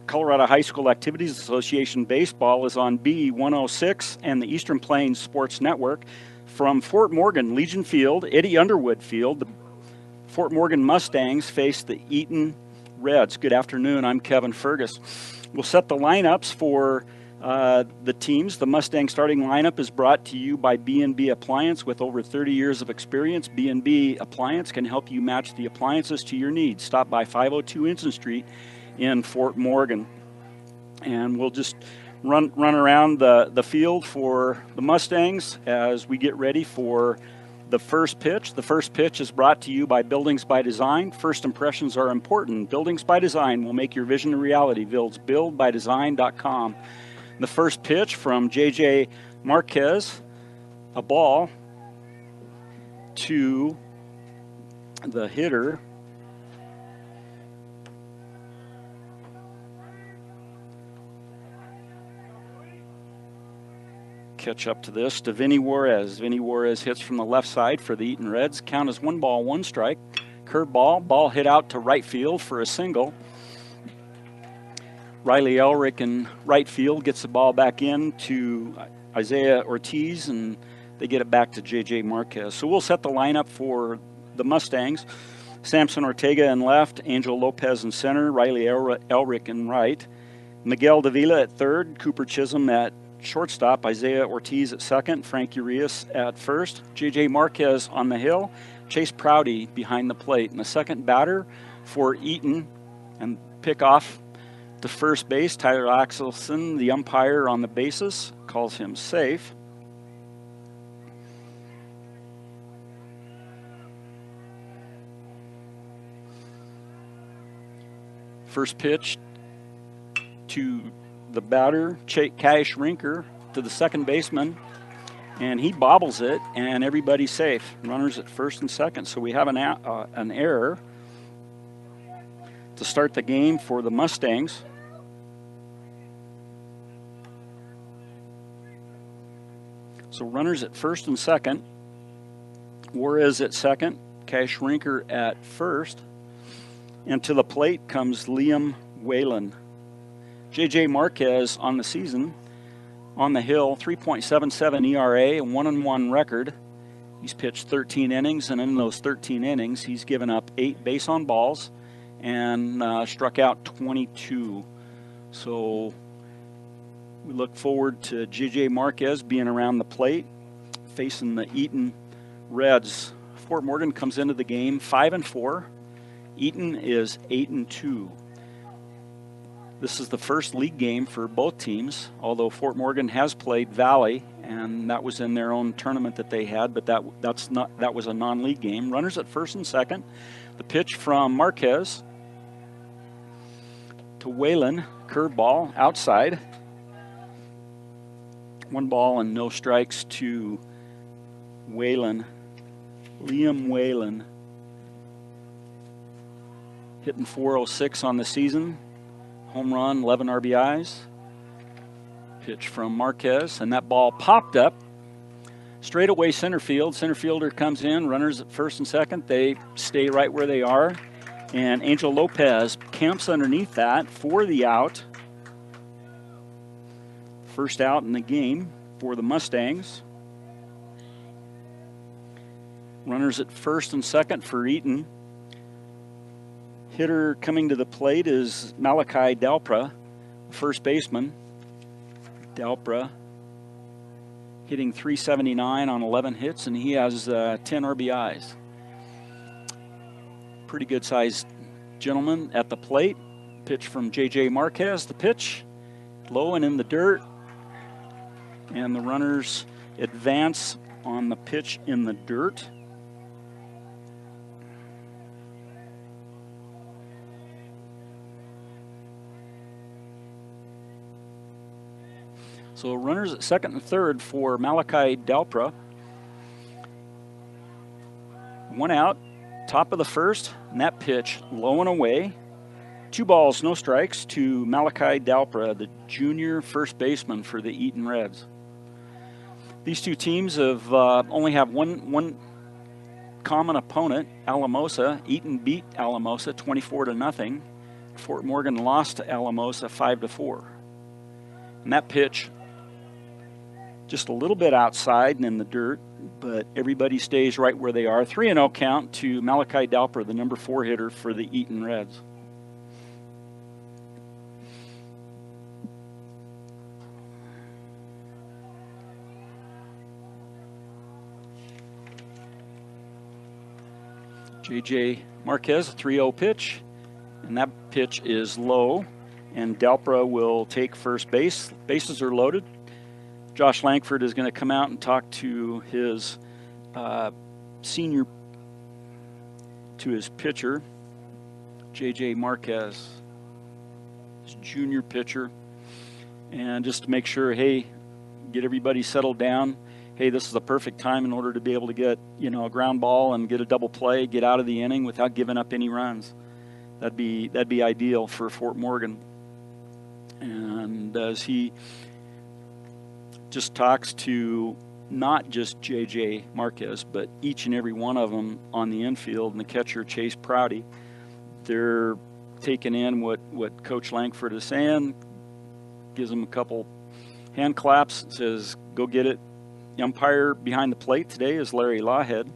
Colorado High School Activities Association baseball is on B106 and the Eastern Plains Sports Network. From Fort Morgan, Legion Field, Eddie Underwood Field, the Fort Morgan Mustangs face the Eaton Reds. Good afternoon, I'm Kevin Fergus. We'll set the lineups for the teams. The Mustang starting lineup is brought to you by B&B Appliance. With over 30 years of experience, B&B Appliance can help you match the appliances to your needs. Stop by 502 Ensign Street in Fort Morgan. And we'll just run around the field for the Mustangs as we get ready for the first pitch. The first pitch is brought to you by Buildings by Design. First impressions are important. Buildings by Design will make your vision a reality. buildsbydesign.com. The first pitch from J.J. Marquez, a ball to the hitter. Catch up to this to Vinny Juarez. Vinny Juarez hits from the left side for the Eaton Reds. Count is 1 ball, 1 strike. Curveball, ball hit out to right field for a single. Riley Elrick in right field gets the ball back in to Isaiah Ortiz, and they get it back to J.J. Marquez. So we'll set the lineup for the Mustangs. Samson Ortega in left, Angel Lopez in center, Riley Elrick in right, Miguel Davila at third, Cooper Chisholm at shortstop, Isaiah Ortiz at second, Frank Urias at first, J.J. Marquez on the hill, Chase Prouty behind the plate. And the second batter for Eaton and pick off to first base, Tyler Axelson, the umpire on the bases, calls him safe. First pitch to the batter, Cash Rinker, to the second baseman, and he bobbles it, and everybody's safe. Runners at first and second, so we have an error to start the game for the Mustangs. So runners at first and second, Juarez at second, Cash Rinker at first, and to the plate comes Liam Whalen. J.J. Marquez on the season, on the hill, 3.77 ERA, a 1-1 record. He's pitched 13 innings, and in those 13 innings, he's given up 8 base on balls and struck out 22. So we look forward to J.J. Marquez being around the plate, facing the Eaton Reds. Fort Morgan comes into the game 5-4. Eaton is 8-2. This is the first league game for both teams, although Fort Morgan has played Valley, and that was in their own tournament that they had, but that was a non-league game. Runners at first and second. The pitch from Marquez to Whalen, curveball outside. 1 ball and no strikes to Whalen, Liam Whalen, hitting .406 on the season. Home run, 11 RBIs. Pitch from Marquez, and that ball popped up. Straightaway center field. Center fielder comes in, runners at first and second. They stay right where they are. And Angel Lopez camps underneath that for the out. First out in the game for the Mustangs. Runners at first and second for Eaton. Hitter coming to the plate is Malachi Dalpra, first baseman. Dalpra hitting .379 on 11 hits, and he has 10 RBIs. Pretty good-sized gentleman at the plate. Pitch from J.J. Marquez. The pitch, low and in the dirt. And the runners advance on the pitch in the dirt. So runners at second and third for Malachi Dalpra. 1 out, top of the first, and that pitch low and away. 2 balls, no strikes to Malachi Dalpra, the junior first baseman for the Eaton Reds. These two teams have only have one common opponent, Alamosa. Eaton beat Alamosa 24-0. Fort Morgan lost to Alamosa 5-4. And that pitch, just a little bit outside and in the dirt, but everybody stays right where they are. 3-0 count to Malachi Dalper, the number 4 hitter for the Eaton Reds. J.J. Marquez, a 3-0 pitch, and that pitch is low, and Dalpra will take first base. Bases are loaded. Josh Langford is going to come out and talk to his pitcher, J.J. Marquez, his junior pitcher, and just to make sure, hey, get everybody settled down. Hey, this is the perfect time in order to be able to get, a ground ball and get a double play, get out of the inning without giving up any runs. That'd be ideal for Fort Morgan. And as he just talks to not just J.J. Marquez, but each and every one of them on the infield, and the catcher, Chase Prouty, they're taking in what Coach Langford is saying, gives them a couple hand claps, says, go get it. The umpire behind the plate today is Larry Lawhead.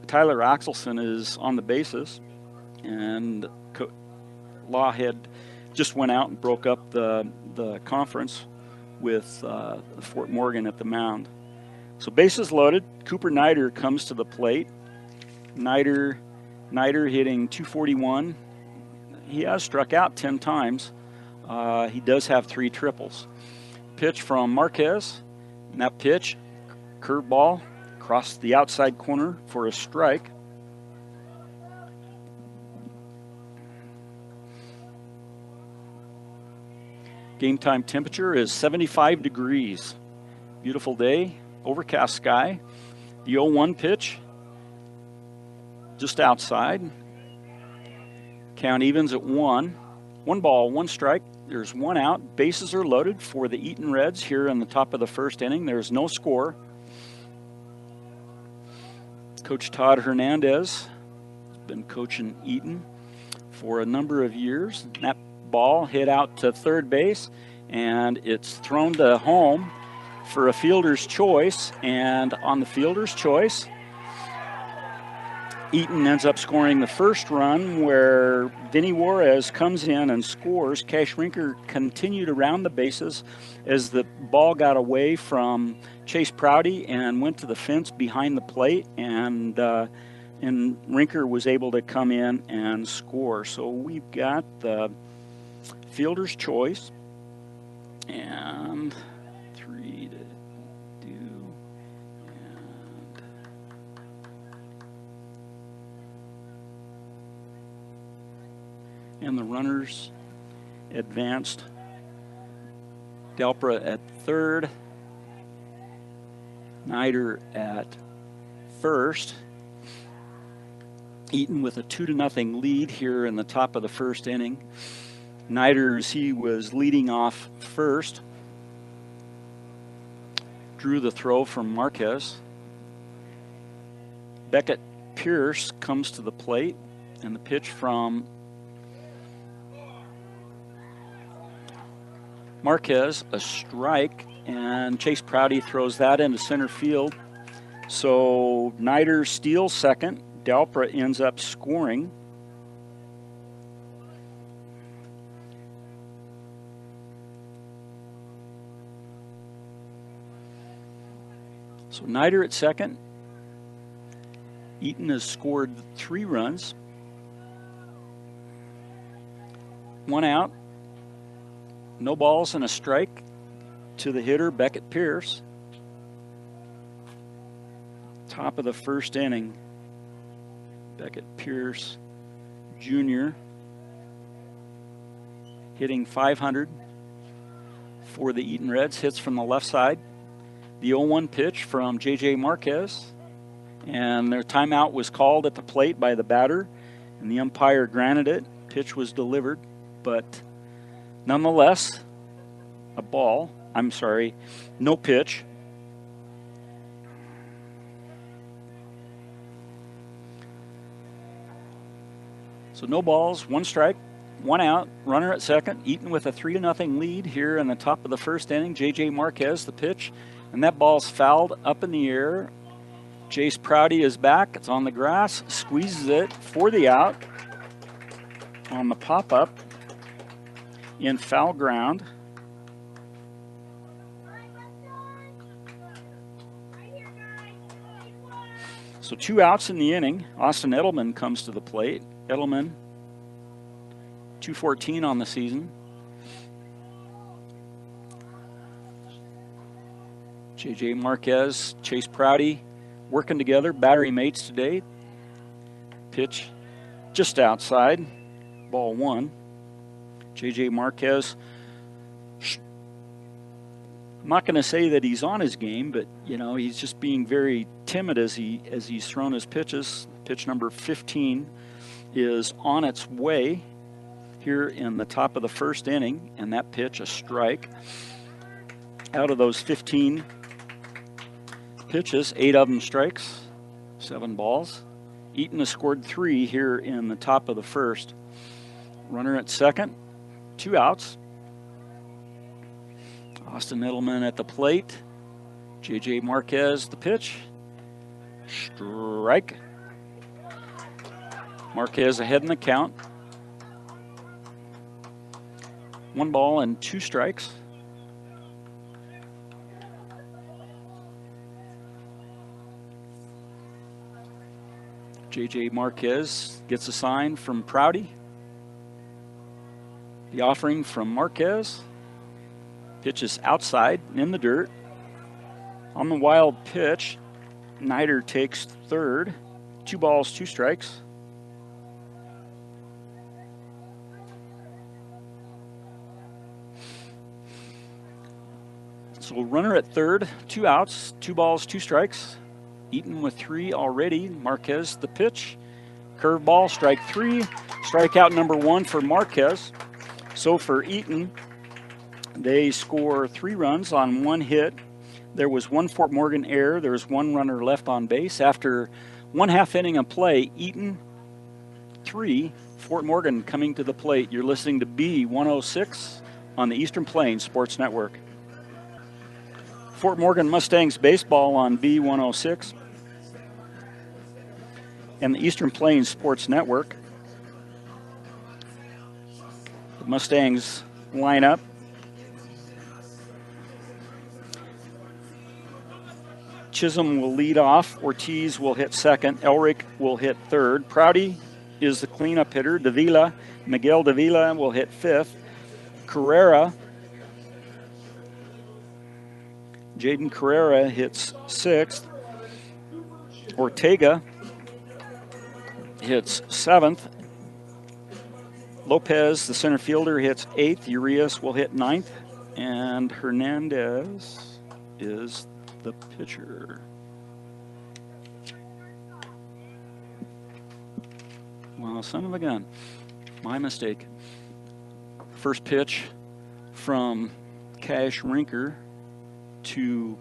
Tyler Axelson is on the bases, and Lawhead just went out and broke up the conference with Fort Morgan at the mound. So bases loaded. Cooper Nider comes to the plate. Nider hitting .241. He has struck out 10 times. He does have 3 triples. Pitch from Marquez, and that pitch, curveball, across the outside corner for a strike. Game time temperature is 75 degrees. Beautiful day, overcast sky. The 0-1 pitch, just outside. Count evens at 1. 1 ball, 1 strike. There's 1 out. Bases are loaded for the Eaton Reds here in the top of the first inning. There's no score. Coach Todd Hernandez has been coaching Eaton for a number of years. That ball hit out to third base, and it's thrown to home for a fielder's choice. And on the fielder's choice, Eaton ends up scoring the first run, where Vinny Juarez comes in and scores. Cash Rinker continued around the bases as the ball got away from Chase Prouty and went to the fence behind the plate, and Rinker was able to come in and score. So we've got the fielder's choice and 3 to do. And the runners advanced. Dalpra at third, Nider at first. Eaton with a 2-0 lead here in the top of the first inning. Nider, as he was leading off first, drew the throw from Marquez. Beckett Pierce comes to the plate, and the pitch from Marquez, a strike, and Chase Prouty throws that into center field. So Nider steals second. Dalpra ends up scoring. So Nider at second. Eaton has scored 3 runs. 1 out. No balls and a strike to the hitter, Beckett Pierce. Top of the first inning. Beckett Pierce, Jr., hitting .500 for the Eaton Reds. Hits from the left side. The 0-1 pitch from J.J. Marquez. And their timeout was called at the plate by the batter, and the umpire granted it. Pitch was delivered, but nonetheless, no pitch. So no balls, 1 strike. 1 out, runner at second. Eaton with a 3-0 lead here in the top of the first inning. J.J. Marquez, the pitch, and that ball's fouled up in the air. Jace Prouty is back. It's on the grass, squeezes it for the out on the pop-up in foul ground. So 2 outs in the inning. Austin Edelman comes to the plate. Edelman, 214 on the season. J.J. Marquez, Chase Prouty working together, battery mates today. Pitch just outside, ball 1. J.J. Marquez, I'm not going to say that he's on his game, but he's just being very timid as he's thrown his pitches. Pitch number 15 is on its way here in the top of the first inning, and that pitch a strike. Out of those 15 pitches, 8 of them strikes, 7 balls. Eaton has scored 3 here in the top of the first. Runner at second, 2 outs. Austin Edelman at the plate. J.J. Marquez, the pitch. Strike. Marquez ahead in the count. 1 ball and 2 strikes. J.J. Marquez gets a sign from Prouty. The offering from Marquez. Pitch is outside in the dirt. On the wild pitch, Nider takes third. 2 balls, 2 strikes. So runner at third, 2 outs, 2 balls, 2 strikes. Eaton with 3 already. Marquez the pitch. Curveball, strike 3. Strikeout number 1 for Marquez. So for Eaton, they score 3 runs on 1 hit. There was 1 Fort Morgan error. There was 1 runner left on base. After 1/2 inning of play, Eaton 3, Fort Morgan coming to the plate. You're listening to B106 on the Eastern Plains Sports Network. Fort Morgan Mustangs baseball on B106 and the Eastern Plains Sports Network. The Mustangs line up. Chisholm will lead off. Ortiz will hit second. Elric will hit third. Prouty is the cleanup hitter. Miguel Davila will hit fifth. Jaden Carrera hits sixth. Ortega hits seventh. Lopez, the center fielder, hits eighth. Urias will hit ninth. And Hernandez is the pitcher. Well, son of a gun. My mistake. First pitch from Cash Rinker to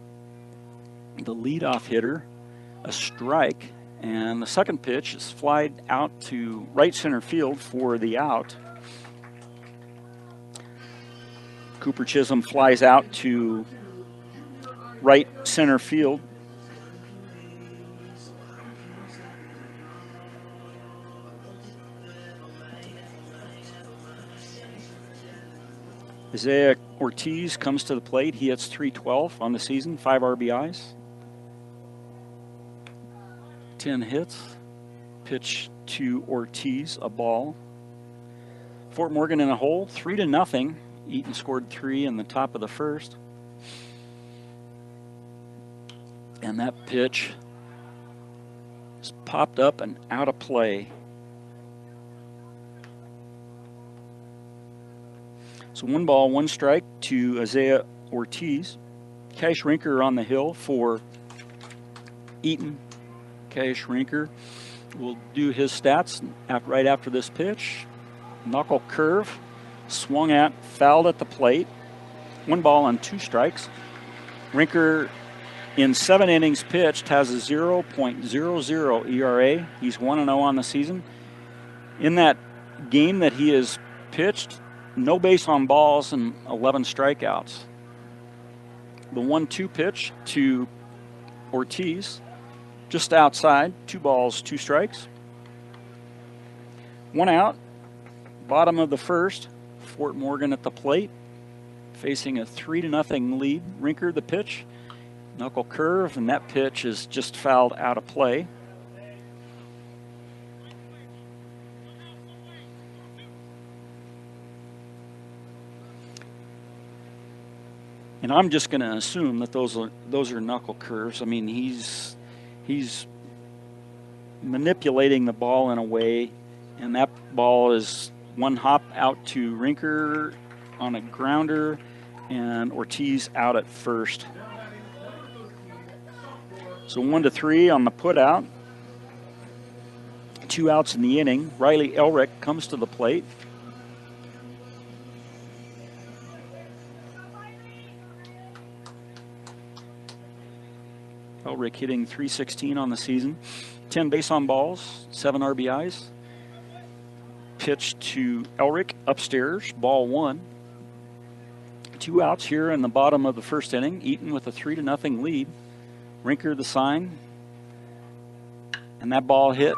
the leadoff hitter, a strike, and the second pitch is flied out to right center field for the out. Cooper Chisholm flies out to right center field. Isaiah Ortiz comes to the plate. He hits .312 on the season, 5 RBIs, 10 hits. Pitch to Ortiz, a ball. Fort Morgan in a hole, 3-0. Eaton scored 3 in the top of the first. And that pitch is popped up and out of play. So 1 ball, 1 strike to Isaiah Ortiz. Cash Rinker on the hill for Eaton. Cash Rinker will do his stats right after this pitch. Knuckle curve, swung at, fouled at the plate. 1 ball and 2 strikes. Rinker in 7 innings pitched has a 0.00 ERA. He's 1-0 on the season. In that game that he has pitched, no base on balls and 11 strikeouts. The 1-2 pitch to Ortiz, just outside, 2 balls, 2 strikes. 1 out, bottom of the first. Fort Morgan at the plate, facing a 3-0 lead. Rinker the pitch, knuckle curve, and that pitch is just fouled out of play. And I'm just going to assume that those are knuckle curves. I mean, he's manipulating the ball in a way, and that ball is 1 hop out to Rinker on a grounder, and Ortiz out at first. So 1-3 on the put out. 2 outs in the inning. Riley Elrick comes to the plate. Elrick hitting .316 on the season. 10 base on balls, 7 RBIs. Pitch to Elrick upstairs, ball 1. 2 outs here in the bottom of the first inning. Eaton with a 3-0 lead. Rinker the sign. And that ball hit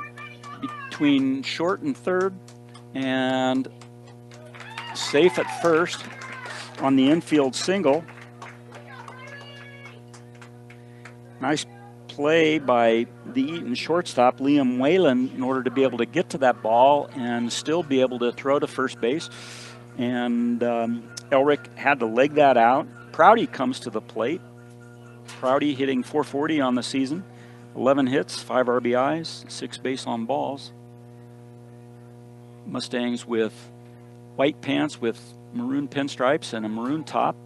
between short and third and safe at first on the infield single. Nice play by the Eaton shortstop, Liam Whalen, in order to be able to get to that ball and still be able to throw to first base. And Elrick had to leg that out. Prouty comes to the plate. Prouty hitting .440 on the season. 11 hits, 5 RBIs, 6 base on balls. Mustangs with white pants with maroon pinstripes and a maroon top.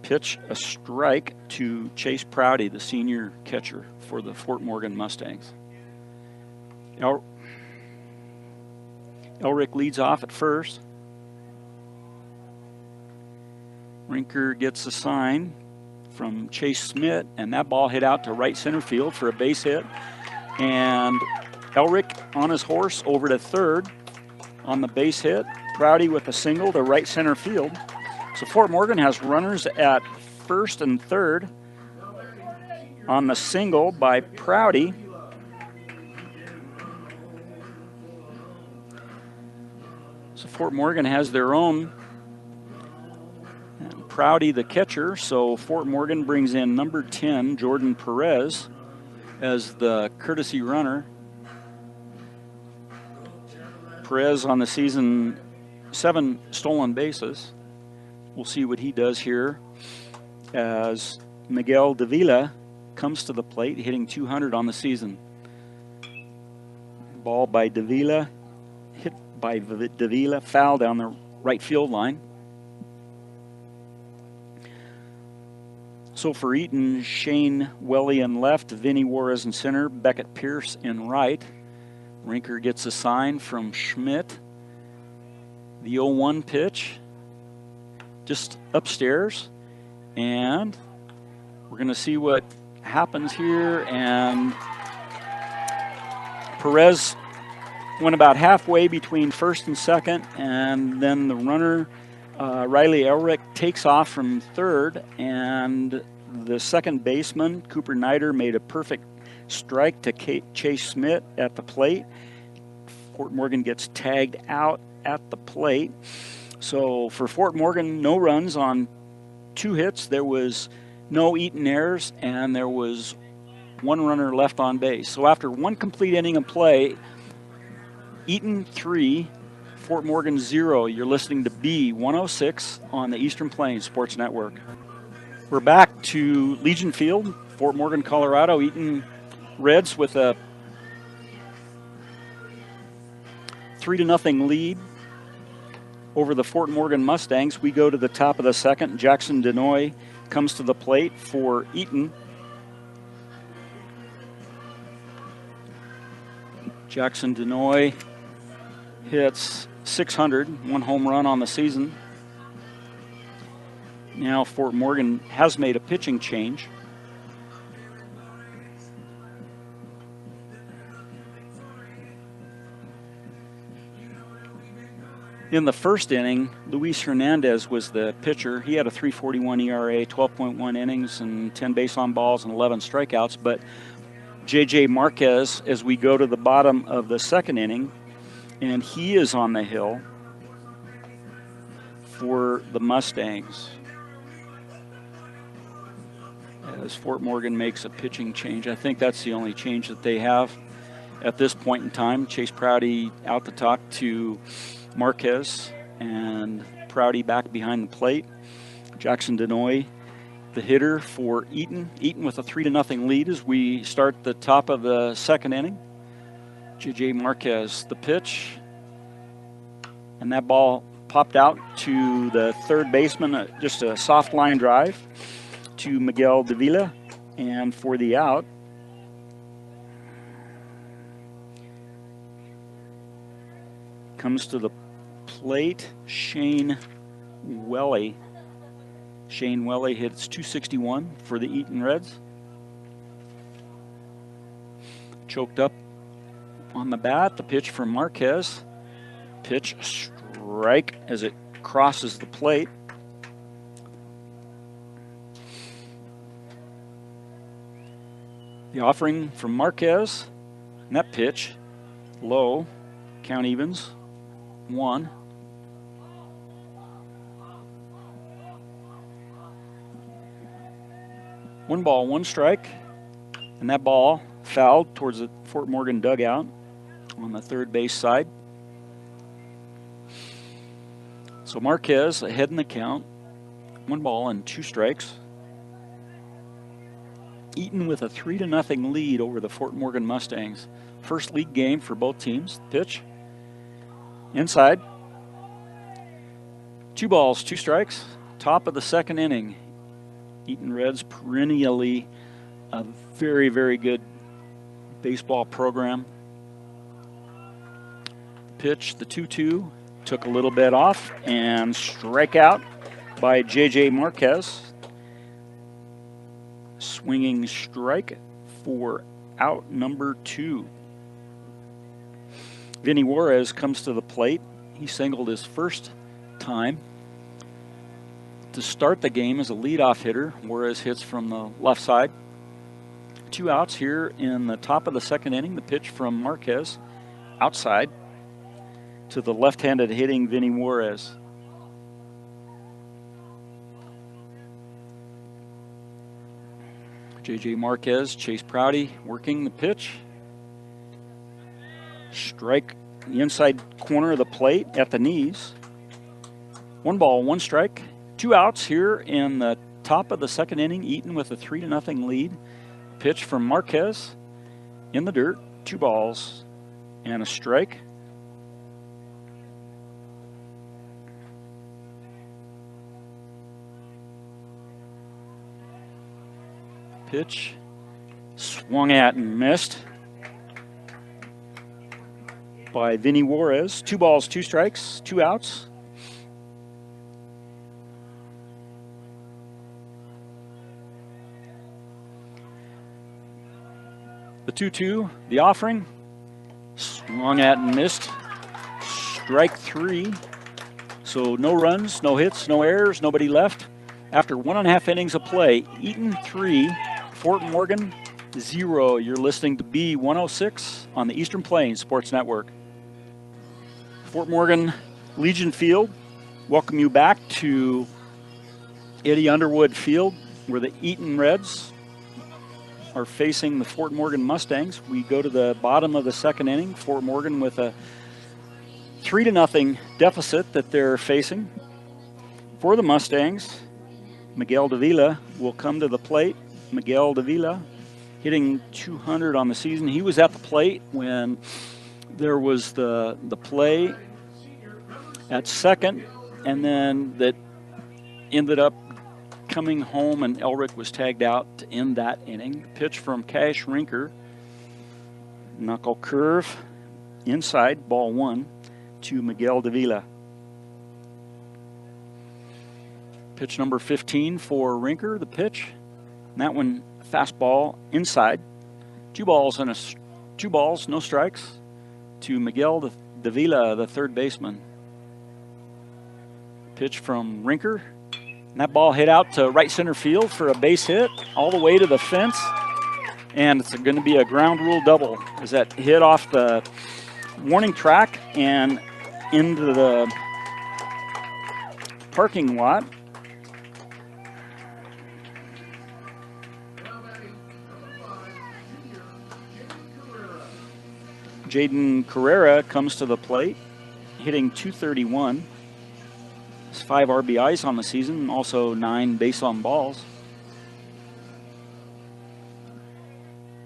Pitch a strike to Chase Prouty, the senior catcher for the Fort Morgan Mustangs. Elrick leads off at first. Rinker gets a sign from Chase Smith, and that ball hit out to right center field for a base hit. And Elrick on his horse over to third on the base hit. Prouty with a single to right center field. So Fort Morgan has runners at first and third on the single by Prouty. So Fort Morgan has their own. And Prouty the catcher, so Fort Morgan brings in number 10, Jordan Perez, as the courtesy runner. Perez on the season, 7 stolen bases. We'll see what he does here as Miguel Davila comes to the plate, hitting .200 on the season. Ball by Davila, hit by Davila, foul down the right field line. So for Eaton, Shane Welly in left, Vinny Juarez in center, Beckett Pierce in right. Rinker gets a sign from Schmidt. The 0-1 pitch, just upstairs, and we're going to see what happens here. And Perez went about halfway between first and second, and then the runner, Riley Elrick, takes off from third, and the second baseman, Cooper Nider, made a perfect strike to Chase Smith at the plate. Fort Morgan gets tagged out at the plate. So for Fort Morgan, no runs on 2 hits. There was no Eaton errors, and there was 1 runner left on base. So after 1 complete inning of play, Eaton 3, Fort Morgan 0. You're listening to B106 on the Eastern Plains Sports Network. We're back to Legion Field, Fort Morgan, Colorado. Eaton Reds with a 3-0 lead over the Fort Morgan Mustangs. We go to the top of the second. Jackson Denoy comes to the plate for Eaton. Jackson Denoy hits .600, 1 home run on the season. Now Fort Morgan has made a pitching change. In the first inning, Luis Hernandez was the pitcher. He had a 3.41 ERA, 12.1 innings, and 10 base on balls and 11 strikeouts. But J.J. Marquez, as we go to the bottom of the second inning, and he is on the hill for the Mustangs, as Fort Morgan makes a pitching change. I think that's the only change that they have at this point in time. Chase Prouty out to talk to Marquez, and Prouty back behind the plate. Jackson Denoy, the hitter for Eaton. Eaton with a 3-0 lead as we start the top of the second inning. J.J. Marquez, the pitch, and that ball popped out to the third baseman, just a soft line drive to Miguel Davila, and for the out, comes to the plate Shane Welly. Shane Welly hits .261 for the Eaton Reds. Choked up on the bat. The pitch from Marquez. Pitch strike as it crosses the plate. The offering from Marquez. And that pitch low. Count evens. 1. One ball, one strike, and that ball fouled towards the Fort Morgan dugout on the third base side. So Marquez ahead in the count. 1 ball and 2 strikes. Eaton with a 3-0 lead over the Fort Morgan Mustangs. First league game for both teams. Pitch. Inside. 2 balls, 2 strikes. Top of the second inning. Eaton Reds perennially a very, very good baseball program. Pitch, the 2-2, took a little bit off, and strike out by J.J. Marquez. Swinging strike for out number 2. Vinny Juarez comes to the plate. He singled his first time to start the game as a leadoff hitter. Juarez hits from the left side. 2 outs here in the top of the second inning. The pitch from Marquez outside to the left-handed hitting Vinny Juarez. J.J. Marquez, Chase Prouty working the pitch. Strike the inside corner of the plate at the knees. 1 ball, 1 strike. 2 outs here in the top of the second inning. Eaton with a 3-0 lead. Pitch from Marquez in the dirt. 2 balls and a strike. Pitch swung at and missed by Vinny Juarez. 2 balls, 2 strikes, 2 outs. The 2-2, the offering, swung at and missed. Strike 3. So no runs, no hits, no errors, nobody left. After 1.5 innings of play, Eaton 3, Fort Morgan 0. You're listening to B106 on the Eastern Plains Sports Network. Fort Morgan Legion Field, welcome you back to Eddie Underwood Field, where the Eaton Reds are facing the Fort Morgan Mustangs. We go to the bottom of the second inning. Fort Morgan with a 3-0 deficit that they're facing. For the Mustangs, Miguel Davila will come to the plate. Miguel Davila hitting .200 on the season. He was at the plate when there was the play at second, and then that ended up coming home, and Elric was tagged out to end that inning. Pitch from Cash Rinker. Knuckle curve inside, ball 1 to Miguel Davila. Pitch number 15 for Rinker, the pitch. And that one, fastball inside. 2 balls, no strikes to Miguel Davila, the third baseman. Pitch from Rinker. And that ball hit out to right center field for a base hit all the way to the fence. And it's going to be a ground rule double as that hit off the warning track and into the parking lot. Jaden Carrera comes to the plate, hitting .231. Has 5 RBIs on the season, also 9 base on balls.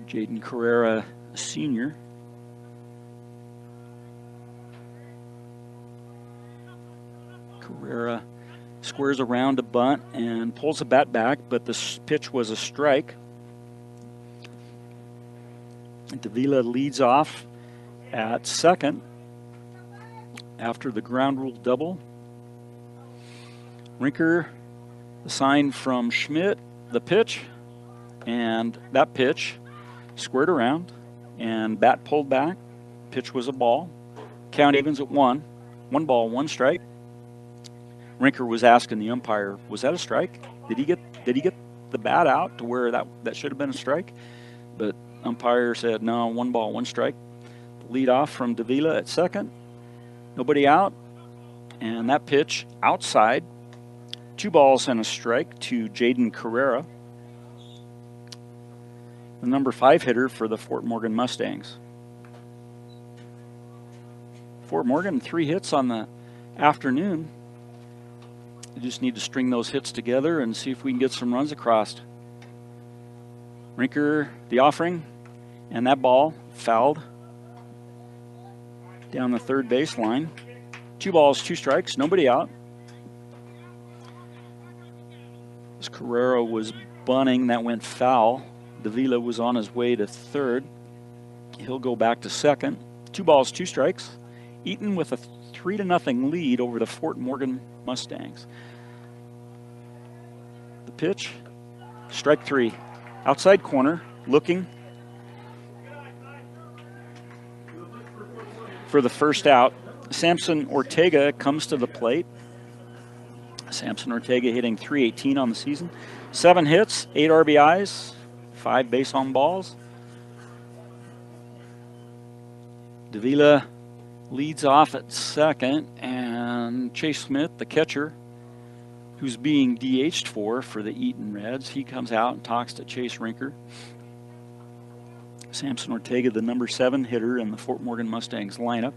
Jaden Carrera, senior. Carrera squares around a bunt and pulls the bat back, but the pitch was a strike. Davila leads off at second after the ground rule double. Rinker, the sign from Schmidt, the pitch, and that pitch squared around and bat pulled back. Pitch was a ball. Count evens at 1. 1 ball, 1 strike. Rinker was asking the umpire, was that a strike? Did he get the bat out to where that should have been a strike? But umpire said no, 1 ball, 1 strike. Lead off from Davila at second. Nobody out. And that pitch outside. 2 balls and a strike to Jaden Carrera, the number 5 hitter for the Fort Morgan Mustangs. Fort Morgan, 3 hits on the afternoon. We just need to string those hits together and see if we can get some runs across. Rinker, the offering, and that ball fouled down the third baseline. 2 balls, 2 strikes, nobody out. As Carrera was bunting, that went foul. Davila was on his way to third. He'll go back to second. 2 balls, 2 strikes. Eaton with a 3-0 lead over the Fort Morgan Mustangs. The pitch, strike 3. Outside corner, looking for the first out. Samson Ortega comes to the plate. Samson Ortega hitting .318 on the season. 7 hits, 8 RBIs, 5 base on balls. Davila leads off at second, and Chase Smith, the catcher, who's being DH'd for the Eaton Reds, he comes out and talks to Chase Rinker. Samson Ortega, the number 7 hitter in the Fort Morgan Mustangs lineup.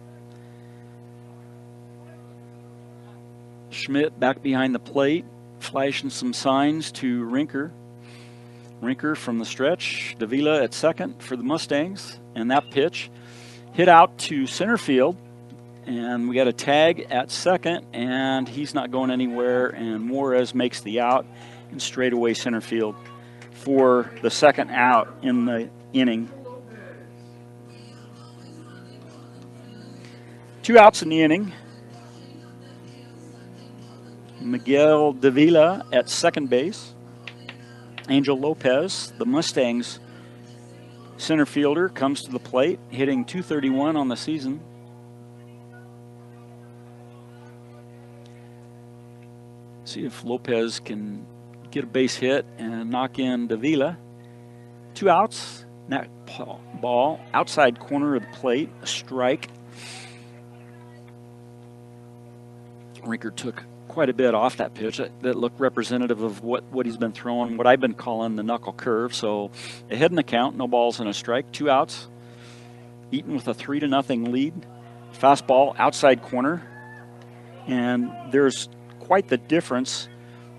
Schmidt back behind the plate, flashing some signs to Rinker. Rinker from the stretch. Davila at second for the Mustangs. And that pitch hit out to center field. And we got a tag at second, and he's not going anywhere. And Juarez makes the out in straightaway center field for the second out in the inning. 2 outs in the inning. Miguel Davila at second base. Angel Lopez, the Mustangs center fielder, comes to the plate, hitting .231 on the season. See if Lopez can get a base hit and knock in Davila. 2 outs. That ball outside corner of the plate, a strike. Rinker took quite a bit off that pitch that looked representative of what he's been throwing, what I've been calling the knuckle curve. So ahead in the count, no balls and a strike, 2 outs. Eaton with a 3-0 lead. Fastball outside corner. And there's quite the difference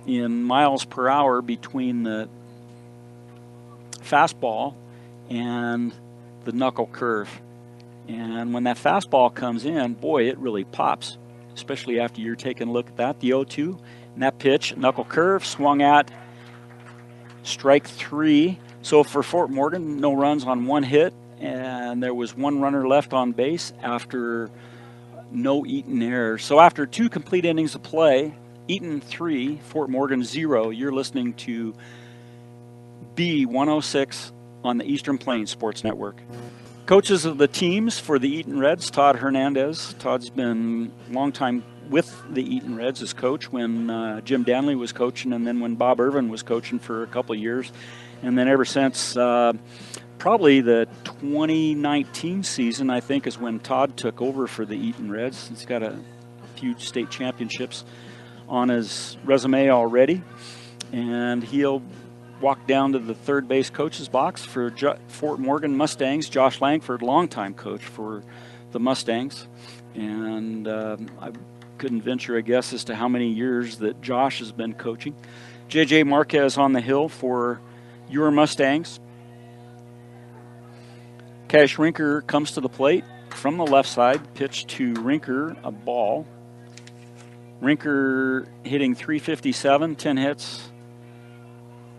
in miles per hour between the fastball and the knuckle curve. And when that fastball comes in, boy, it really pops, especially after you're taking a look at that, the 0-2. And that pitch, knuckle curve, swung at strike 3. So for Fort Morgan, no runs on 1 hit, and there was 1 runner left on base after no Eaton errors. So after 2 complete innings of play, Eaton 3, Fort Morgan 0. You're listening to B106 on the Eastern Plains Sports Network. Coaches of the teams for the Eaton Reds, Todd Hernandez. Todd's been a longtime with the Eaton Reds as coach when Jim Danley was coaching, and then when Bob Irvin was coaching for a couple of years. And then ever since probably the 2019 season, I think, is when Todd took over for the Eaton Reds. He's got a few state championships on his resume already. And he'll walk down to the third base coach's box for Fort Morgan Mustangs. Josh Langford, longtime coach for the Mustangs. And I couldn't venture a guess as to how many years that Josh has been coaching. J.J. Marquez on the hill for your Mustangs. Cash Rinker comes to the plate from the left side. Pitch to Rinker, a ball. Rinker hitting .357, 10 hits,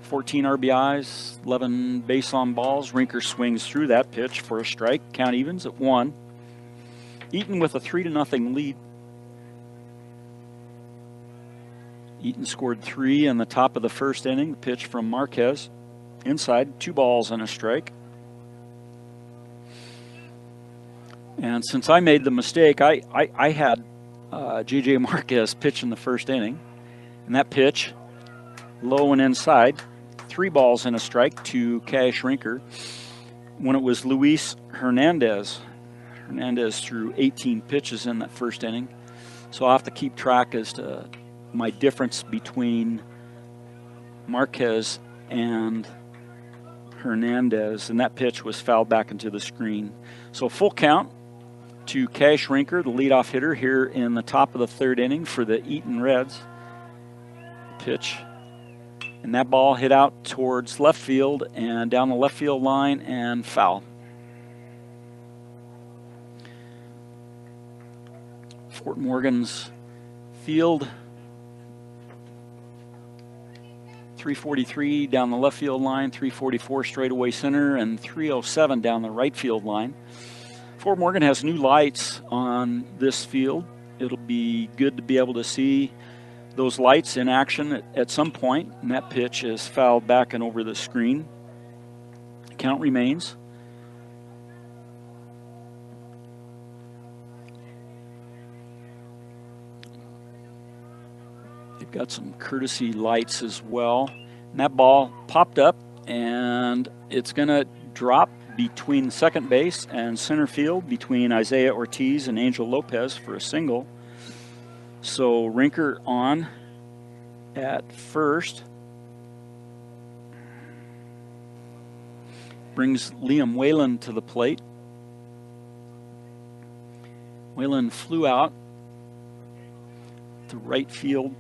14 RBIs, 11 base on balls. Rinker swings through that pitch for a strike. Count evens at 1. Eaton with a 3-0 lead. Eaton scored 3 in the top of the first inning. The pitch from Marquez. Inside, 2 balls and a strike. And since I made the mistake, I had J.J. Marquez pitch in the first inning. And that pitch, low and inside, 3 balls and a strike to Cash Rinker. When it was Luis Hernandez. Hernandez threw 18 pitches in that first inning. So I'll have to keep track as to my difference between Marquez and Hernandez. And that pitch was fouled back into the screen. So full count to Cash Rinker, the leadoff hitter here in the top of the third inning for the Eaton Reds. Pitch. And that ball hit out towards left field and down the left field line and foul. Fort Morgan's field. 343 down the left field line, 344 straightaway center, and 307 down the right field line. Fort Morgan has new lights on this field. It'll be good to be able to see those lights in action at some point, and that pitch is fouled back and over the screen. Count remains. They've got some courtesy lights as well. And that ball popped up, and it's going to drop between second base and center field between Isaiah Ortiz and Angel Lopez for a single. So Rinker on at first. Brings Liam Whalen to the plate. Whalen flew out to right field,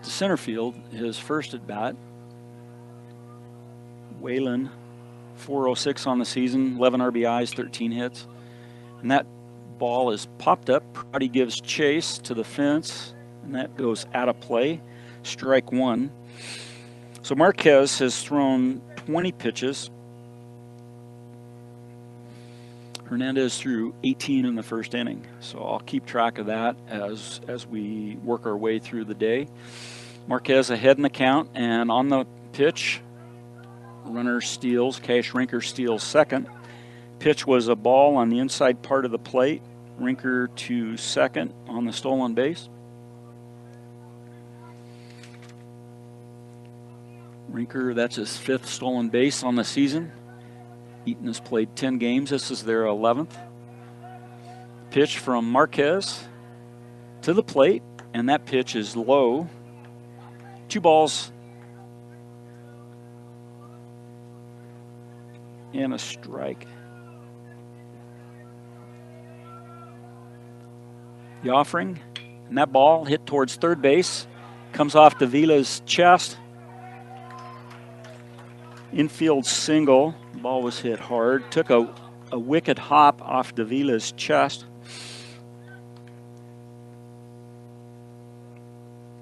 to center field, his first at bat. Whalen, 406 on the season, 11 RBIs, 13 hits. And that ball is popped up. Prouty gives chase to the fence, and that goes out of play. Strike 1. So Marquez has thrown 20 pitches. Hernandez threw 18 in the first inning. So I'll keep track of that as we work our way through the day. Marquez ahead in the count, and on the pitch, runner steals. Cash Rinker steals second. Pitch was a ball on the inside part of the plate. Rinker to second on the stolen base. Rinker, that's his 5th stolen base on the season. Eaton has played 10 games. This is their 11th. Pitch from Marquez to the plate, and that pitch is low. 2 balls and a strike. The offering, and that ball hit towards third base, comes off Davila's chest. Infield single. The ball was hit hard. Took a wicked hop off Davila's chest.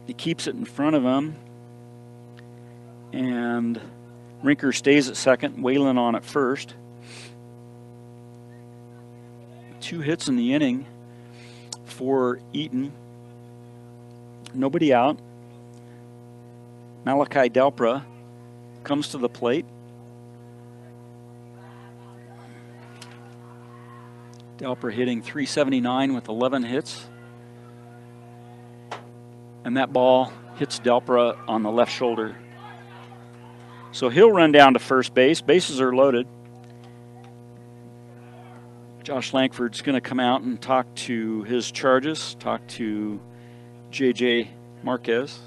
He keeps it in front of him. And Rinker stays at second. Whalen on at first. 2 hits in the inning for Eaton. Nobody out. Malachi Delpra comes to the plate. Delpra hitting .379 with 11 hits, and that ball hits Delpra on the left shoulder. So he'll run down to first base. Bases are loaded. Josh Langford's going to come out and talk to his charges, talk to J.J. Marquez.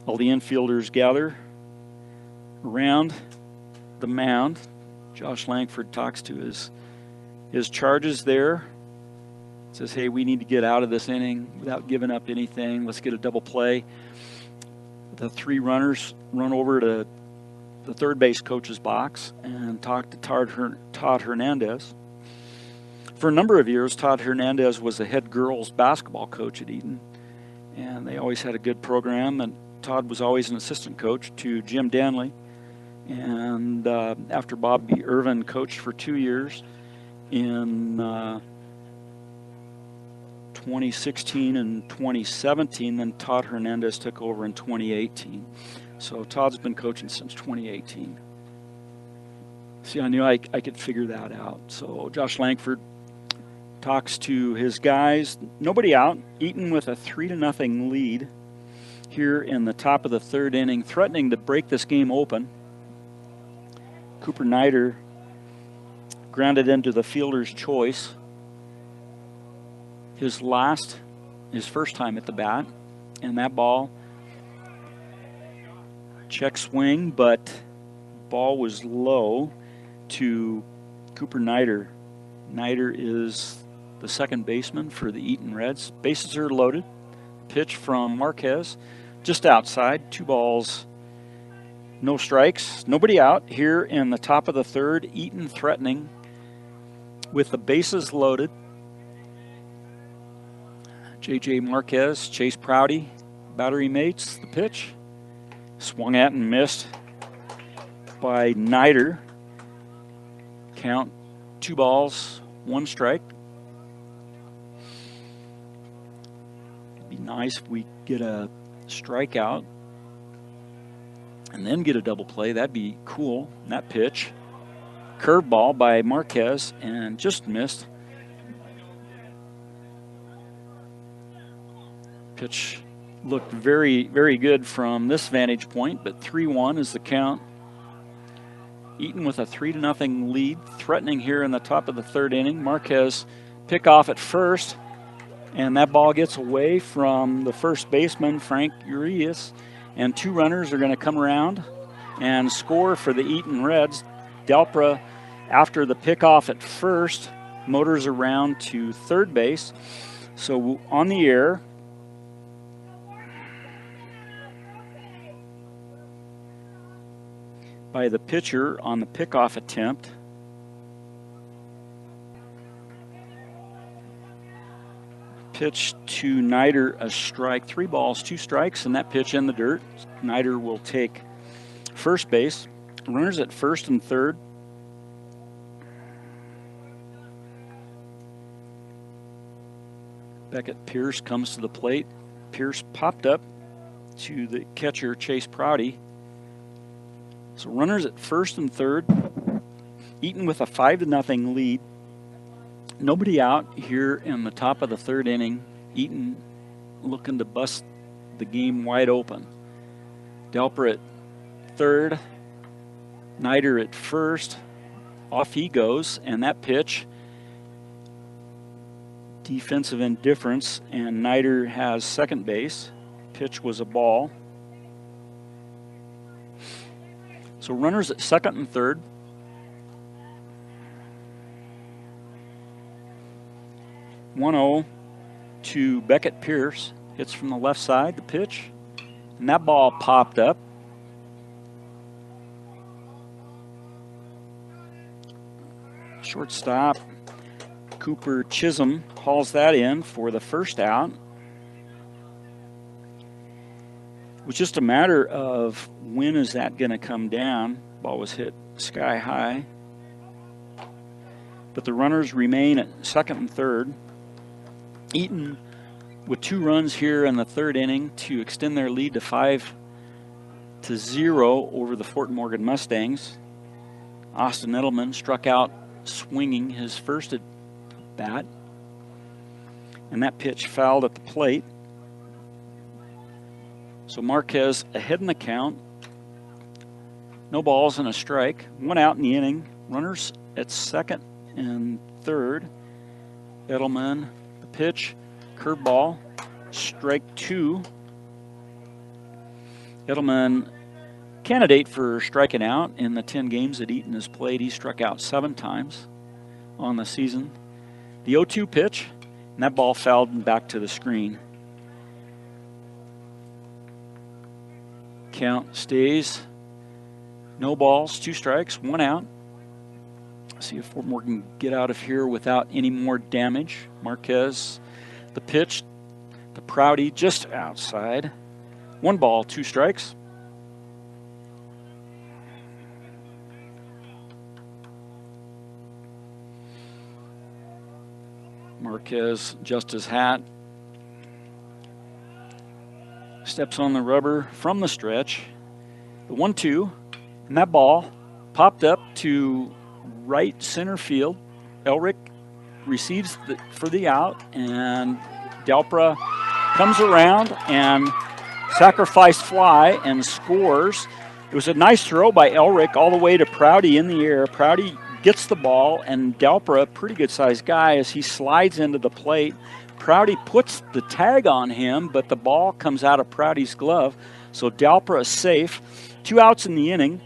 All the infielders gather around the mound. Josh Langford talks to his charges there. Says, hey, we need to get out of this inning without giving up anything. Let's get a double play. The three runners run over to the third base coach's box and talk to Todd Hernandez. For a number of years, Todd Hernandez was the head girls basketball coach at Eaton, and they always had a good program, and Todd was always an assistant coach to Jim Danley. And after Bobby Irvin coached for 2 years in 2016 and 2017, then Todd Hernandez took over in 2018. So Todd's been coaching since 2018. See, I knew I could figure that out. So Josh Langford talks to his guys. Nobody out. Eaton with a 3-0 lead here in the top of the third inning, threatening to break this game open. Cooper Nider grounded into the fielder's choice. His first time at the bat, and that ball, check swing, but ball was low to Cooper Nider. Nider is the second baseman for the Eaton Reds. Bases are loaded. Pitch from Marquez, just outside. 2 balls, no strikes. Nobody out here in the top of the third. Eaton threatening with the bases loaded. J.J. Marquez, Chase Prouty, battery mates. The pitch swung at and missed by Nider. Count 2 balls, 1 strike. It'd be nice if we get a strikeout and then get a double play. That'd be cool. And that pitch, curveball by Marquez, and just missed. Pitch looked very, very good from this vantage point, but 3-1 is the count. Eaton with a 3-0 lead, threatening here in the top of the third inning. Marquez pick off at first, and that ball gets away from the first baseman, Frank Urias, and 2 runners are going to come around and score for the Eaton Reds. Delpra, after the pickoff at first, motors around to third base. So on the air, by the pitcher on the pickoff attempt. Pitch to Nider, a strike. 3 balls, 2 strikes, and that pitch in the dirt. Nider will take first base. Runners at first and third. Beckett Pierce comes to the plate. Pierce popped up to the catcher, Chase Prouty. So runners at first and third. Eaton with a 5-0 lead. Nobody out here in the top of the third inning. Eaton looking to bust the game wide open. Delpra at third. Nider at first. Off he goes, and that pitch, defensive indifference, and Nider has second base. Pitch was a ball. So runners at second and third. One-0 to Beckett Pierce. Hits from the left side, the pitch. And that ball popped up. Shortstop Cooper Chisholm hauls that in for the first out. It was just a matter of when is that going to come down. Ball was hit sky high. But the runners remain at second and third. Eaton with 2 runs here in the third inning to extend their lead to 5-0 over the Fort Morgan Mustangs. Austin Edelman struck out swinging his first at bat. and that pitch fouled at the plate. So Marquez ahead in the count. No balls and a strike. 1 out in the inning. Runners at second and third. Edelman, the pitch, curveball, strike 2. Edelman, candidate for striking out in the 10 games that Eaton has played. He struck out 7 times on the season. The 0-2 pitch, and that ball fouled back to the screen. Count stays. No balls, 2 strikes, 1 out. See if Fort Morgan can get out of here without any more damage. Marquez, the pitch, the Prouty just outside. 1 ball, 2 strikes. Marquez adjusts his hat. Steps on the rubber from the stretch. The 1-2, and that ball popped up to right center field. Elric receives for the out, and Delpra comes around and sacrifice fly and scores. It was a nice throw by Elric all the way to Prouty in the air. Prouty gets the ball, and Delpra, a pretty good-sized guy, as he slides into the plate. Prouty puts the tag on him, but the ball comes out of Prouty's glove, so Delpra is safe. 2 outs in the inning.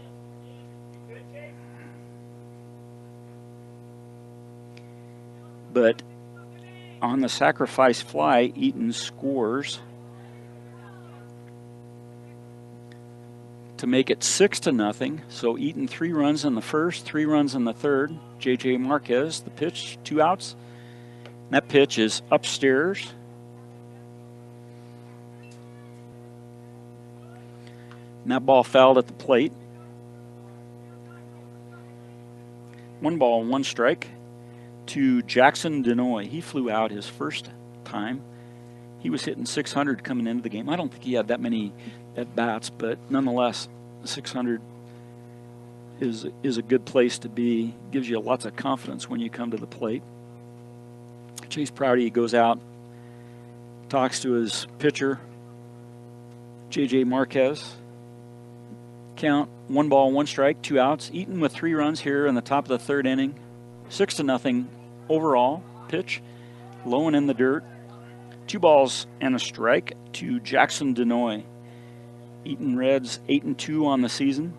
But on the sacrifice fly, Eaton scores to make it 6-0. So Eaton 3 runs in the first, 3 runs in the third. J.J. Marquez, the pitch, 2 outs. And that pitch is upstairs. And that ball fouled at the plate. 1 ball, 1 strike to Jackson Denoy. He flew out his first time. He was hitting 600 coming into the game. I don't think he had that many at-bats, but nonetheless, 600 is a good place to be. Gives you lots of confidence when you come to the plate. Chase Prouty goes out, talks to his pitcher, J.J. Marquez. Count, 1 ball, 1 strike, 2 outs. Eaton with 3 runs here in the top of the 3rd inning. 6-0 overall. Pitch, low and in the dirt. 2 balls and a strike to Jackson Denoy. Eaton Reds 8-2 on the season.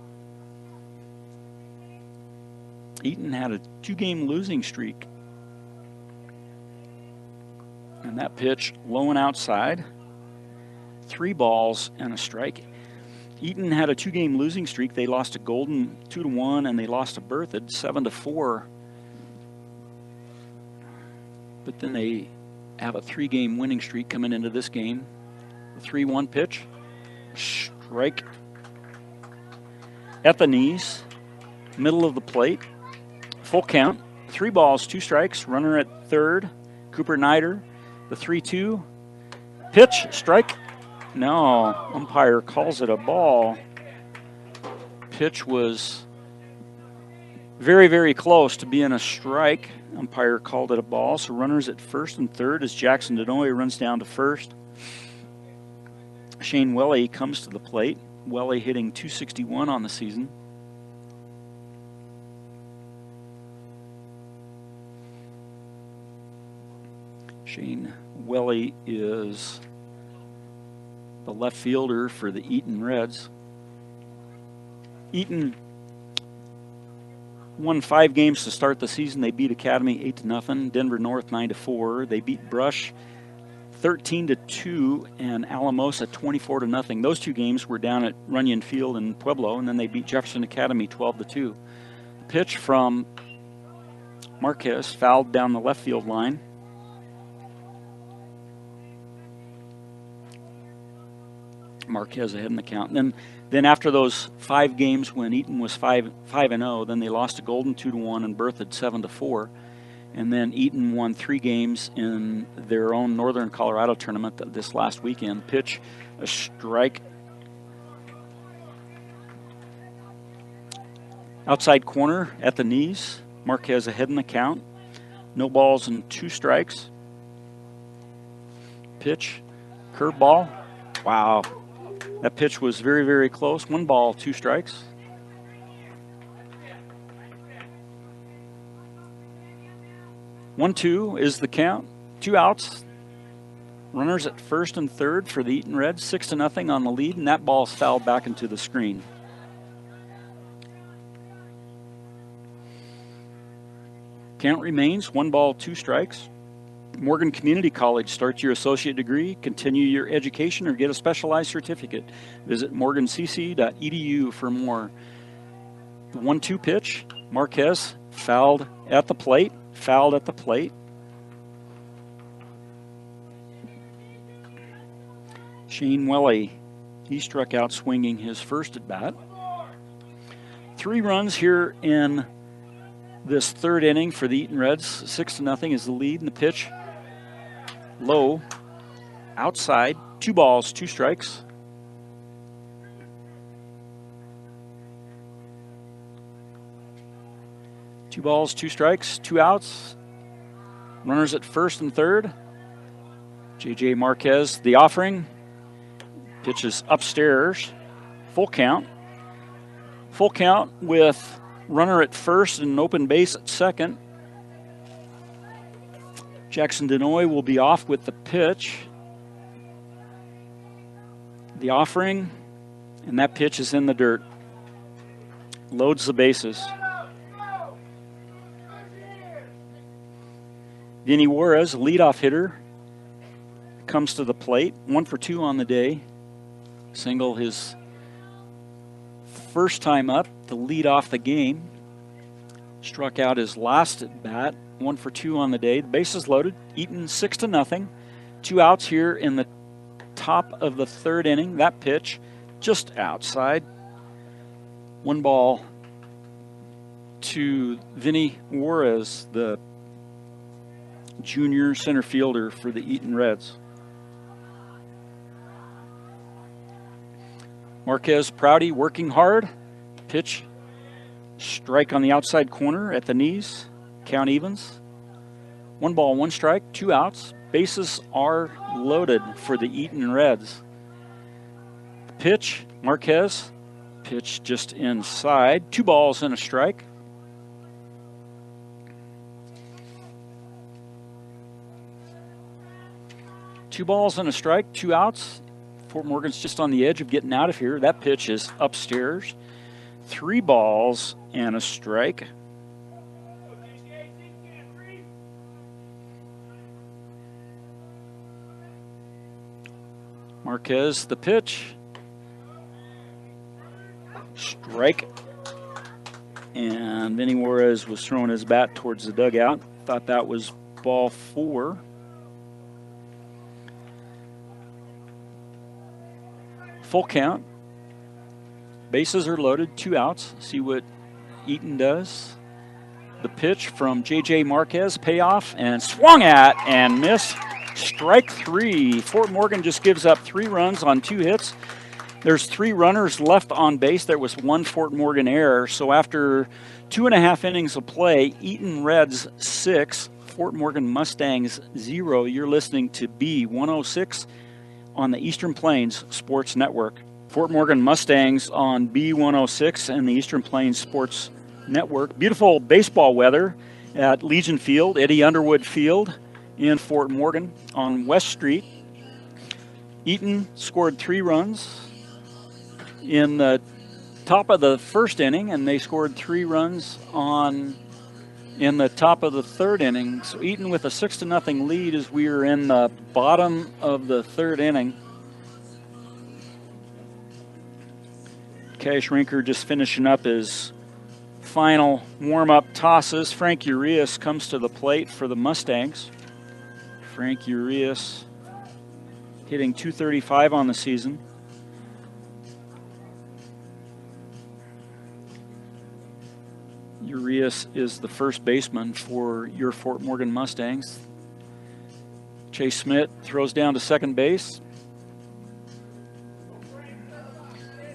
Eaton had a 2-game losing streak. And that pitch, low and outside. 3 balls and a strike. Eaton had a 2-game losing streak. They lost to Golden 2-1, and they lost to Berthoud 7-4. But then they have a 3-game winning streak coming into this game. The 3-1 pitch, strike at the knees, middle of the plate, full count, 3 balls, 2 strikes, runner at third, Cooper Nider, the 3-2, pitch, strike, no, umpire calls it a ball. Pitch was very, very close to being a strike. Umpire called it a ball, so runners at first and third as Jackson Denoy runs down to first. Shane Welly comes to the plate. Welly hitting .261 on the season. Shane Welly is the left fielder for the Eaton Reds. Eaton won 5 games to start the season. They beat Academy 8-0, Denver North 9-4. They beat Brush 13-2 and Alamosa 24-0. Those 2 games were down at Runyon Field in Pueblo, and then they beat Jefferson Academy 12-2. Pitch from Marquez fouled down the left field line. Marquez ahead in the count. And then after those 5 games when Eaton was 5-0, then they lost to Golden 2-1 and Berthoud 7-4. And then Eaton won 3 games in their own Northern Colorado tournament this last weekend. Pitch, a strike. Outside corner at the knees. Marquez ahead in the count. No balls and 2 strikes. pitch, curveball. Wow. That pitch was very, very close. 1 ball, 2 strikes. One, 2 is the count. 2 outs. Runners at first and third for the Eaton Reds. 6-0 on the lead, and that ball's fouled back into the screen. Count remains 1 ball, 2 strikes. Morgan Community College. Start your associate degree, continue your education, or get a specialized certificate. Visit morgancc.edu for more. The 1-2 pitch. Marquez fouled at the plate. Fouled at the plate. Shane Welly, he struck out swinging his first at bat. 3 runs here in this third inning for the Eaton Reds. 6-0 is the lead, and the pitch low, outside. 2 balls, 2 strikes. Two balls, 2 strikes, 2 outs. Runners at first and third. J.J. Marquez, the offering. Pitches upstairs. Full count. Full count with runner at first and an open base at second. Jackson Denoy will be off with the pitch. The offering, and that pitch is in the dirt. Loads the bases. Vinny Juarez, leadoff hitter, comes to the plate. 1 for 2 on the day. Single his first time up to lead off the game. Struck out his last at bat. 1 for 2 on the day. The bases loaded. Eaton 6-0. 2 outs here in the top of the third inning. That pitch just outside. 1 ball to Vinny Juarez, the junior center fielder for the Eaton Reds. Marquez Prouty working hard. Pitch, strike on the outside corner at the knees. Count evens. 1 ball, 1 strike, 2 outs. Bases are loaded for the Eaton Reds. Pitch, Marquez. Pitch just inside. 2 balls and a strike. Two balls and a strike, 2 outs. Fort Morgan's just on the edge of getting out of here. That pitch is upstairs. 3 balls and a strike. Marquez, the pitch. Strike. And Vinny Juarez was throwing his bat towards the dugout. Thought that was ball 4. Full count. Bases are loaded, 2 outs. See what Eaton does. The pitch from J.J. Marquez, payoff, and swung at and missed. Strike 3. Fort Morgan just gives up 3 runs on 2 hits. There's 3 runners left on base. There was 1 Fort Morgan error. So after 2.5 innings of play, Eaton Reds 6, Fort Morgan Mustangs 0. You're listening to B106 on the Eastern Plains Sports Network. Fort Morgan Mustangs on B106 and the Eastern Plains Sports Network. Beautiful baseball weather at Legion Field, Eddie Underwood Field in Fort Morgan on West Street. Eaton scored 3 runs in the top of the first inning, and they scored 3 runs in the top of the third inning. So Eaton with a 6-0 lead as we are in the bottom of the third inning. Cash Rinker just finishing up his final warm-up tosses. Frank Urias comes to the plate for the Mustangs. Frank Urias hitting .235 on the season. Urias is the first baseman for your Fort Morgan Mustangs. Chase Smith throws down to second base.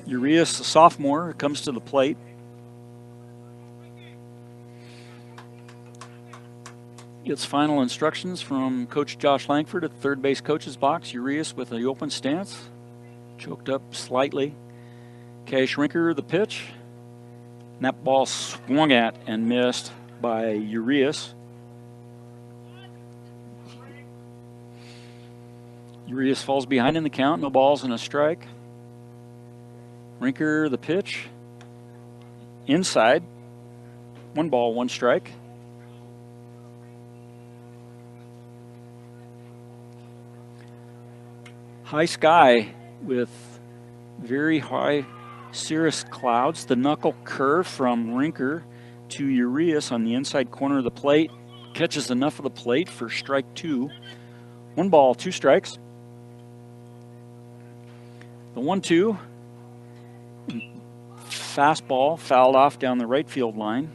Urias, a sophomore, comes to the plate. Gets final instructions from Coach Josh Langford at the third base coach's box. Urias with the open stance. Choked up slightly. Cash Rinker, the pitch. And that ball swung at and missed by Urias. Urias falls behind in the count. No balls and a strike. Rinker, the pitch. Inside. 1 ball, 1 strike. High sky with very high cirrus clouds. The knuckle curve from Rinker to Urias on the inside corner of the plate. Catches enough of the plate for strike 2. 1 ball, 2 strikes. The 1-2. Fastball fouled off down the right field line.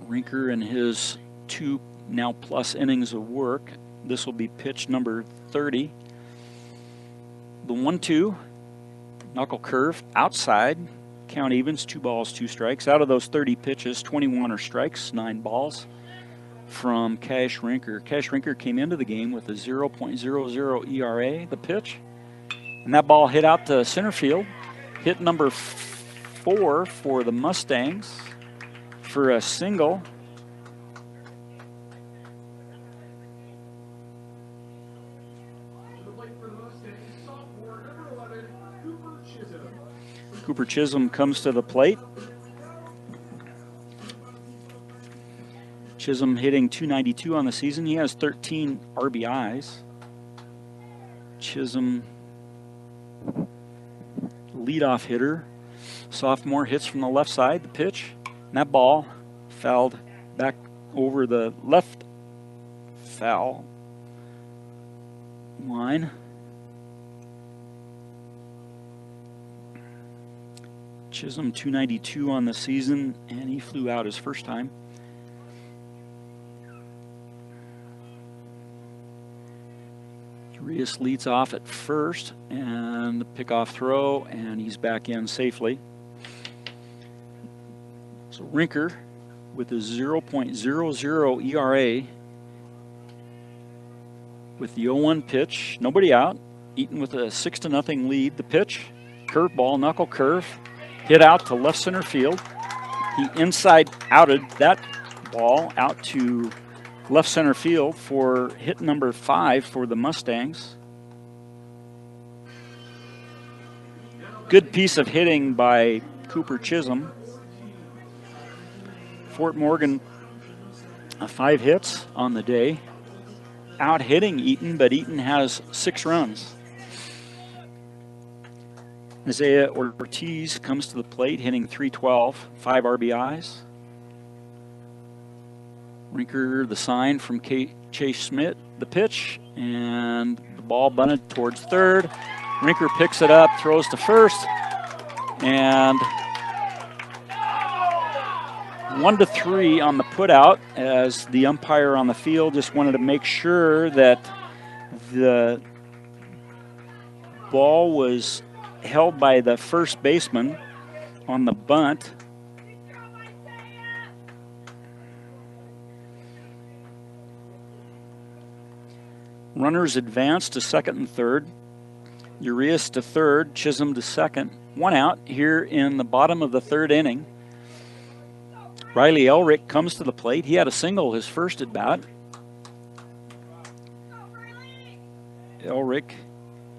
Rinker and his 2 now plus innings of work. This will be pitch number 30. The 1-2, knuckle curve outside. Count evens, 2 balls, 2 strikes. Out of those 30 pitches, 21 are strikes, 9 balls from Cash Rinker. Cash Rinker came into the game with a 0.00 ERA, the pitch. And that ball hit out to center field. Hit number 4 for the Mustangs for a single. Cooper Chisholm comes to the plate. Chisholm hitting .292 on the season. He has 13 RBIs. Chisholm, leadoff hitter. Sophomore, hits from the left side, the pitch. And that ball fouled back over the left foul line. Chisholm, .292 on the season, and he flew out his first time. Urias leads off at first, and the pickoff throw, and he's back in safely. So Rinker with a 0.00 ERA with the 0-1 pitch, nobody out. Eaton with a 6-0 lead. The pitch, curveball, knuckle curve. Hit out to left center field. He inside outed that ball out to left center field for hit number 5 for the Mustangs. Good piece of hitting by Cooper Chisholm. Fort Morgan, 5 hits on the day. Out hitting Eaton, but Eaton has 6 runs. Isaiah Ortiz comes to the plate, hitting .312, 5 RBIs. Rinker, the sign from Chase Schmidt, the pitch, and the ball bunted towards third. Rinker picks it up, throws to first, and 1-3 on the putout as the umpire on the field just wanted to make sure that the ball was held by the first baseman on the bunt. Runners advance to second and third. Urias to third, Chisholm to second. 1 out here in the bottom of the 3rd inning. Riley Elrick comes to the plate. He had a single his first at bat. Elrick,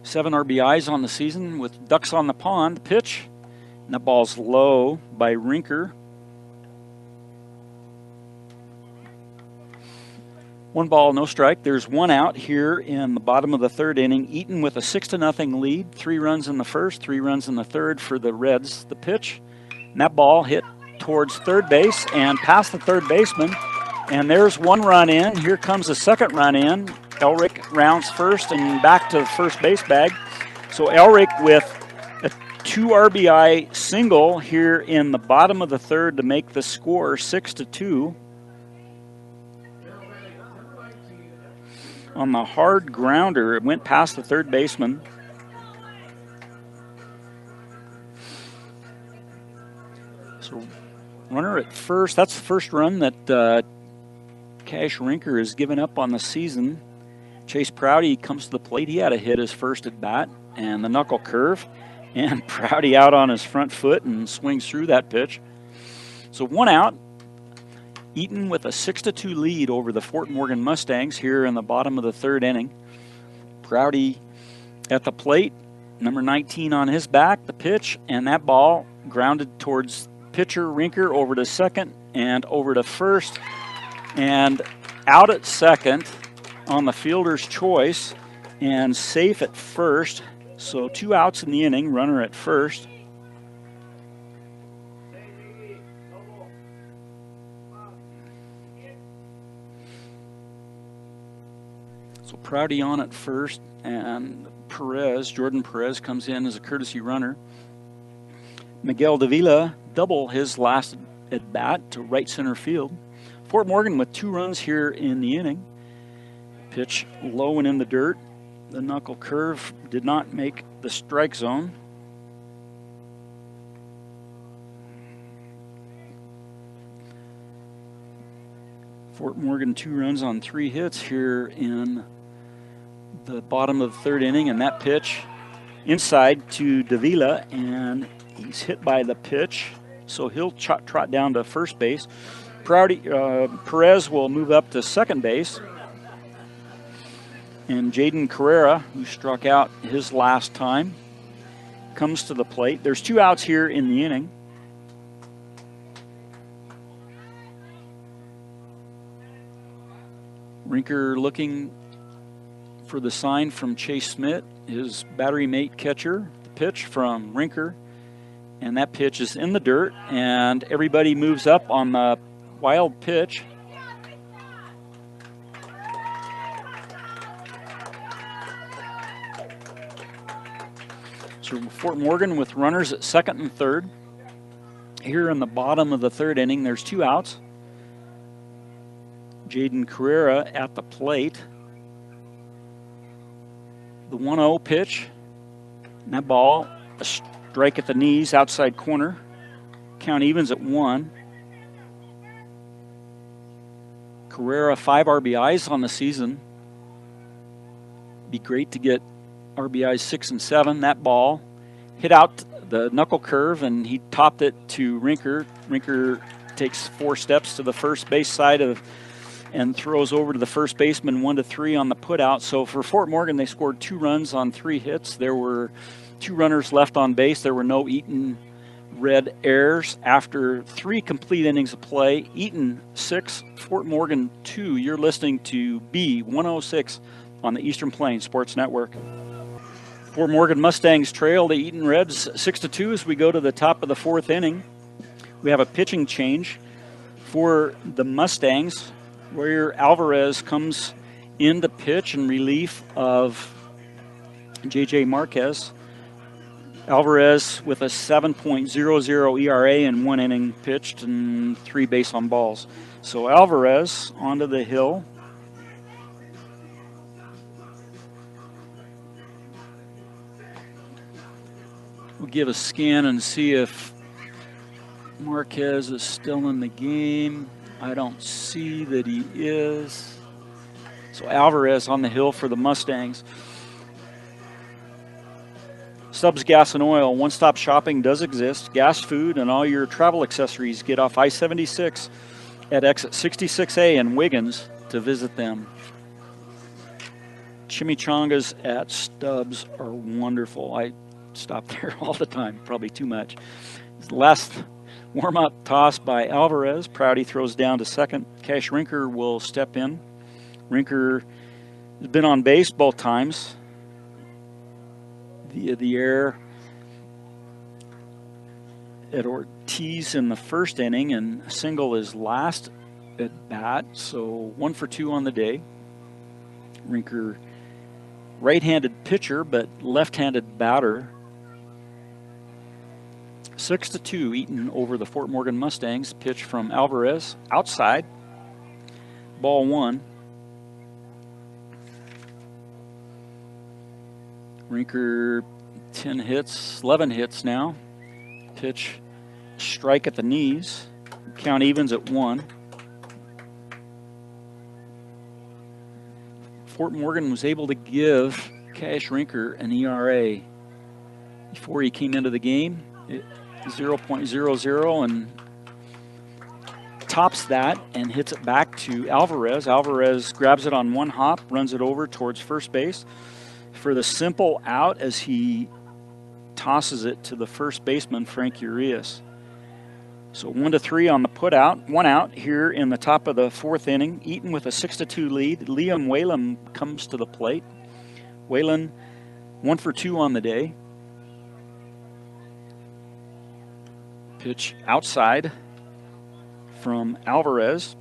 7 RBIs on the season with ducks on the pond. Pitch, and that ball's low by Rinker. 1 ball, no strike. There's 1 out here in the bottom of the 3rd inning. Eaton with a 6-0 lead. 3 runs in the first, 3 runs in the third for the Reds. The pitch, and that ball hit towards third base and past the third baseman. And there's 1 run in. Here comes the 2nd run in. Elrick rounds first and back to the first base bag. So Elrick with a 2 RBI single here in the bottom of the 3rd to make the score 6-2. On the hard grounder, it went past the third baseman. So at first. That's the first run that Cash Rinker has given up on the season. Chase Prouty comes to the plate. He had a hit his first at bat, and the knuckle curve, and Prouty out on his front foot and swings through that pitch. So 1 out. Eaton with a 6-2 lead over the Fort Morgan Mustangs here in the bottom of the 3rd inning. Prouty at the plate, number 19 on his back, the pitch, and that ball grounded towards pitcher Rinker over to second and over to first, and out at second on the fielder's choice and safe at first. So 2 outs in the inning, runner at first. So Prouty on at first, and Jordan Perez comes in as a courtesy runner. Miguel Davila double his last at bat to right center field. Fort Morgan with 2 runs here in the inning. Pitch low and in the dirt. The knuckle curve did not make the strike zone. Fort Morgan 2 runs on 3 hits here in the bottom of the 3rd inning, and that pitch inside to Davila, and he's hit by the pitch, so he'll trot down to first base. Perez will move up to second base, and Jaden Carrera, who struck out his last time, comes to the plate. There's 2 outs here in the inning. Rinker looking for the sign from Chase Smith, his battery mate catcher. The pitch from Rinker, and that pitch is in the dirt, and everybody moves up on the wild pitch. So Fort Morgan with runners at second and third. Here in the bottom of the 3rd inning, there's 2 outs. Jaden Carrera at the plate. The 1-0 pitch, and that ball, a strike at the knees, outside corner. Count evens at 1. Carrera 5 RBIs on the season. Be great to get RBIs 6 and 7. That ball hit out the knuckle curve, and he topped it to Rinker. Rinker takes 4 steps to the first base side and throws over to the first baseman 1-3 on the putout. So for Fort Morgan, they scored 2 runs on 3 hits. There were 2 runners left on base. There were no Eaton red errors after 3 complete innings of play. Eaton 6, Fort Morgan 2. You're listening to B106 on the Eastern Plains Sports Network. Fort Morgan Mustangs trail the Eaton Reds 6-2 as we go to the top of the 4th inning. We have a pitching change for the Mustangs, where Alvarez comes in to pitch in relief of J.J. Marquez. Alvarez with a 7.00 ERA in 1 inning pitched and 3 base on balls. So Alvarez onto the hill. We'll give a scan and see if Marquez is still in the game. I don't see that he is. So Alvarez on the hill for the Mustangs. Stubbs Gas and Oil, one-stop shopping does exist. Gas, food, and all your travel accessories. Get off I-76 at exit 66A in Wiggins to visit them. Chimichangas at Stubbs are wonderful. I stop there all the time, probably too much. Last warm-up toss by Alvarez. Prouty throws down to second. Cash Rinker will step in. Rinker has been on base both times via the air at Ortiz in the 1st inning, and a single is last at bat, so 1 for 2 on the day. Rinker, right-handed pitcher, but left-handed batter. 6-2, Eaton over the Fort Morgan Mustangs. Pitch from Alvarez, outside, ball 1. Rinker 11 hits now. Pitch, strike at the knees. Count evens at 1. Fort Morgan was able to give Cash Rinker an ERA before he came into the game, 0.00, and tops that and hits it back to Alvarez. Alvarez grabs it on one hop, runs it over towards first base for the simple out as he tosses it to the first baseman, Frank Urias. So 1-3 on the put out, 1 out here in the top of the 4th inning. Eaton with a 6-2 lead. Liam Whalen comes to the plate. Whalen 1 for 2 on the day. Pitch outside from Alvarez.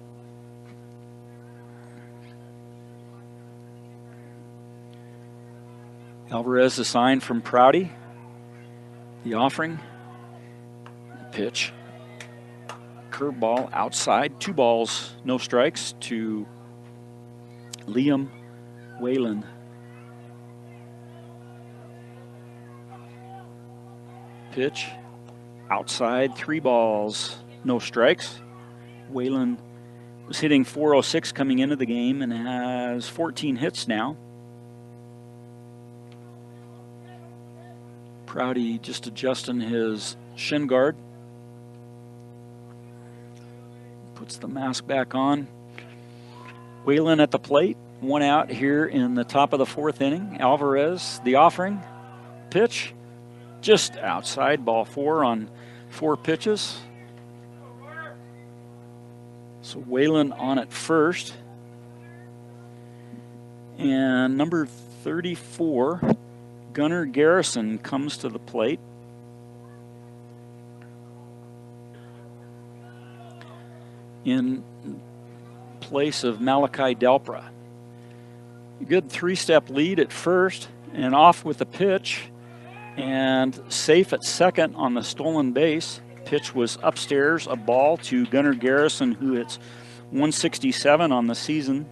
Alvarez assigned from Prouty. The offering. Pitch. Curveball outside. 2 balls, no strikes to Liam Whalen. Pitch outside. 3 balls, no strikes. Whalen was hitting .406 coming into the game and has 14 hits now. Prouty just adjusting his shin guard. Puts the mask back on. Whalen at the plate. 1 out here in the top of the 4th inning. Alvarez, the offering. Pitch just outside. Ball 4 on 4 pitches. So Whalen on at first. And number 34, Gunnar Garrison, comes to the plate. In place of Malachi Delpra. Good 3-step lead at first and off with the pitch and safe at second on the stolen base. Pitch was upstairs, a ball to Gunnar Garrison, who hits .167 on the season.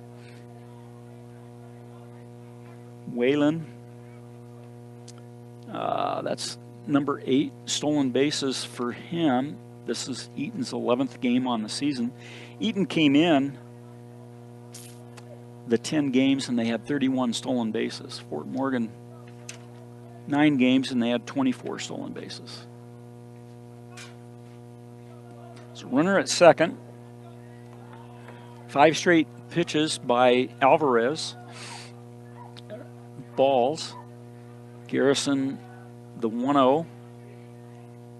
Whalen, that's number 8 stolen bases for him. This is Eaton's 11th game on the season. Eaton came in the 10 games and they had 31 stolen bases. Fort Morgan, 9 games and they had 24 stolen bases. So runner at second. 5 straight pitches by Alvarez. Balls. Garrison, the 1-0.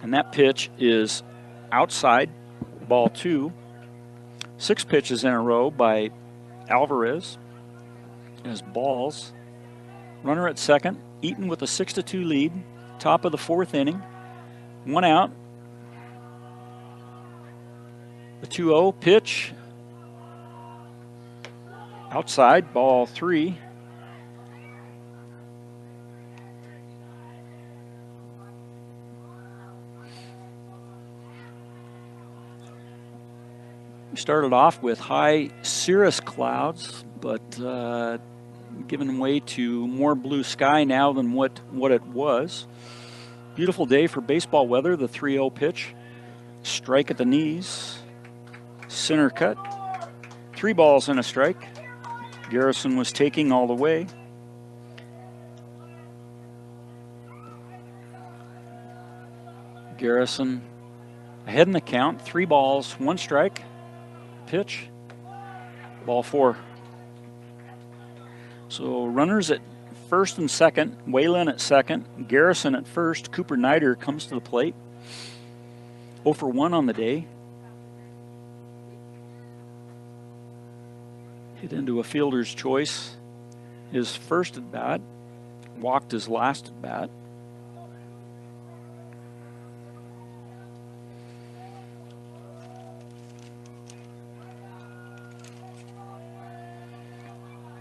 And that pitch is outside, ball 2. 6 pitches in a row by Alvarez as balls. Runner at second. Eaton with a 6-2 lead. Top of the 4th inning. 1 out. The 2-0 pitch. Outside, ball 3. We started off with high cirrus clouds, but giving way to more blue sky now than what it was. Beautiful day for baseball weather. The 3-0 pitch. Strike at the knees. Center cut. 3 balls and a strike. Garrison was taking all the way. Garrison ahead in the count. 3 balls, 1 strike. Pitch. Ball 4. So runners at first and second. Whalen at second. Garrison at first. Cooper Nider comes to the plate. 0 for 1 on the day. Hit into a fielder's choice. His first at bat. Walked his last at bat.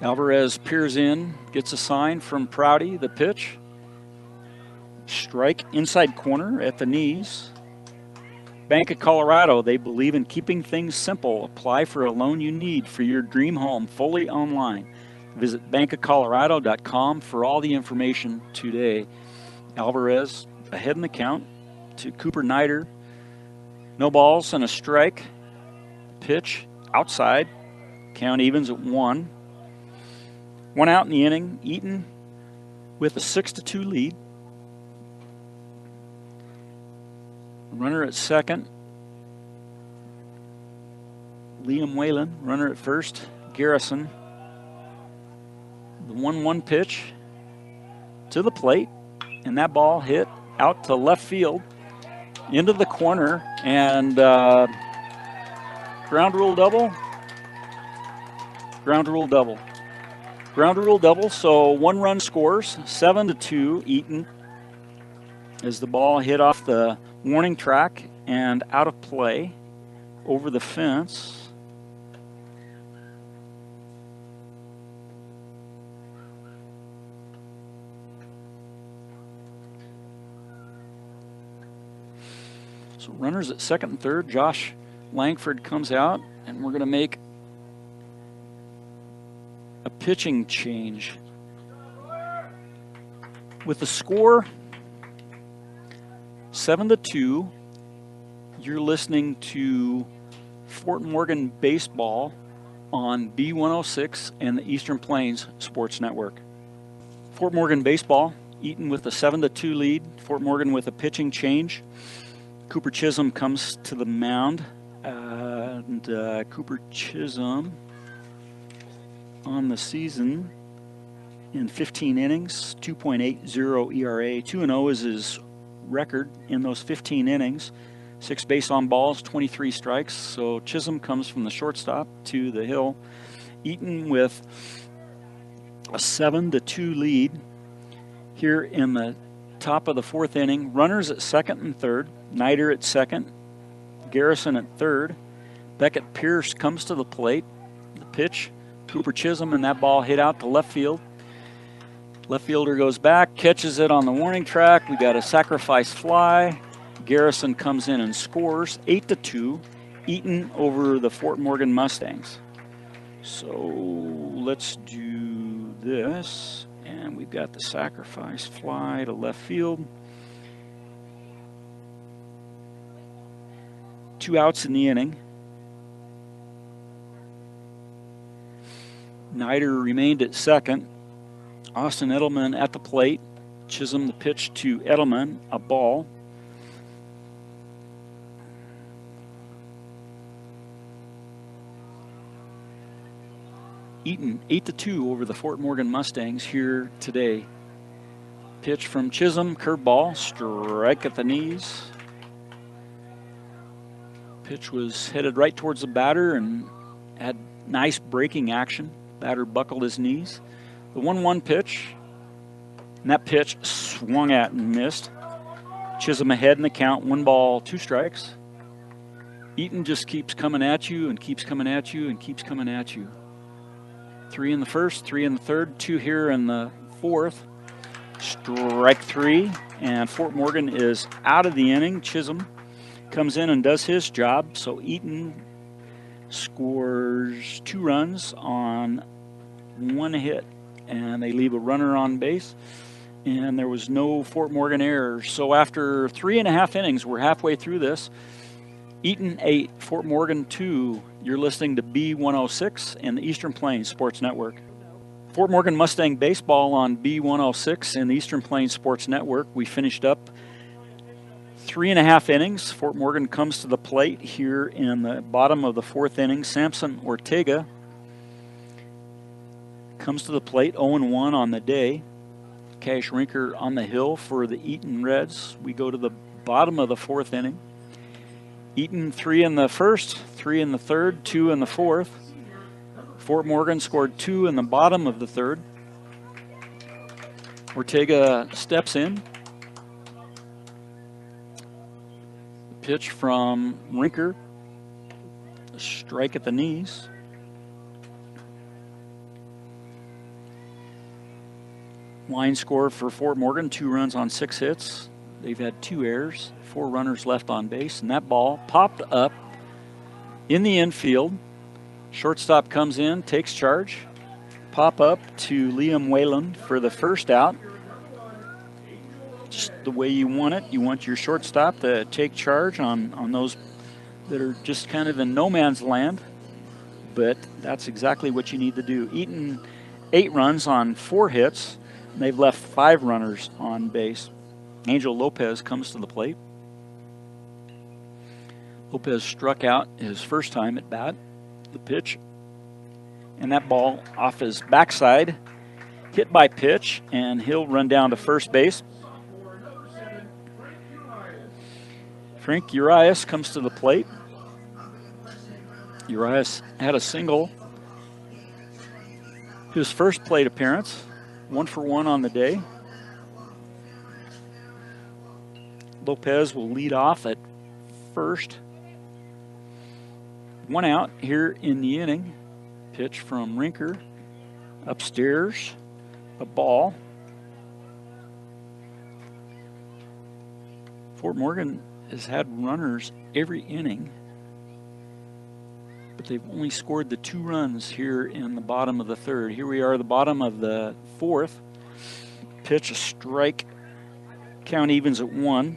Alvarez peers in, gets a sign from Prouty, the pitch. Strike inside corner at the knees. Bank of Colorado, they believe in keeping things simple. Apply for a loan you need for your dream home fully online. Visit bankofcolorado.com for all the information today. Alvarez ahead in the count to Cooper Nider. No balls and a strike. Pitch outside. Count evens at 1. 1 out in the inning. Eaton with a 6-2 lead. Runner at second. Liam Whalen. Runner at first. Garrison. The 1-1 pitch to the plate. And that ball hit out to left field into the corner. And ground rule double. Ground rule double. Ground rule double, so 1 run scores, 7-2 Eaton, as the ball hit off the warning track and out of play over the fence. So runners at second and third. Josh Langford comes out, and we're going to make a pitching change. With the score 7-2, you're listening to Fort Morgan Baseball on B106 and the Eastern Plains Sports Network. Fort Morgan Baseball, Eaton with a 7-2 lead. Fort Morgan with a pitching change. Cooper Chisholm comes to the mound, and Cooper Chisholm on the season in 15 innings, 2.80 ERA. 2-0 is his record in those 15 innings. 6 base on balls, 23 strikes. So Chisholm comes from the shortstop to the hill. Eaton with a 7-2 lead here in the top of the 4th inning. Runners at second and third. Nider at second. Garrison at third. Beckett Pierce comes to the plate. The pitch, Cooper Chisholm, and that ball hit out to left field. Left fielder goes back, catches it on the warning track. We got a sacrifice fly. Garrison comes in and scores 8-2. Eaton over the Fort Morgan Mustangs. So let's do this. And we've got the sacrifice fly to left field. 2 outs in the inning. Nider remained at second. Austin Edelman at the plate. Chisholm the pitch to Edelman, a ball. Eaton 8-2 over the Fort Morgan Mustangs here today. Pitch from Chisholm, curveball, strike at the knees. Pitch was headed right towards the batter and had nice breaking action. Batter buckled his knees. The 1-1 pitch, and that pitch swung at and missed. Chisholm ahead in the count, 1 ball, 2 strikes. Eaton just keeps coming at you and keeps coming at you and keeps coming at you. 3 in the first, 3 in the third, 2 here in the 4th. Strike 3, and Fort Morgan is out of the inning. Chisholm comes in and does his job, so Eaton scores 2 runs on 1 hit, and they leave a runner on base, and there was no Fort Morgan errors. So after 3.5 innings, we're halfway through this. Eaton 8, Fort Morgan 2. You're listening to B106 and the Eastern Plains Sports Network. Fort Morgan Mustang Baseball on B106 and the Eastern Plains Sports Network. We finished up 3.5 innings. Fort Morgan comes to the plate here in the bottom of the 4th inning. Samson Ortega comes to the plate, 0-1 on the day. Cash Rinker on the hill for the Eaton Reds. We go to the bottom of the 4th inning. Eaton 3 in the first, 3 in the third, 2 in the 4th. Fort Morgan scored 2 in the bottom of the 3rd. Ortega steps in. Pitch from Rinker. A strike at the knees. Line score for Fort Morgan, 2 runs on 6 hits. They've had 2 errors, 4 runners left on base, and that ball popped up in the infield. Shortstop comes in, takes charge. Pop up to Liam Whalen for the first out. Just the way you want it. You want your shortstop to take charge on those that are just kind of in no man's land, but that's exactly what you need to do. Eaton 8 runs on 4 hits, and they've left 5 runners on base. Angel Lopez comes to the plate. Lopez struck out his first time at bat. The pitch, and that ball off his backside, hit by pitch, and he'll run down to first base. Frank Urias comes to the plate. Urias had a single his first plate appearance, 1 for 1 on the day. Lopez will lead off at first. 1 out here in the inning. Pitch from Rinker. Upstairs, a ball. Fort Morgan has had runners every inning, but they've only scored the 2 runs here in the bottom of the 3rd. Here we are, the bottom of the 4th. Pitch, a strike. Count evens at 1.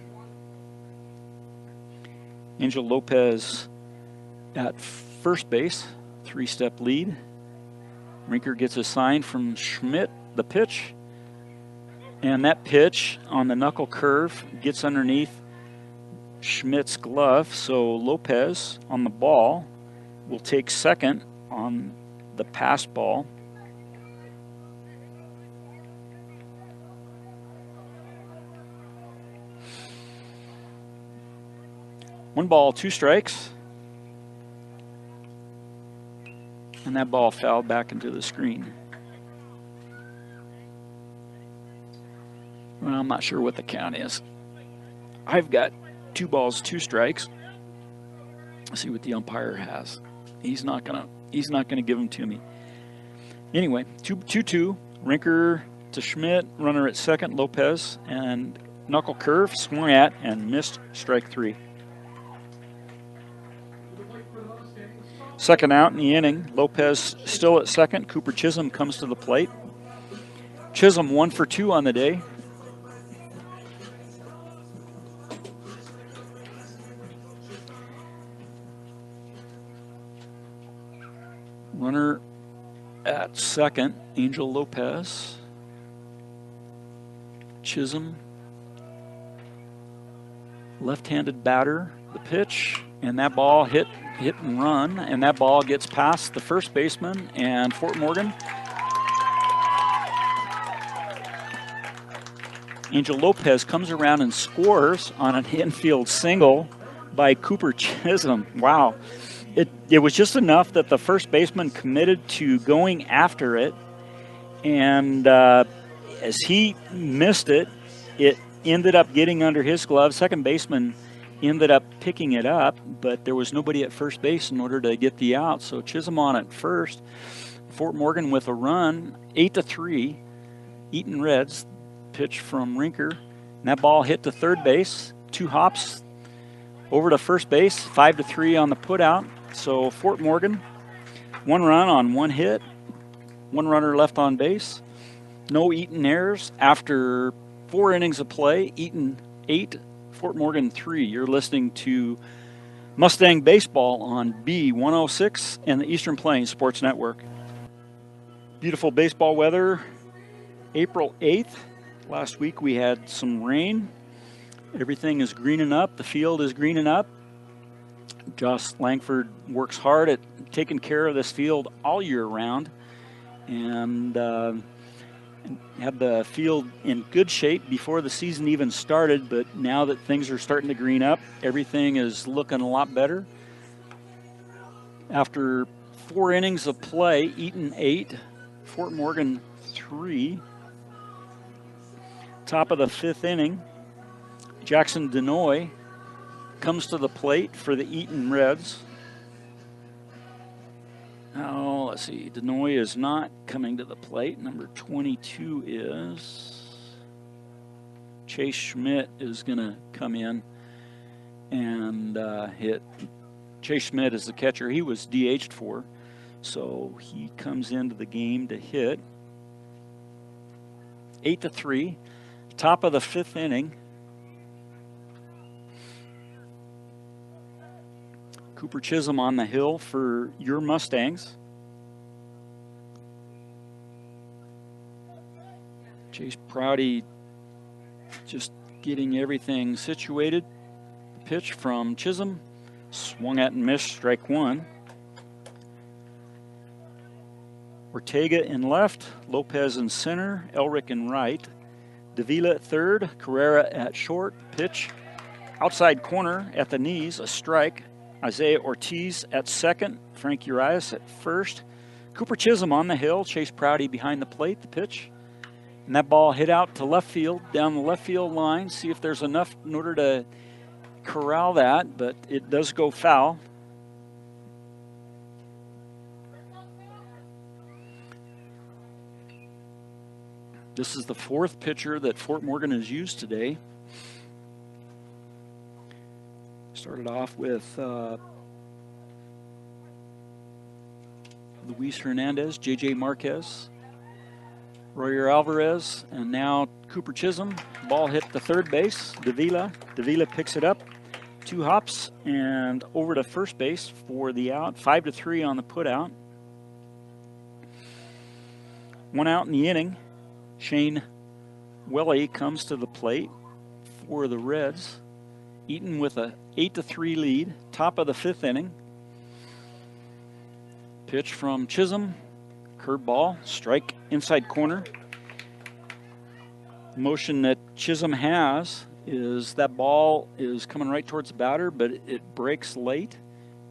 Angel Lopez at first base, 3-step lead. Rinker gets a sign from Schmidt, the pitch. And that pitch on the knuckle curve gets underneath Schmidt's glove, so Lopez on the ball will take second on the pass ball. One ball, 2 strikes. And that ball fouled back into the screen. Well, I'm not sure what the count is. I've got 2 balls, 2 strikes. Let's see what the umpire has. He's not gonna give them to me. Anyway, 2-2. Rinker to Schmidt, runner at second, Lopez, and knuckle curve, swung at and missed, strike 3. Second out in the inning. Lopez still at second. Cooper Chisholm comes to the plate. Chisholm 1 for 2 on the day. Runner at second, Angel Lopez. Chisholm, left-handed batter. The pitch, and that ball hit and run, and that ball gets past the first baseman and Fort Morgan. Angel Lopez comes around and scores on an infield single by Cooper Chisholm. Wow. It was just enough that the first baseman committed to going after it, and as he missed it, it ended up getting under his glove. Second baseman ended up picking it up, but there was nobody at first base in order to get the out. So Chisholm on at first. Fort Morgan with a run, 8-3. Eaton Reds. Pitch from Rinker. And that ball hit to third base. 2 hops over to first base. 5-3 on the putout. So Fort Morgan, 1 run on 1 hit. 1 runner left on base. No Eaton errors after 4 innings of play. Eaton 8. Fort Morgan 3. You're listening to Mustang Baseball on B106 and the Eastern Plains Sports Network. Beautiful baseball weather. April 8th. Last week we had some rain. Everything is greening up. The field is greening up. Josh Langford works hard at taking care of this field all year round, and had the field in good shape before the season even started, but now that things are starting to green up, everything is looking a lot better. After 4 innings of play, Eaton 8, Fort Morgan 3. Top of the 5th inning, Jackson Denoy comes to the plate for the Eaton Reds. Oh, let's see. Denoy is not coming to the plate. Number 22 is. Chase Schmidt is going to come in and hit. Chase Schmidt is the catcher. He was DH'd for, so he comes into the game to hit. 8-3. Top of the 5th inning. Cooper Chisholm on the hill for your Mustangs. Chase Prouty just getting everything situated. The pitch from Chisholm, swung at and missed, strike one. Ortega in left, Lopez in center, Elric in right. Davila at third, Carrera at short, pitch outside corner at the knees, a strike. Isaiah Ortiz at second, Frank Urias at first. Cooper Chisholm on the hill, Chase Prouty behind the plate, the pitch. And that ball hit out to left field, down the left field line. See if there's enough in order to corral that, but it does go foul. This is the fourth pitcher that Fort Morgan has used today. Started off with Luis Hernandez, J.J. Marquez, Royer Alvarez, and now Cooper Chisholm. Ball hit the third base, Davila. Davila picks it up, 2 hops, and over to first base for the out. 5-3 on the put out. 1 out in the inning. Shane Welly comes to the plate for the Reds. Eaton with a 8-3 lead, top of the 5th inning. Pitch from Chisholm, curveball, strike inside corner. The motion that Chisholm has is that ball is coming right towards the batter, but it breaks late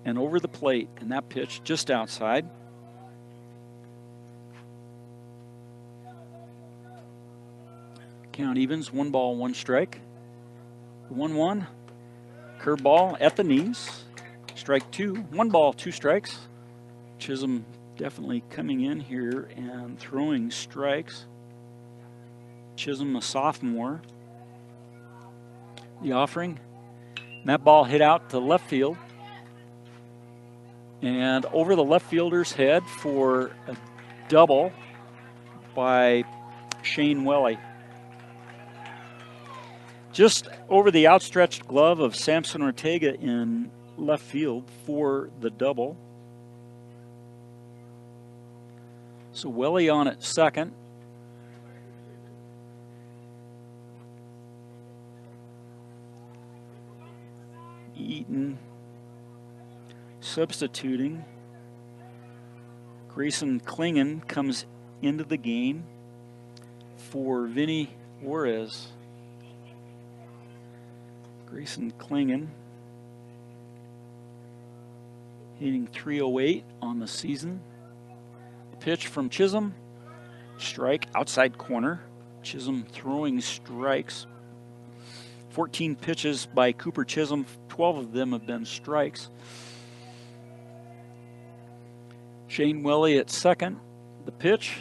and over the plate, and that pitch just outside. Count evens, 1 ball, 1 strike. 1-1. Curveball at the knees. Strike 2. 1 ball, 2 strikes. Chisholm definitely coming in here and throwing strikes. Chisholm, a sophomore. The offering. And that ball hit out to left field. And over the left fielder's head for a double by Shane Welly. Just over the outstretched glove of Samson Ortega in left field for the double. So Welly on at second. Eaton substituting. Grayson Klingen comes into the game for Vinny Juarez. Grayson Klingen hitting .308 on the season. Pitch from Chisholm, strike outside corner. Chisholm throwing strikes. 14 pitches by Cooper Chisholm, 12 of them have been strikes. Shane Welly at second. The pitch,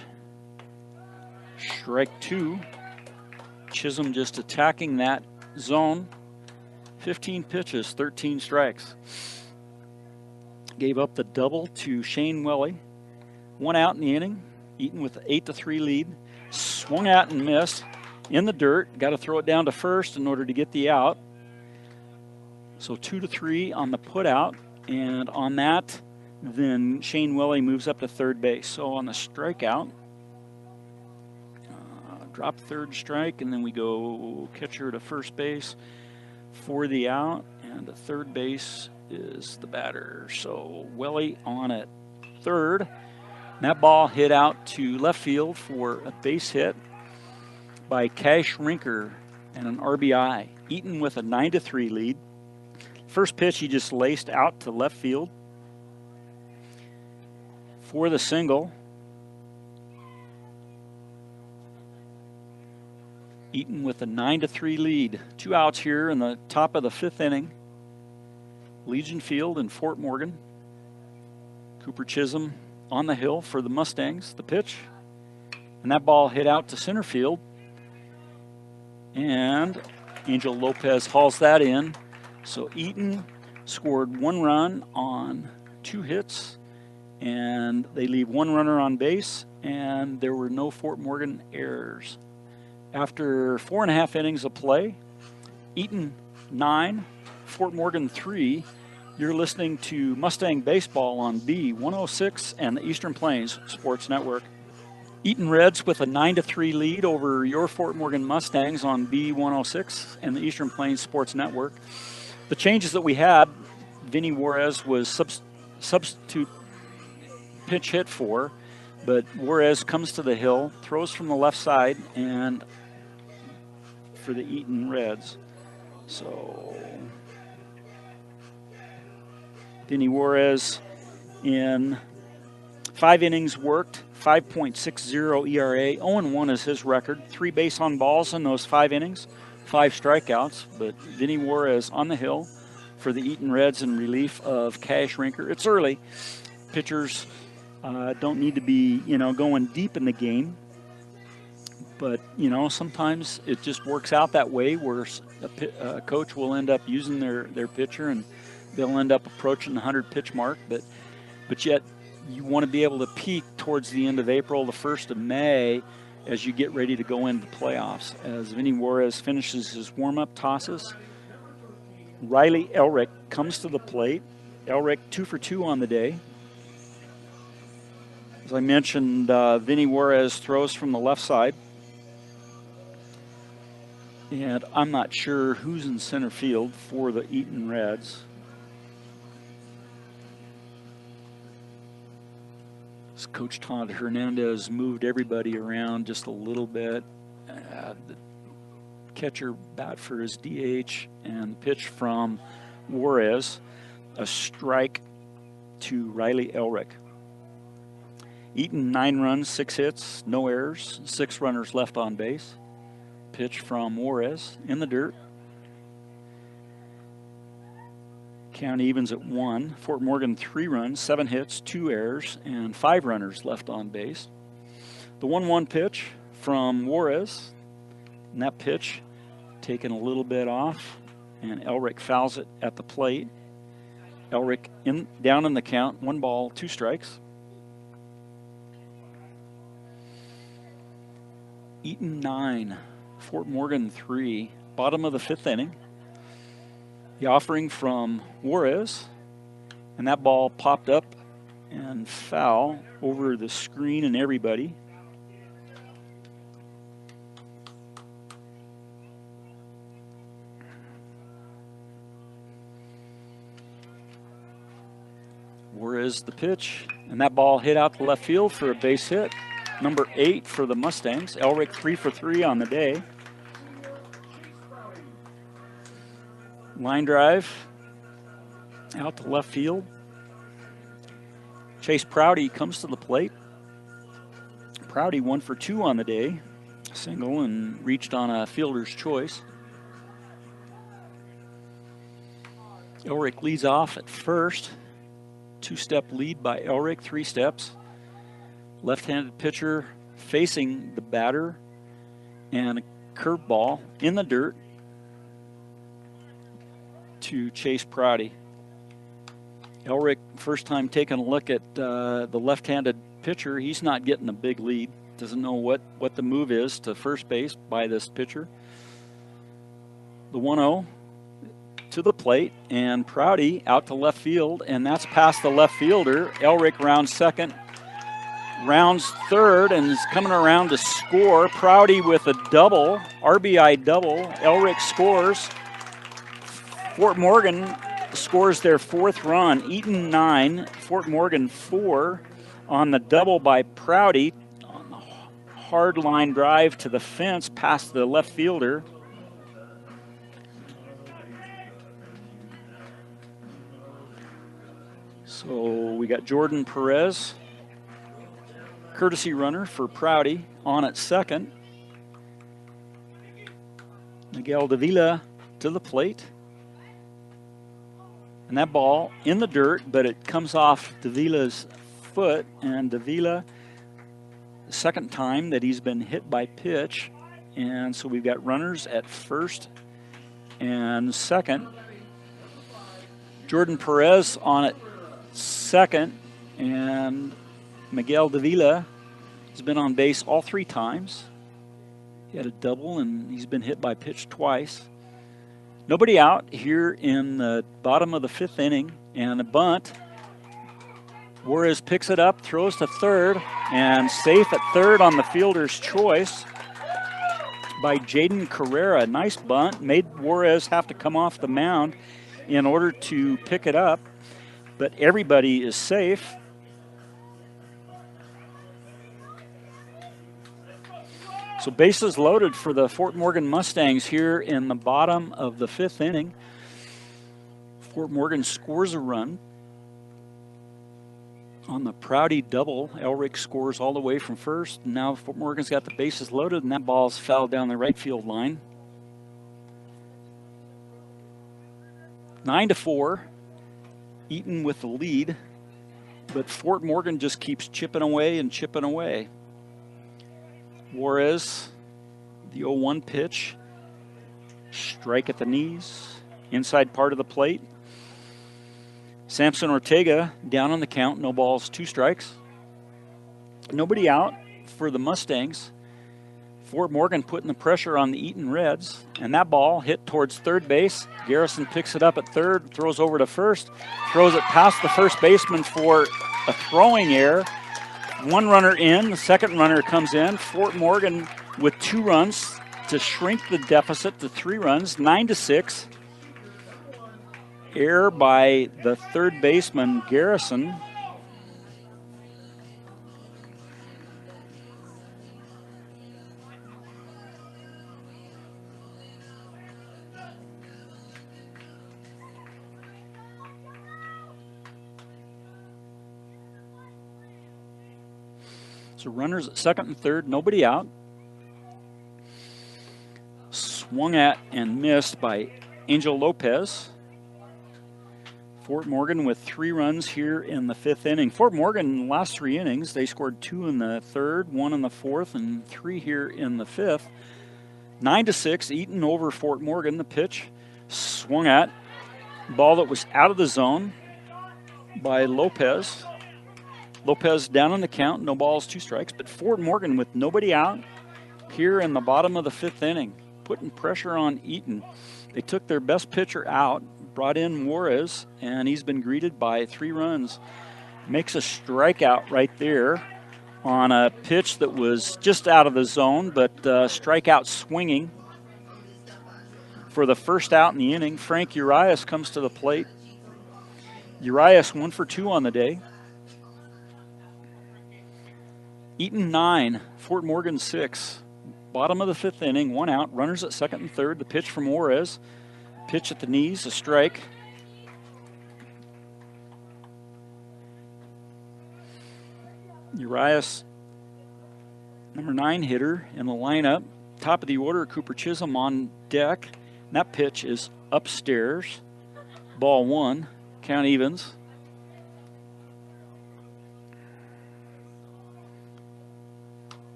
strike 2. Chisholm just attacking that zone. 15 pitches, 13 strikes. Gave up the double to Shane Welly. 1 out in the inning. Eaton with an 8-3 lead. Swung out and missed in the dirt. Got to throw it down to first in order to get the out. So 2-3 on the put out. And on that, then Shane Welly moves up to third base. So on the strikeout, drop third strike, and then we go catcher to first base for the out, and the third base is the batter. So Welly on at third. And that ball hit out to left field for a base hit by Cash Rinker and an RBI. Eaton with a 9-3 lead. First pitch he just laced out to left field for the single. Eaton with a 9-3 lead. 2 outs here in the top of the 5th inning. Legion Field in Fort Morgan. Cooper Chisholm on the hill for the Mustangs. The pitch. And that ball hit out to center field. And Angel Lopez hauls that in. So Eaton scored 1 run on 2 hits. And they leave 1 runner on base. And there were no Fort Morgan errors. After 4.5 innings of play, Eaton 9, Fort Morgan 3, You're listening to Mustang Baseball on B106 and the Eastern Plains Sports Network. Eaton Reds with a 9-3 lead over your Fort Morgan Mustangs on B106 and the Eastern Plains Sports Network. The changes that we had, Vinny Juarez was substitute pitch hit for, but Juarez comes to the hill, throws from the left side, and for the Eaton Reds. So Vinny Juarez in 5 innings worked, 5.60 ERA, 0-1 is his record. 3 base on balls in those 5 innings, 5 strikeouts. But Vinny Juarez on the hill for the Eaton Reds in relief of Cash Rinker. It's early. Pitchers don't need to be, going deep in the game. But, sometimes it just works out that way where a coach will end up using their pitcher and they'll end up approaching the 100-pitch mark. But yet you want to be able to peak towards the end of April, the 1st of May, as you get ready to go into playoffs. As Vinny Juarez finishes his warm-up tosses, Riley Elric comes to the plate. Elric 2 for 2 on the day. As I mentioned, Vinny Juarez throws from the left side. And I'm not sure who's in center field for the Eaton Reds. Coach Todd Hernandez moved everybody around just a little bit. The catcher bat for his DH and pitch from Juarez. A strike to Riley Elric. Eaton 9 runs, 6 hits, no errors, 6 runners left on base. Pitch from Juarez in the dirt. Count evens at 1. Fort Morgan 3 runs, 7 hits, 2 errors, and 5 runners left on base. The 1-1 pitch from Juarez. And that pitch taken a little bit off, and Elric fouls it at the plate. Elric down in the count, 1 ball, 2 strikes. Eaton 9, Fort Morgan 3, bottom of the 5th inning. The offering from Juarez, and that ball popped up and foul over the screen and everybody. Juarez the pitch, and that ball hit out to left field for a base hit. Number 8 for the Mustangs. Elric 3 for 3 on the day. Line drive out to left field. Chase Prouty comes to the plate. Prouty 1 for 2 on the day. Single and reached on a fielder's choice. Elric leads off at first. 2-step lead by Elric, 3 steps. Left-handed pitcher facing the batter, and a curveball in the dirt to Chase Prouty. Elric, first time taking a look at the left-handed pitcher, he's not getting a big lead. Doesn't know what the move is to first base by this pitcher. The 1-0 to the plate, and Prouty out to left field, and that's past the left fielder. Elric rounds second, rounds third, and is coming around to score. Prouty with a double, RBI double. Elric scores. Fort Morgan scores their 4th run. Eaton 9, Fort Morgan 4 on the double by Prouty on the hard line drive to the fence past the left fielder. So we got Jordan Perez, courtesy runner for Prouty, on at second. Miguel Davila to the plate. And that ball in the dirt, but it comes off Davila's foot, and Davila, the second time that he's been hit by pitch. And so we've got runners at first and second. Jordan Perez on at second, and Miguel Davila has been on base all 3 times. He had a double, and he's been hit by pitch twice. Nobody out here in the bottom of the 5th inning and a bunt. Juarez picks it up, throws to third, and safe at third on the fielder's choice by Jaden Carrera. Nice bunt. Made Juarez have to come off the mound in order to pick it up, but everybody is safe. So bases loaded for the Fort Morgan Mustangs here in the bottom of the 5th inning. Fort Morgan scores a run on the Prouty double. Elric scores all the way from first. Now Fort Morgan's got the bases loaded, and that ball's fouled down the right field line. 9-4. Eaton with the lead, but Fort Morgan just keeps chipping away and chipping away. Juarez, the 0-1 pitch. Strike at the knees, inside part of the plate. Samson Ortega down on the count, no balls, 2 strikes. Nobody out for the Mustangs. Fort Morgan putting the pressure on the Eaton Reds, and that ball hit towards third base. Garrison picks it up at third, throws over to first, throws it past the first baseman for a throwing error. 1 runner in, the second runner comes in. Fort Morgan with 2 runs to shrink the deficit to 3 runs, 9-6. Error by the third baseman, Garrison. So runners at second and third, nobody out. Swung at and missed by Angel Lopez. Fort Morgan with 3 runs here in the 5th inning. Fort Morgan in the last 3 innings, they scored 2 in the 3rd, 1 in the 4th, and 3 here in the 5th. 9-6, Eaton over Fort Morgan. The pitch swung at. Ball that was out of the zone by Lopez. Lopez down on the count, no balls, 2 strikes. But Fort Morgan with nobody out here in the bottom of the 5th inning, putting pressure on Eaton. They took their best pitcher out, brought in Juarez, and he's been greeted by 3 runs. Makes a strikeout right there on a pitch that was just out of the zone, but strikeout swinging. For the first out in the inning, Frank Urias comes to the plate. Urias 1 for 2 on the day. Eaton 9, Fort Morgan 6. Bottom of the 5th inning, 1 out, runners at second and third. The pitch from Juarez. Pitch at the knees, a strike. Urias, number 9 hitter in the lineup. Top of the order, Cooper Chisholm on deck. And that pitch is upstairs. Ball 1, count evens.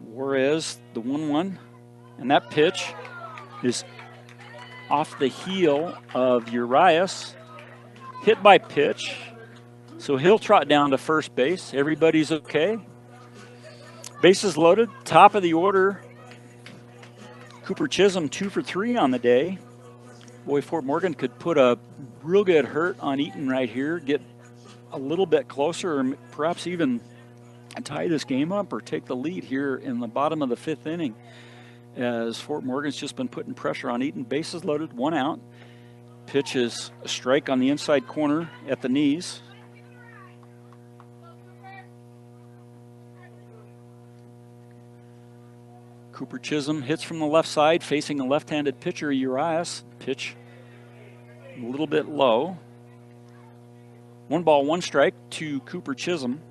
Juarez, the 1-1, and that pitch is off the heel of Urias, hit by pitch, so he'll trot down to first base. Everybody's okay. Bases loaded, top of the order. Cooper Chisholm 2 for 3 on the day. Boy, Fort Morgan could put a real good hurt on Eaton right here, get a little bit closer, or perhaps even tie this game up or take the lead here in the bottom of the 5th inning, as Fort Morgan's just been putting pressure on Eaton. Bases loaded, 1 out. Pitch is a strike on the inside corner at the knees. Cooper Chisholm hits from the left side, facing a left-handed pitcher, Urias. Pitch a little bit low. 1 ball, 1 strike to Cooper Chisholm.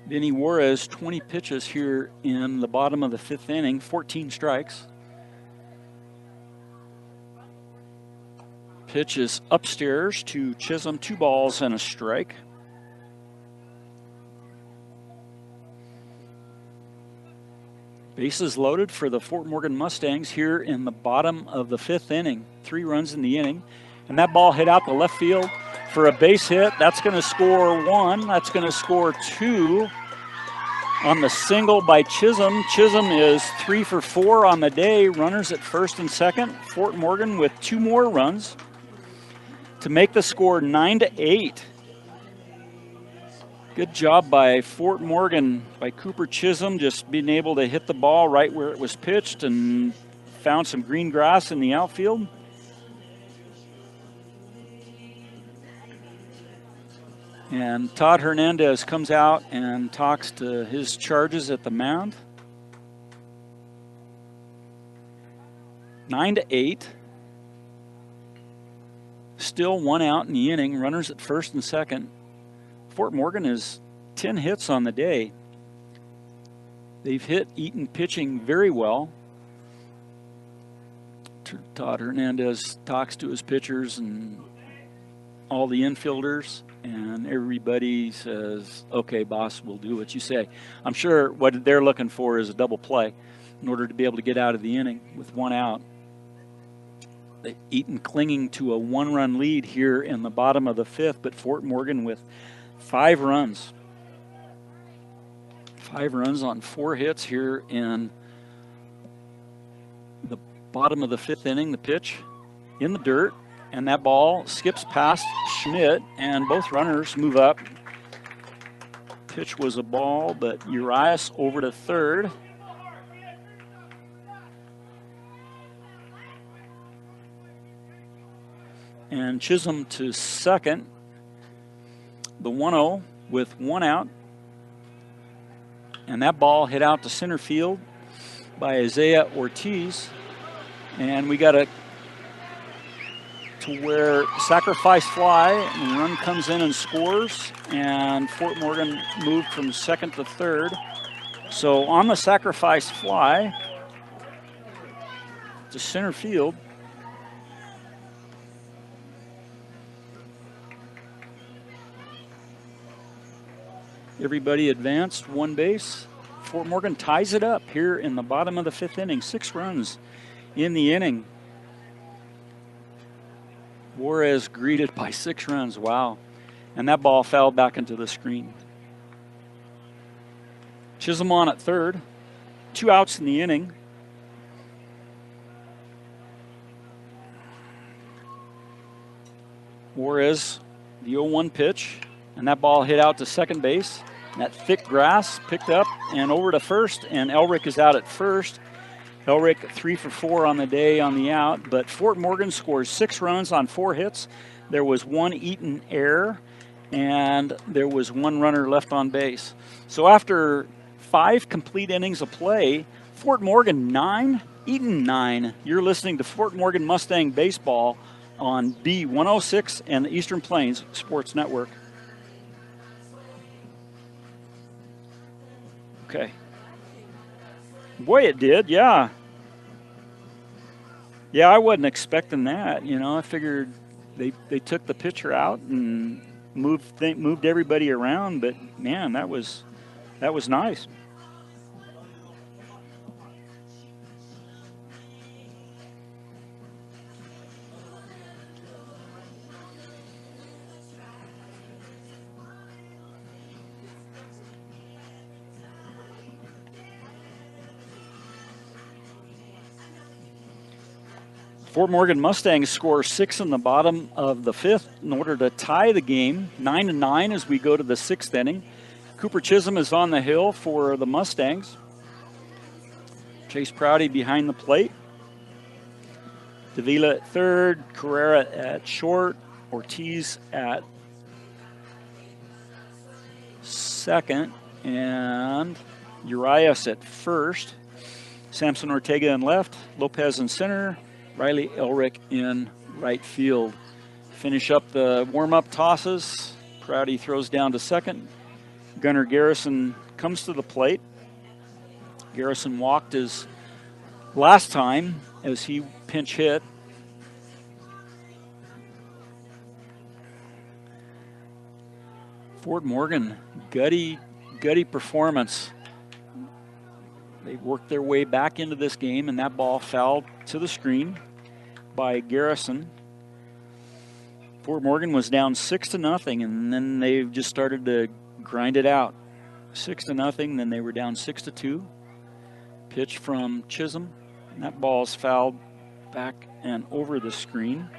Vinny Juarez, 20 pitches here in the bottom of the 5th inning, 14 strikes. Pitch is upstairs to Chisholm, 2 balls and a strike. Bases loaded for the Fort Morgan Mustangs here in the bottom of the 5th inning. 3 runs in the inning. And that ball hit out the left field for a base hit. That's going to score 1. That's going to score 2. on the single by Chisholm. Chisholm is 3 for 4 on the day. Runners at first and second. Fort Morgan with 2 more runs to make the score 9-8. Good job by Fort Morgan, by Cooper Chisholm, just being able to hit the ball right where it was pitched and found some green grass in the outfield. And Todd Hernandez comes out and talks to his charges at the mound. 9-8. Still 1 out in the inning. Runners at first and second. Fort Morgan is 10 hits on the day. They've hit Eaton pitching very well. Todd Hernandez talks to his pitchers and all the infielders, and everybody says, okay, boss, we'll do what you say. I'm sure what they're looking for is a double play in order to be able to get out of the inning with 1 out. Eaton clinging to a 1-run lead here in the bottom of the 5th, but Fort Morgan with 5 runs. 5 runs on 4 hits here in the bottom of the 5th inning. The pitch in the dirt, and that ball skips past Schmidt, and both runners move up. Pitch was a ball, but Urias over to third. And Chisholm to second. The 1-0 with 1 out. And that ball hit out to center field by Isaiah Ortiz. And we got to where sacrifice fly, and the run comes in and scores. And Fort Morgan moved from second to third. So on the sacrifice fly to center field, everybody advanced 1 base. Fort Morgan ties it up here in the bottom of the 5th inning. 6 runs in the inning. Juarez greeted by 6 runs. Wow. And that ball fell back into the screen. Chisholm on at third. 2 outs in the inning. Juarez, the 0-1 pitch. And that ball hit out to second base. That thick grass picked up and over to first, and Elric is out at first. Elric 3 for 4 on the day on the out, but Fort Morgan scores 6 runs on 4 hits. There was 1 Eaton error, and there was 1 runner left on base. So after 5 complete innings of play, Fort Morgan 9, Eaton 9. You're listening to Fort Morgan Mustang Baseball on B106 and the Eastern Plains Sports Network. Okay. Boy, it did, yeah. Yeah, I wasn't expecting that. You know, I figured they took the pitcher out and moved everybody around, but man, that was nice. Fort Morgan Mustangs score 6 in the bottom of the 5th in order to tie the game, 9-9 as we go to the 6th inning. Cooper Chisholm is on the hill for the Mustangs. Chase Prouty behind the plate. Davila at third, Carrera at short, Ortiz at second, and Urias at first. Samson Ortega in left, Lopez in center, Riley Elric in right field. Finish up the warm-up tosses. Prouty throws down to second. Gunnar Garrison comes to the plate. Garrison walked his last time as he pinch hit. Fort Morgan, gutty performance. They worked their way back into this game, and that ball fouled to the screen by Garrison. Fort Morgan was down 6-0, and then they just started to grind it out. 6-0. Then they were down 6-2. Pitch from Chisholm. And that ball's fouled back and over the screen.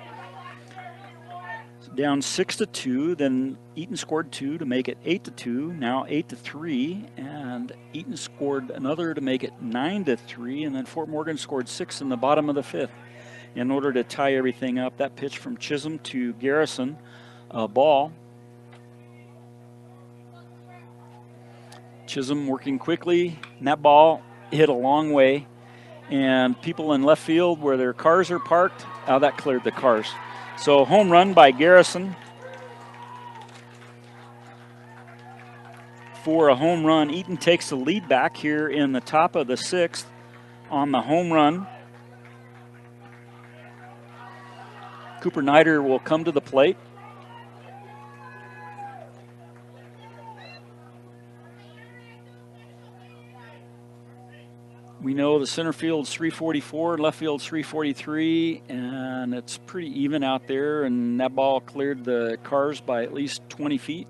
Down 6-2. Then Eaton scored 2 to make it 8-2. Now 8-3. And Eaton scored another to make it 9-3. And then Fort Morgan scored 6 in the bottom of the 5th in order to tie everything up. That pitch from Chisholm to Garrison, a ball. Chisholm working quickly, and that ball hit a long way. And people in left field where their cars are parked, that cleared the cars. So home run by Garrison. For a home run, Eaton takes the lead back here in the top of the 6th on the home run. Cooper Nider will come to the plate. We know the center field's 344, left field's 343, and it's pretty even out there, and that ball cleared the cars by at least 20 feet.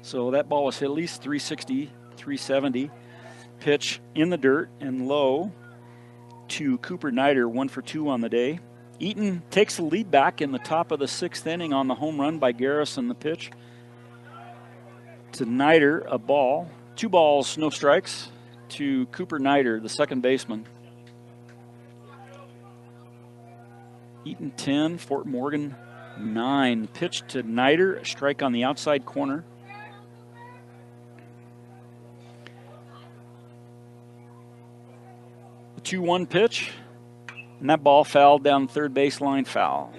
So that ball was hit at least 360, 370. Pitch in the dirt and low to Cooper Nider, 1 for 2 on the day. Eaton takes the lead back in the top of the 6th inning on the home run by Garrison. The pitch to Nider, a ball. 2 balls, no strikes to Cooper Nider, the second baseman. Eaton 10, Fort Morgan 9. Pitch to Nider, a strike on the outside corner. The 2-1 pitch, and that ball fouled down third baseline, foul.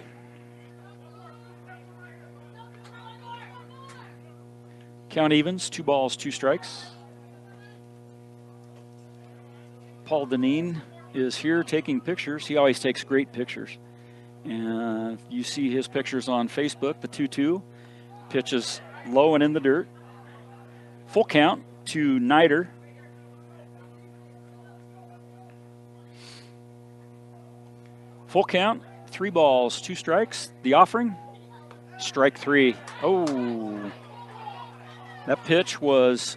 Count evens, 2 balls, 2 strikes. Paul Deneen is here taking pictures. He always takes great pictures. And you see his pictures on Facebook, the 2-2. Pitch is low and in the dirt. Full count to Nider. Full count, 3 balls, 2 strikes. The offering, strike 3. Oh, that pitch was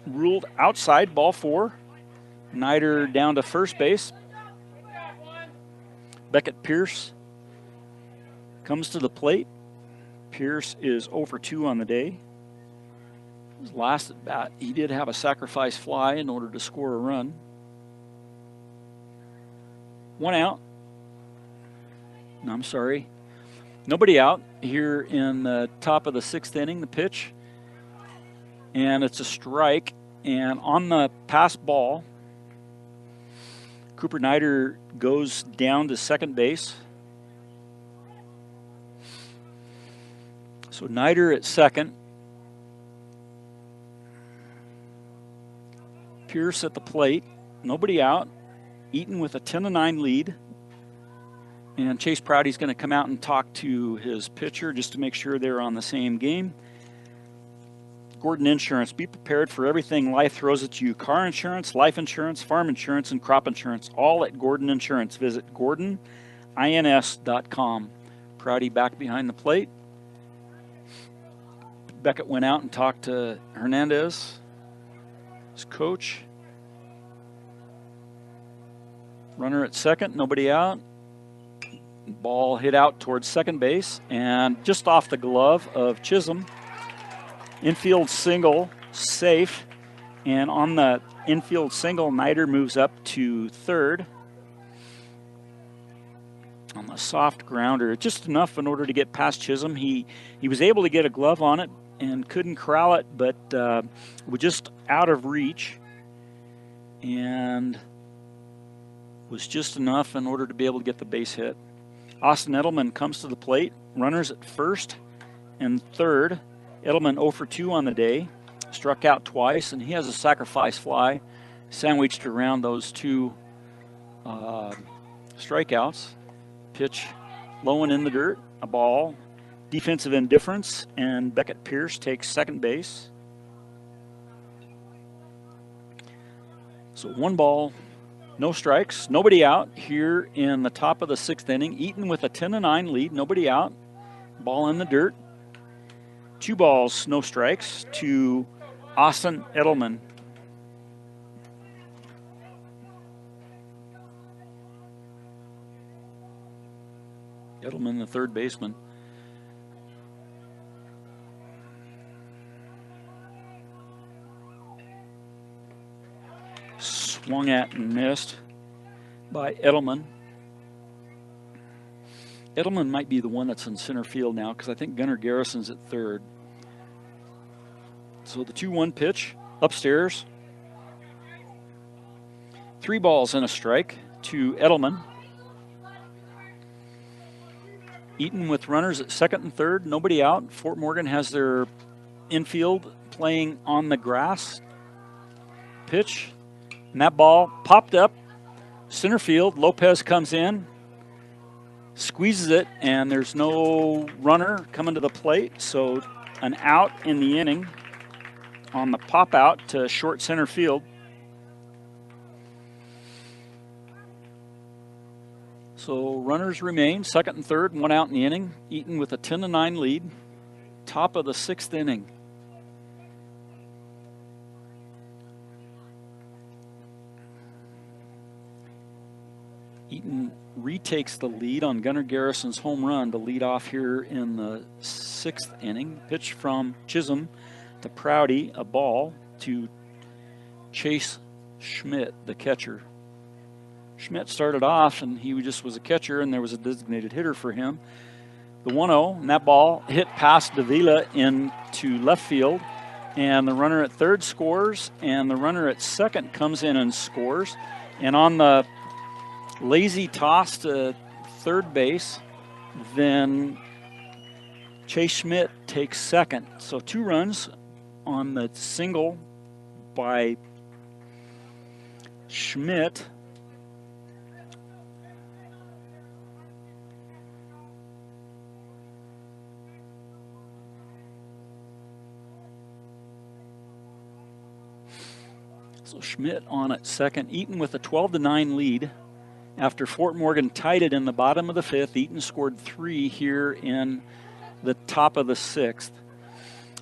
ruled outside, ball 4. Nider down to first base. Beckett Pierce comes to the plate. Pierce is 0 for 2 on the day. His last at bat, he did have a sacrifice fly in order to score a run. 1 out. No, I'm sorry. Nobody out here in the top of the 6th inning, the pitch. And it's a strike. And on the pass ball, Cooper Nider goes down to second base. So Nider at second. Pierce at the plate. Nobody out. Eaton with a 10-9 lead. And Chase Prouty's going to come out and talk to his pitcher just to make sure they're on the same game. Gordon Insurance, be prepared for everything life throws at you. Car insurance, life insurance, farm insurance, and crop insurance, all at Gordon Insurance. Visit GordonINS.com. Prouty back behind the plate. Beckett went out and talked to Hernandez, his coach. Runner at second, nobody out. Ball hit out towards second base, and just off the glove of Chisholm. Infield single, safe, and on the infield single, Nider moves up to third. On the soft grounder, just enough in order to get past Chisholm. He was able to get a glove on it and couldn't corral it, but was just out of reach, and was just enough in order to be able to get the base hit. Austin Edelman comes to the plate. Runners at first and third. Edelman 0 for 2 on the day, struck out twice, and he has a sacrifice fly sandwiched around those 2 strikeouts. Pitch low and in the dirt, a ball. Defensive indifference, and Beckett Pierce takes second base. So 1 ball, no strikes, nobody out here in the top of the 6th inning. Eaton with a 10-9 lead, nobody out. Ball in the dirt. 2 balls, no strikes to Austin Edelman. Edelman, the third baseman. Swung at and missed by Edelman. Edelman might be the one that's in center field now because I think Gunnar Garrison's at third. So the 2-1 pitch upstairs. 3 balls and a strike to Edelman. Eaton with runners at second and third, nobody out. Fort Morgan has their infield playing on the grass. Pitch, and that ball popped up center field. Lopez comes in, squeezes it, and there's no runner coming to the plate. So an out in the inning on the pop out to short center field. So runners remain, second and third, 1 out in the inning. Eaton with a 10-9 lead, top of the 6th inning. Eaton retakes the lead on Gunnar Garrison's home run to lead off here in the 6th inning. Pitch from Chisholm to Prouty, a ball to Chase Schmidt, the catcher. Schmidt started off, and he just was a catcher, and there was a designated hitter for him. The 1-0, and that ball hit past Davila into left field, and the runner at third scores, and the runner at second comes in and scores. And on the lazy toss to third base, then Chase Schmidt takes second. So 2 runs on the single by Schmidt. So Schmidt on at second. Eaton with a 12-9 lead. After Fort Morgan tied it in the bottom of the 5th, Eaton scored 3 here in the top of the 6th.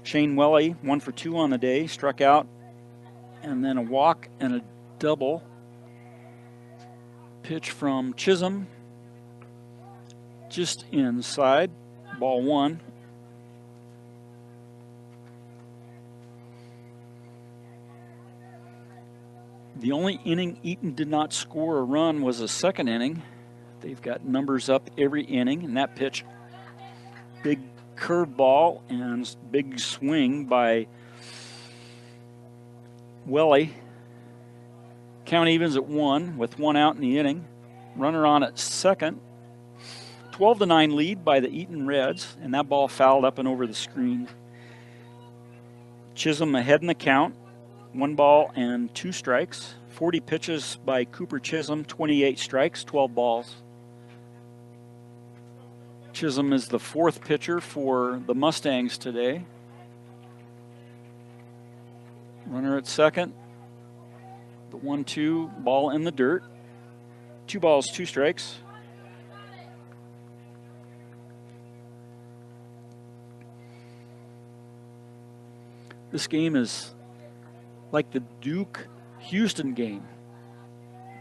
Shane Welly, 1 for 2 on the day, struck out, and then a walk and a double. Pitch from Chisholm, just inside, ball 1. The only inning Eaton did not score a run was the 2nd inning. They've got numbers up every inning, and that pitch, big curveball and big swing by Welly. Count evens at 1 with 1 out in the inning. Runner on at second. 12-9 lead by the Eaton Reds, and that ball fouled up and over the screen. Chisholm ahead in the count. 1 ball and 2 strikes. 40 pitches by Cooper Chisholm, 28 strikes, 12 balls. Chisholm is the 4th pitcher for the Mustangs today. Runner at second. The 1-2, ball in the dirt. 2 balls, 2 strikes. This game is like the Duke-Houston game,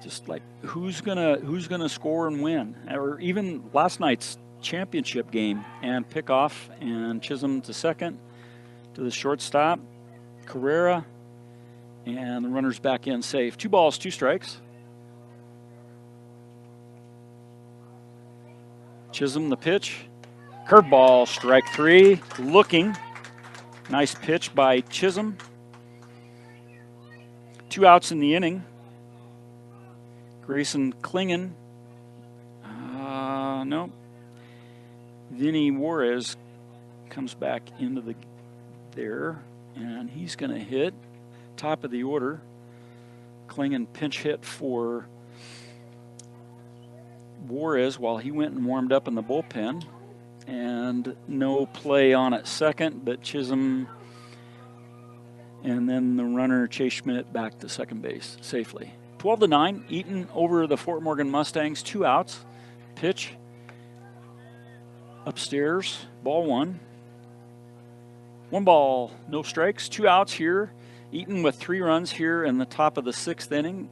just like who's gonna score and win, or even last night's championship game and pick off, and Chisholm to second, to the shortstop, Carrera, and the runner's back in safe. 2 balls, 2 strikes. Chisholm the pitch, curveball, strike 3, looking. Nice pitch by Chisholm. 2 outs in the inning. Grayson Klingen. No. Vinny Juarez comes back into there, and he's going to hit. Top of the order. Klingen pinch hit for Juarez while he went and warmed up in the bullpen. And no play on at second, but Chisholm, and then the runner Chase Schmidt back to second base safely. 12-9, Eaton over the Fort Morgan Mustangs, 2 outs. Pitch upstairs, ball 1. 1 ball, no strikes, 2 outs here. Eaton with 3 runs here in the top of the 6th inning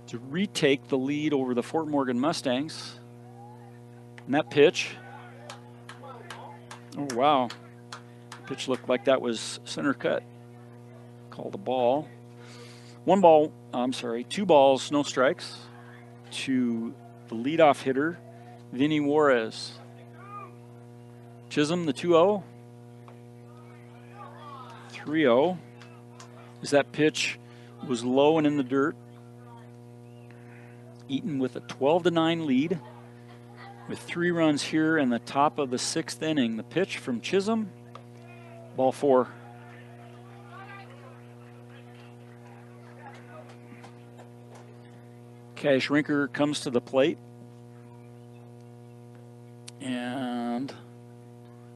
to retake the lead over the Fort Morgan Mustangs. And that pitch, oh wow, pitch looked like that was center cut. Called a ball. 2 balls, no strikes to the leadoff hitter, Vinny Juarez. Chisholm, the 2-0. 3-0. As that pitch was low and in the dirt. Eaton with a 12-9 lead with 3 runs here in the top of the 6th inning. The pitch from Chisholm, ball 4. Cash Rinker comes to the plate. And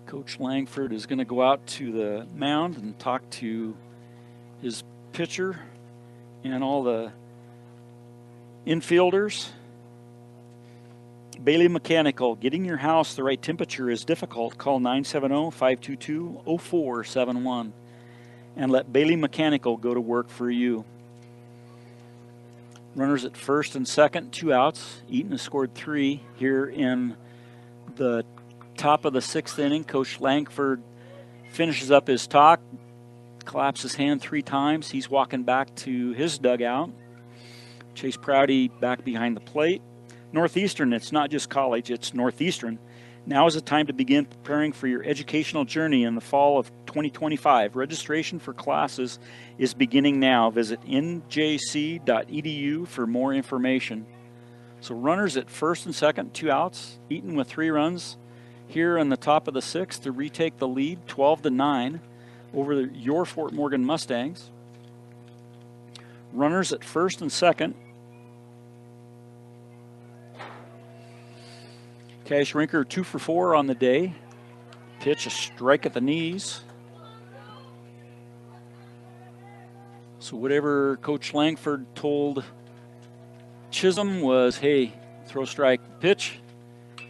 Coach Langford is going to go out to the mound and talk to his pitcher and all the infielders. Bailey Mechanical, getting your house the right temperature is difficult. Call 970-522-0471 and let Bailey Mechanical go to work for you. Runners at first and second, 2 outs. Eaton has scored 3 here in the top of the 6th inning. Coach Langford finishes up his talk, claps his hand 3 times. He's walking back to his dugout. Chase Prouty back behind the plate. Northeastern, it's not just college, it's Northeastern. Now is the time to begin preparing for your educational journey in the fall of 2025. Registration for classes is beginning now. Visit njc.edu for more information. So runners at first and second, 2 outs. Eaton with 3 runs here in the top of the 6th to retake the lead, 12-9 over your Fort Morgan Mustangs. Runners at first and second. Cash Rinker 2 for 4 on the day. Pitch, a strike at the knees. So whatever Coach Langford told Chisholm was, hey, throw strike, pitch.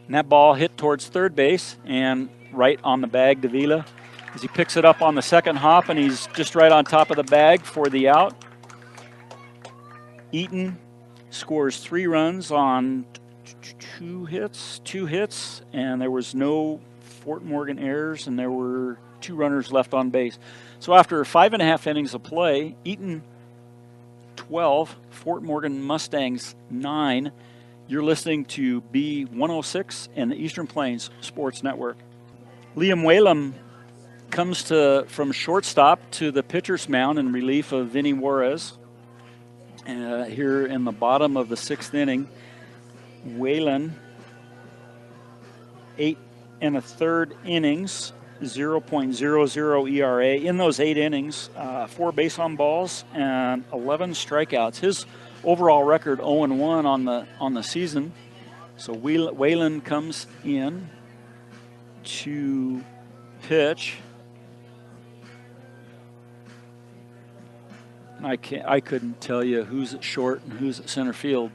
And that ball hit towards third base and right on the bag, Davila. As he picks it up on the second hop, and he's just right on top of the bag for the out. Eaton scores 3 runs on 2 hits, and there was no Fort Morgan errors, and there were 2 runners left on base. So after 5.5 innings of play, Eaton 12, Fort Morgan Mustangs 9. You're listening to B106 and the Eastern Plains Sports Network. Liam Whalum comes from shortstop to the pitcher's mound in relief of Vinny Juarez. Here in the bottom of the 6th inning, Whalen, 8 1/3 innings, 0.00 ERA. In those 8 innings, 4 base on balls and 11 strikeouts. His overall record 0-1 on the season. So Whalen comes in to pitch. I couldn't tell you who's at short and who's at center field.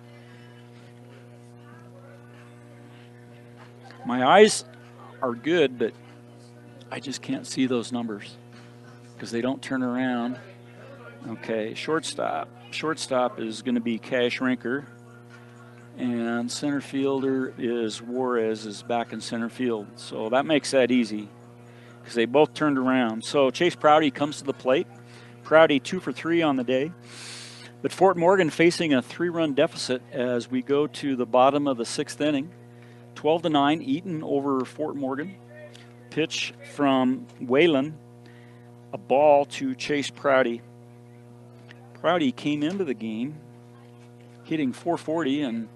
My eyes are good, but I just can't see those numbers because they don't turn around. Okay, shortstop. Shortstop is going to be Cash Rinker, and center fielder is Juarez is back in center field. So that makes that easy because they both turned around. So Chase Prouty comes to the plate. Prouty 2 for 3 on the day. But Fort Morgan facing a 3-run deficit as we go to the bottom of the 6th inning. 12-9, Eaton over Fort Morgan. Pitch from Whalen, a ball to Chase Prouty. Prouty came into the game hitting .440, and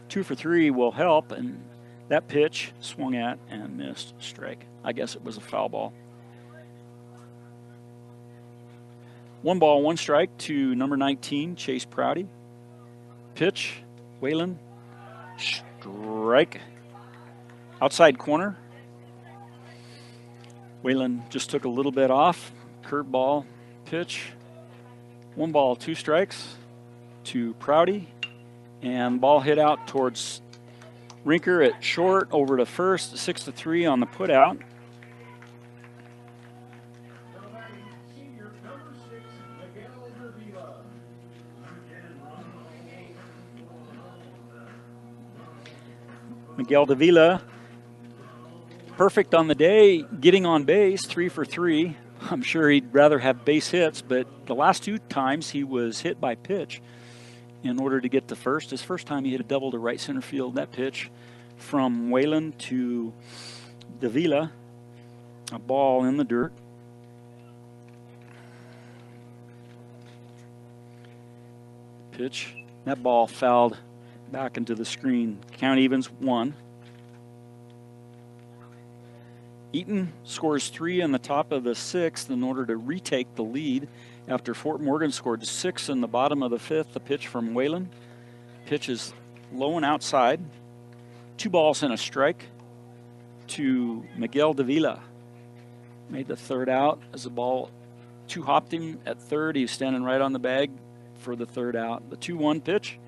2 for 3 will help, and that pitch swung at and missed, strike. I guess it was a foul ball. 1 ball, 1 strike to number 19, Chase Prouty. Pitch, Whalen, strike. Outside corner. Whalen just took a little bit off. Curveball, pitch. 1 ball, 2 strikes to Prouty. And ball hit out towards Rinker at short, over to first, 6-3 on the put out. Miguel Davila, perfect on the day, getting on base, 3 for 3. I'm sure he'd rather have base hits, but the last 2 times he was hit by pitch in order to get to first. His first time he hit a double to right center field. That pitch from Whalen to Davila, a ball in the dirt. Pitch, that ball fouled back into the screen. Count evens 1. Eaton scores 3 in the top of the 6th in order to retake the lead after Fort Morgan scored 6 in the bottom of the 5th. The pitch from Whalen. Pitch is low and outside. 2 balls and a strike to Miguel Davila. Made the third out as the ball 2-hopped him at third. He was standing right on the bag for the third out. The 2-1 pitch.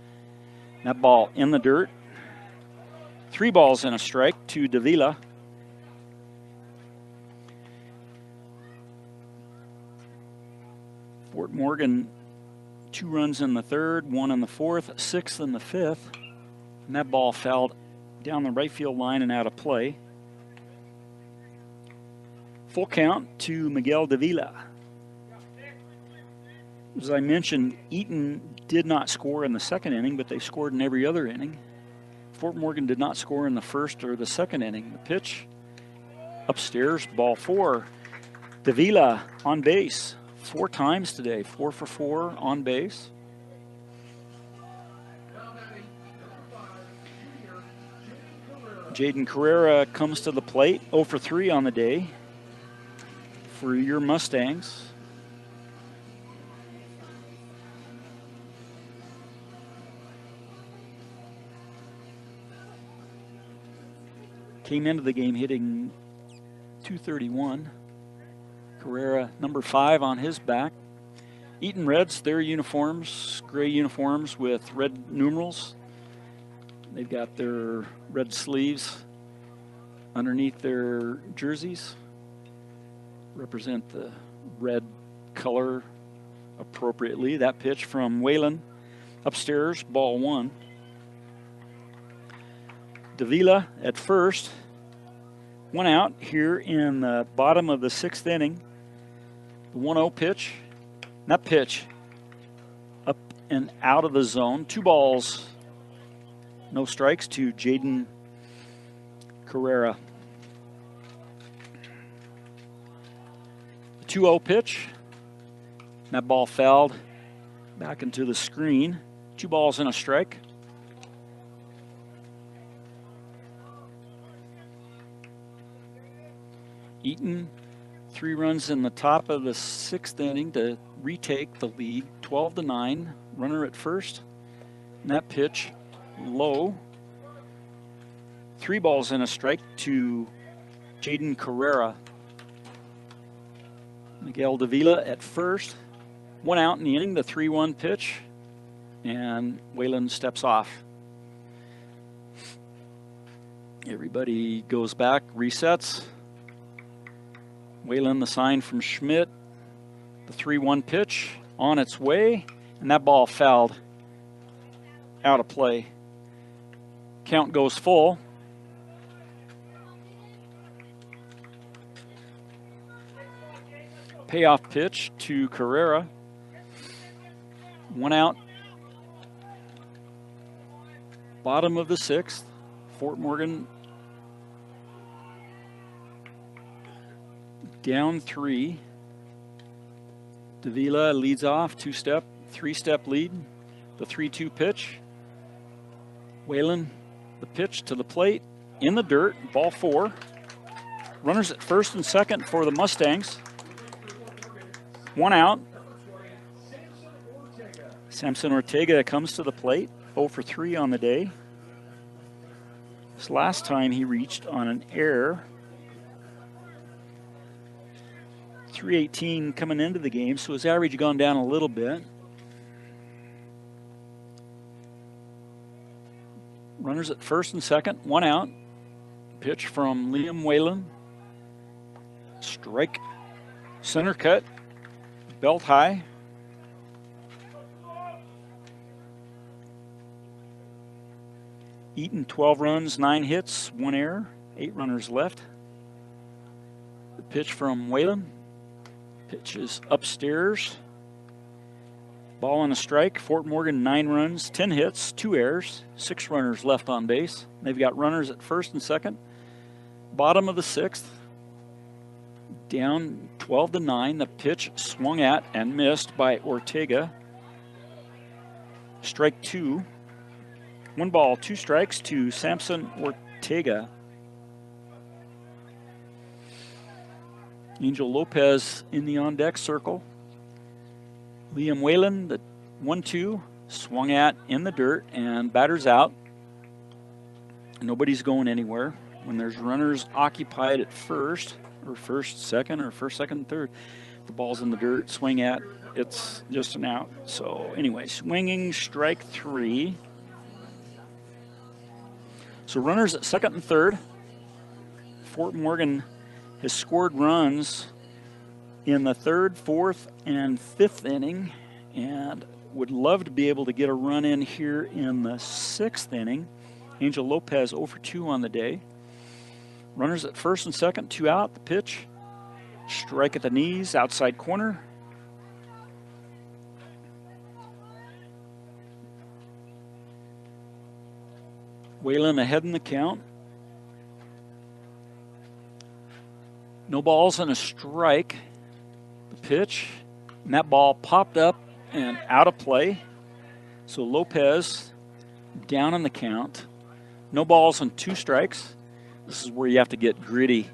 That ball in the dirt. 3 balls and a strike to Davila. Fort Morgan, 2 runs in the 3rd, 1 in the 4th, 6th in the 5th. And that ball fouled down the right field line and out of play. Full count to Miguel Davila. As I mentioned, Eaton did not score in the 2nd inning, but they scored in every other inning. Fort Morgan did not score in the 1st or the 2nd inning. The pitch upstairs, ball 4. Davila on base 4 times today, 4 for 4 on base. Jaden Carrera comes to the plate, 0 for 3 on the day for your Mustangs. Came into the game hitting .231. Carrera, number 5 on his back. Eaton Reds, their uniforms, gray uniforms with red numerals. They've got their red sleeves underneath their jerseys. Represent the red color appropriately. That pitch from Whalen upstairs, ball 1. Davila at first. 1 out here in the bottom of the 6th inning. The 1-0 pitch. That pitch up and out of the zone. 2 balls, no strikes to Jaden Carrera. 2-0 pitch. That ball fouled back into the screen. 2 balls and a strike. Eaton, 3 runs in the top of the 6th inning to retake the lead, 12-9. Runner at first. And that pitch low. 3 balls and a strike to Jaden Carrera. Miguel Davila at first. 1 out in the inning, the 3-1 pitch. And Whalen steps off. Everybody goes back, resets. Whalen, the sign from Schmidt. The 3-1 pitch on its way. And that ball fouled out of play. Count goes full. Payoff pitch to Carrera. 1 out. Bottom of the 6th. Fort Morgan down 3. Davila leads off, 2-step, 3-step lead. The 3-2 pitch. Whalen, the pitch to the plate, in the dirt, ball 4. Runners at first and second for the Mustangs. 1 out. Samson Ortega comes to the plate, 0 for 3 on the day. This last time he reached on an error. 318 coming into the game, so his average gone down a little bit. Runners at first and second, 1 out. Pitch from Liam Whalen. Strike, center cut, belt high. Eaton, 12 runs, 9 hits, 1 error, 8 runners left. The pitch from Whalen. Pitch is upstairs. Ball and a strike. Fort Morgan, 9 runs, 10 hits, 2 errors, 6 runners left on base. They've got runners at first and second. Bottom of the 6th. Down 12-9. The pitch swung at and missed by Ortega. Strike 2. 1 ball, 2 strikes to Samson Ortega. Angel Lopez in the on-deck circle. Liam Whalen, the 1-2, swung at in the dirt and batters out. Nobody's going anywhere. When there's runners occupied at first, or first, second, or first, second, third, the ball's in the dirt, swing at, it's just an out. So anyway, swinging, strike 3. So runners at second and third. Fort Morgan has scored runs in the 3rd, 4th, and 5th inning, and would love to be able to get a run in here in the 6th inning. Angel Lopez 0 for 2 on the day. Runners at first and second, 2 out. The pitch, strike at the knees, outside corner. Whalen ahead in the count. No balls and a strike. The pitch, and that ball popped up and out of play. So Lopez down in the count. No balls and 2 strikes. This is where you have to get gritty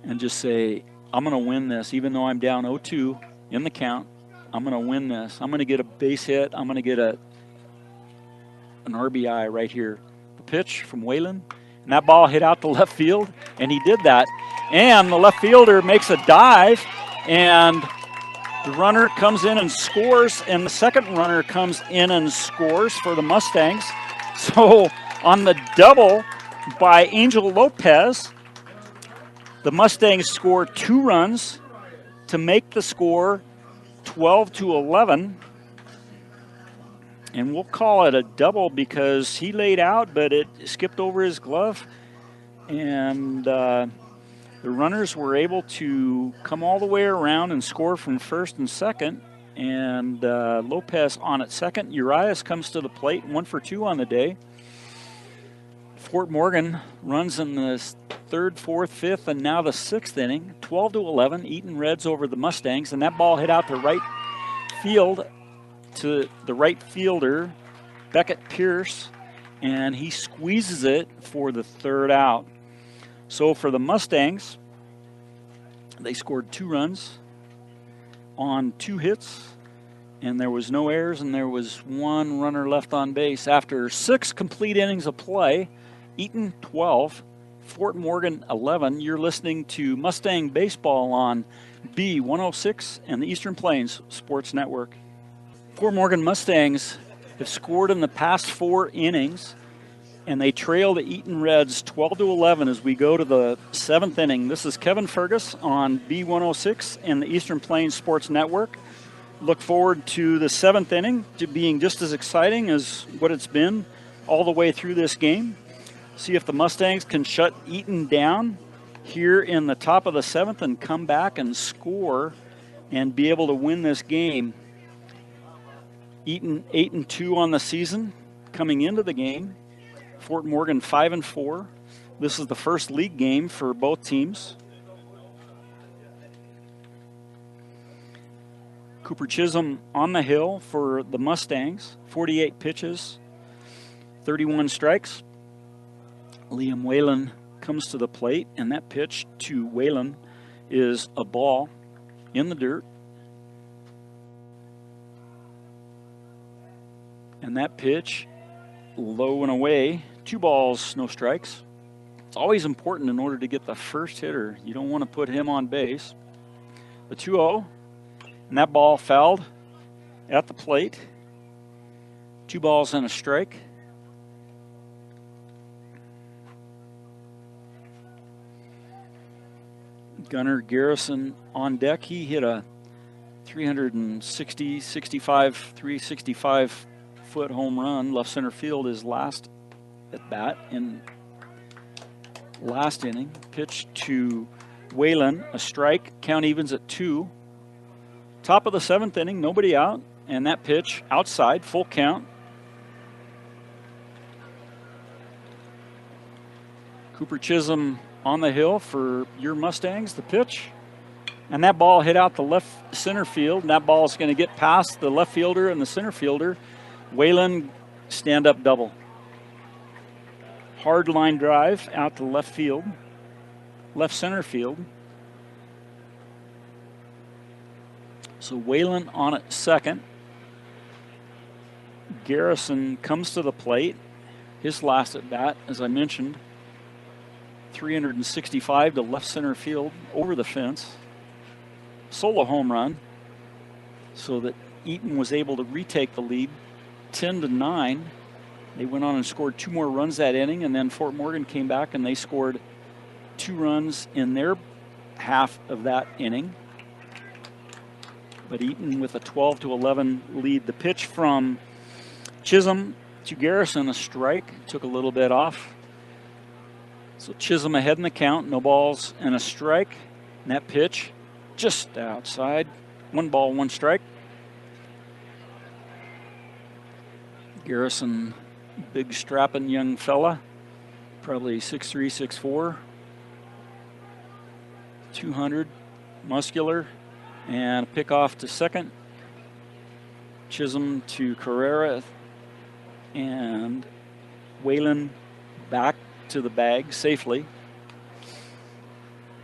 and just say, I'm going to win this. Even though I'm down 0-2 in the count, I'm going to win this. I'm going to get a base hit. I'm going to get an RBI right here. The pitch from Whalen, and that ball hit out to left field, and he did that. And the left fielder makes a dive, and the runner comes in and scores, and the second runner comes in and scores for the Mustangs. So on the double by Angel Lopez, the Mustangs score 2 runs to make the score 12-11. And we'll call it a double because he laid out, but it skipped over his glove. And the runners were able to come all the way around and score from first and second. And Lopez on at second. Urias comes to the plate, 1 for 2 on the day. Fort Morgan runs in the 3rd, 4th, 5th, and now the 6th inning. 12-11. Eaton Reds over the Mustangs, and that ball hit out to right field to the right fielder, Beckett Pierce, and he squeezes it for the 3rd out. So for the Mustangs, they scored 2 runs on 2 hits, and there was no errors, and there was 1 runner left on base. After 6 complete innings of play, Eaton 12, Fort Morgan 11. You're listening to Mustang Baseball on B106 and the Eastern Plains Sports Network. Fort Morgan Mustangs have scored in the past 4 innings, and they trail the Eaton Reds 12-11 as we go to the 7th inning. This is Kevin Fergus on B106 and the Eastern Plains Sports Network. Look forward to the 7th inning to being just as exciting as what it's been all the way through this game. See if the Mustangs can shut Eaton down here in the top of the 7th and come back and score and be able to win this game. Eaton 8-2 on the season coming into the game. Fort Morgan 5-4. This is the first league game for both teams. Cooper Chisholm on the hill for the Mustangs. 48 pitches, 31 strikes. Liam Whalen comes to the plate, and that pitch to Whalen is a ball in the dirt. And that pitch, low and away, 2 balls, no strikes. It's always important in order to get the first hitter. You don't want to put him on base. The 2-0, and that ball fouled at the plate. 2 balls and a strike. Gunnar Garrison on deck. He hit a 365 foot home run, left center field his last at bat in last inning. Pitch to Whalen, a strike. Count evens at 2. Top of the 7th inning, nobody out, and that pitch outside, full count. Cooper Chisholm on the hill for your Mustangs, the pitch. And that ball hit out the left center field, and that ball is going to get past the left fielder and the center fielder. Whalen, stand-up double. Hard line drive out to left field, left center field. So Whalen on at second. Garrison comes to the plate. His last at bat, as I mentioned, 365 to left center field over the fence. Solo home run, so that Eaton was able to retake the lead 10-9. They went on and scored 2 more runs that inning, and then Fort Morgan came back and they scored 2 runs in their half of that inning. But Eaton with a 12-11 lead. The pitch from Chisholm to Garrison, a strike, took a little bit off. So Chisholm ahead in the count, no balls and a strike. And that pitch just outside. 1 ball, 1 strike. Garrison, big strapping young fella, probably 6'3", 6'4", 200, muscular, and a pick off to second. Chisholm to Carrera, and Whalen back to the bag safely.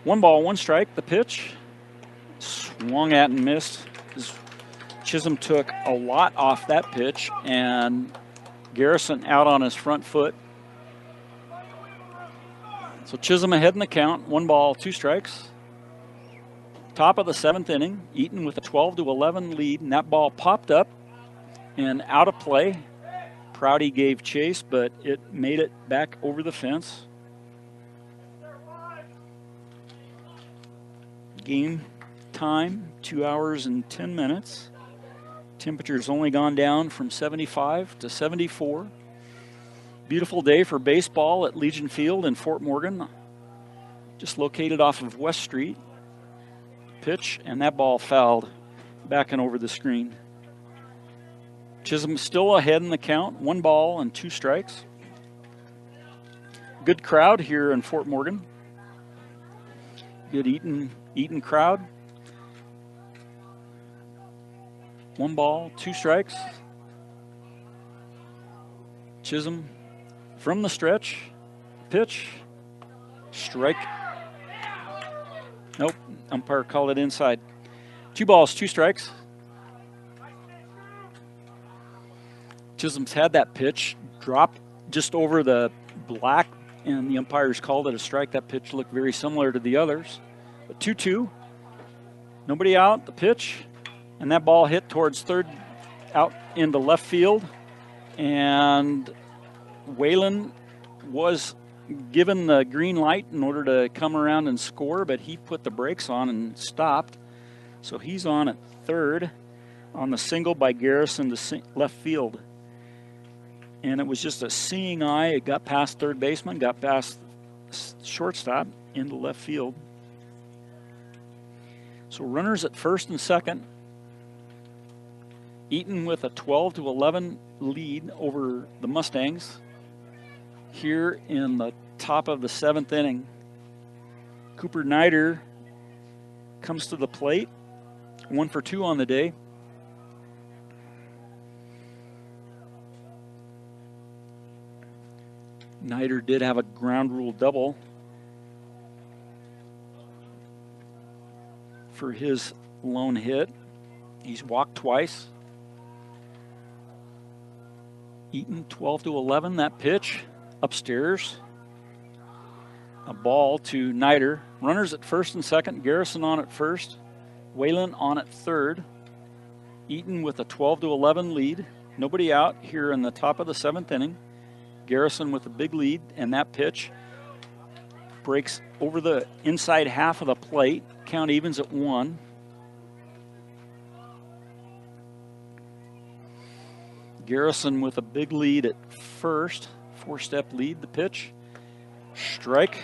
1 ball, 1 strike. The pitch swung at and missed. Chisholm took a lot off that pitch, and Garrison out on his front foot. So Chisholm ahead in the count. 1 ball, 2 strikes. Top of the 7th inning, Eaton with a 12-11 lead, and that ball popped up and out of play. Prouty gave chase, but it made it back over the fence. Game time, 2 hours and 10 minutes. Temperature's only gone down from 75 to 74. Beautiful day for baseball at Legion Field in Fort Morgan, just located off of West Street. Pitch, and that ball fouled back and over the screen. Chisholm still ahead in the count, 1 ball and 2 strikes. Good crowd here in Fort Morgan. Good Eaton crowd. 1 ball, 2 strikes. Chisholm from the stretch. Pitch. Strike. Nope, umpire called it inside. 2 balls, 2 strikes. Chisholm's had that pitch drop just over the black, and the umpires called it a strike. That pitch looked very similar to the others. But 2-2. Nobody out. The pitch. And that ball hit towards third, out into left field. And Whalen was given the green light in order to come around and score, but he put the brakes on and stopped. So he's on at third on the single by Garrison to left field. And it was just a seeing eye. It got past third baseman, got past shortstop into left field. So runners at first and second. Eaton with a 12-11 lead over the Mustangs here in the top of the 7th inning. Cooper Nider comes to the plate, 1 for 2 on the day. Nider did have a ground rule double for his lone hit. He's walked twice. Eaton 12-11, that pitch upstairs. A ball to Nider. Runners at first and second. Garrison on at first. Whalen on at third. Eaton with a 12-11 lead. Nobody out here in the top of the 7th inning. Garrison with a big lead, and that pitch breaks over the inside half of the plate. Count evens at 1. Garrison with a big lead at first 4-step lead. The pitch. Strike.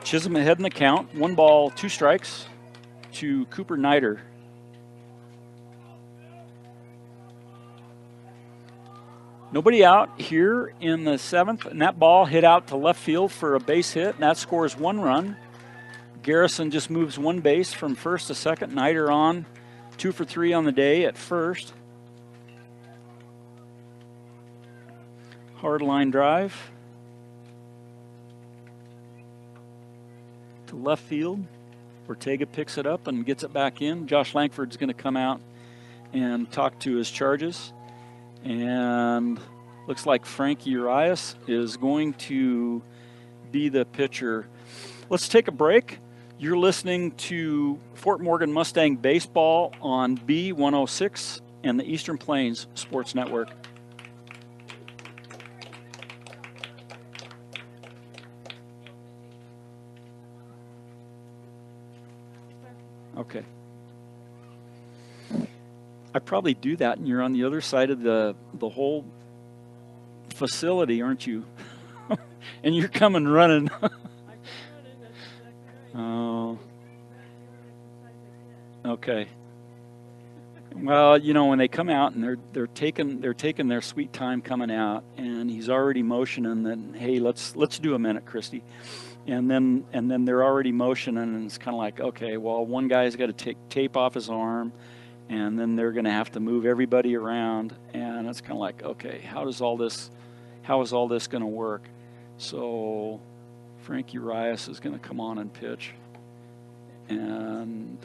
Chisholm ahead in the count. 1 ball, 2 strikes to Cooper Nider. Nobody out here in the 7th, and that ball hit out to left field for a base hit, and that scores 1 run. Garrison just moves 1 base from first to second. Nider on 2 for 3 on the day at first. Hard line drive to left field. Ortega picks it up and gets it back in. Josh Langford's going to come out and talk to his charges. And looks like Frank Urias is going to be the pitcher. Let's take a break. You're listening to Fort Morgan Mustang Baseball on B106 and the Eastern Plains Sports Network. Okay. I probably do that, and you're on the other side of the whole facility, aren't you? And you're coming running. Oh. Okay. Well, you know, when they come out and they're taking their sweet time coming out, and he's already motioning that, hey, let's do a minute, Christy. And then they're already motioning, and it's kind of like, okay, well, one guy's got to take tape off his arm, and then they're going to have to move everybody around, and it's kind of like, okay, how is all this going to work? So Frank Urias is going to come on and pitch. And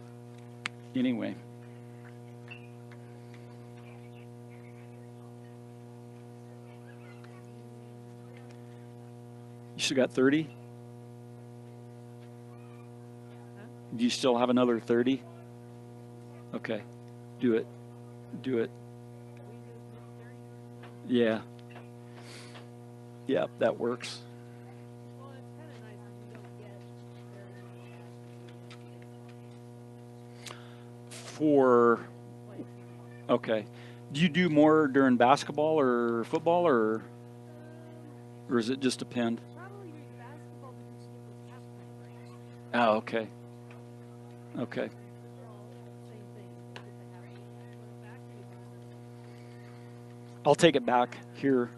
anyway, you still got 30? Do you still have another 30? Okay. Do it. Yeah. Yeah, that works. Okay. Do you do more during basketball or football, or does it just depend? Probably basketball because you get halftime breaks. Oh, okay. Okay. I'll take it back here,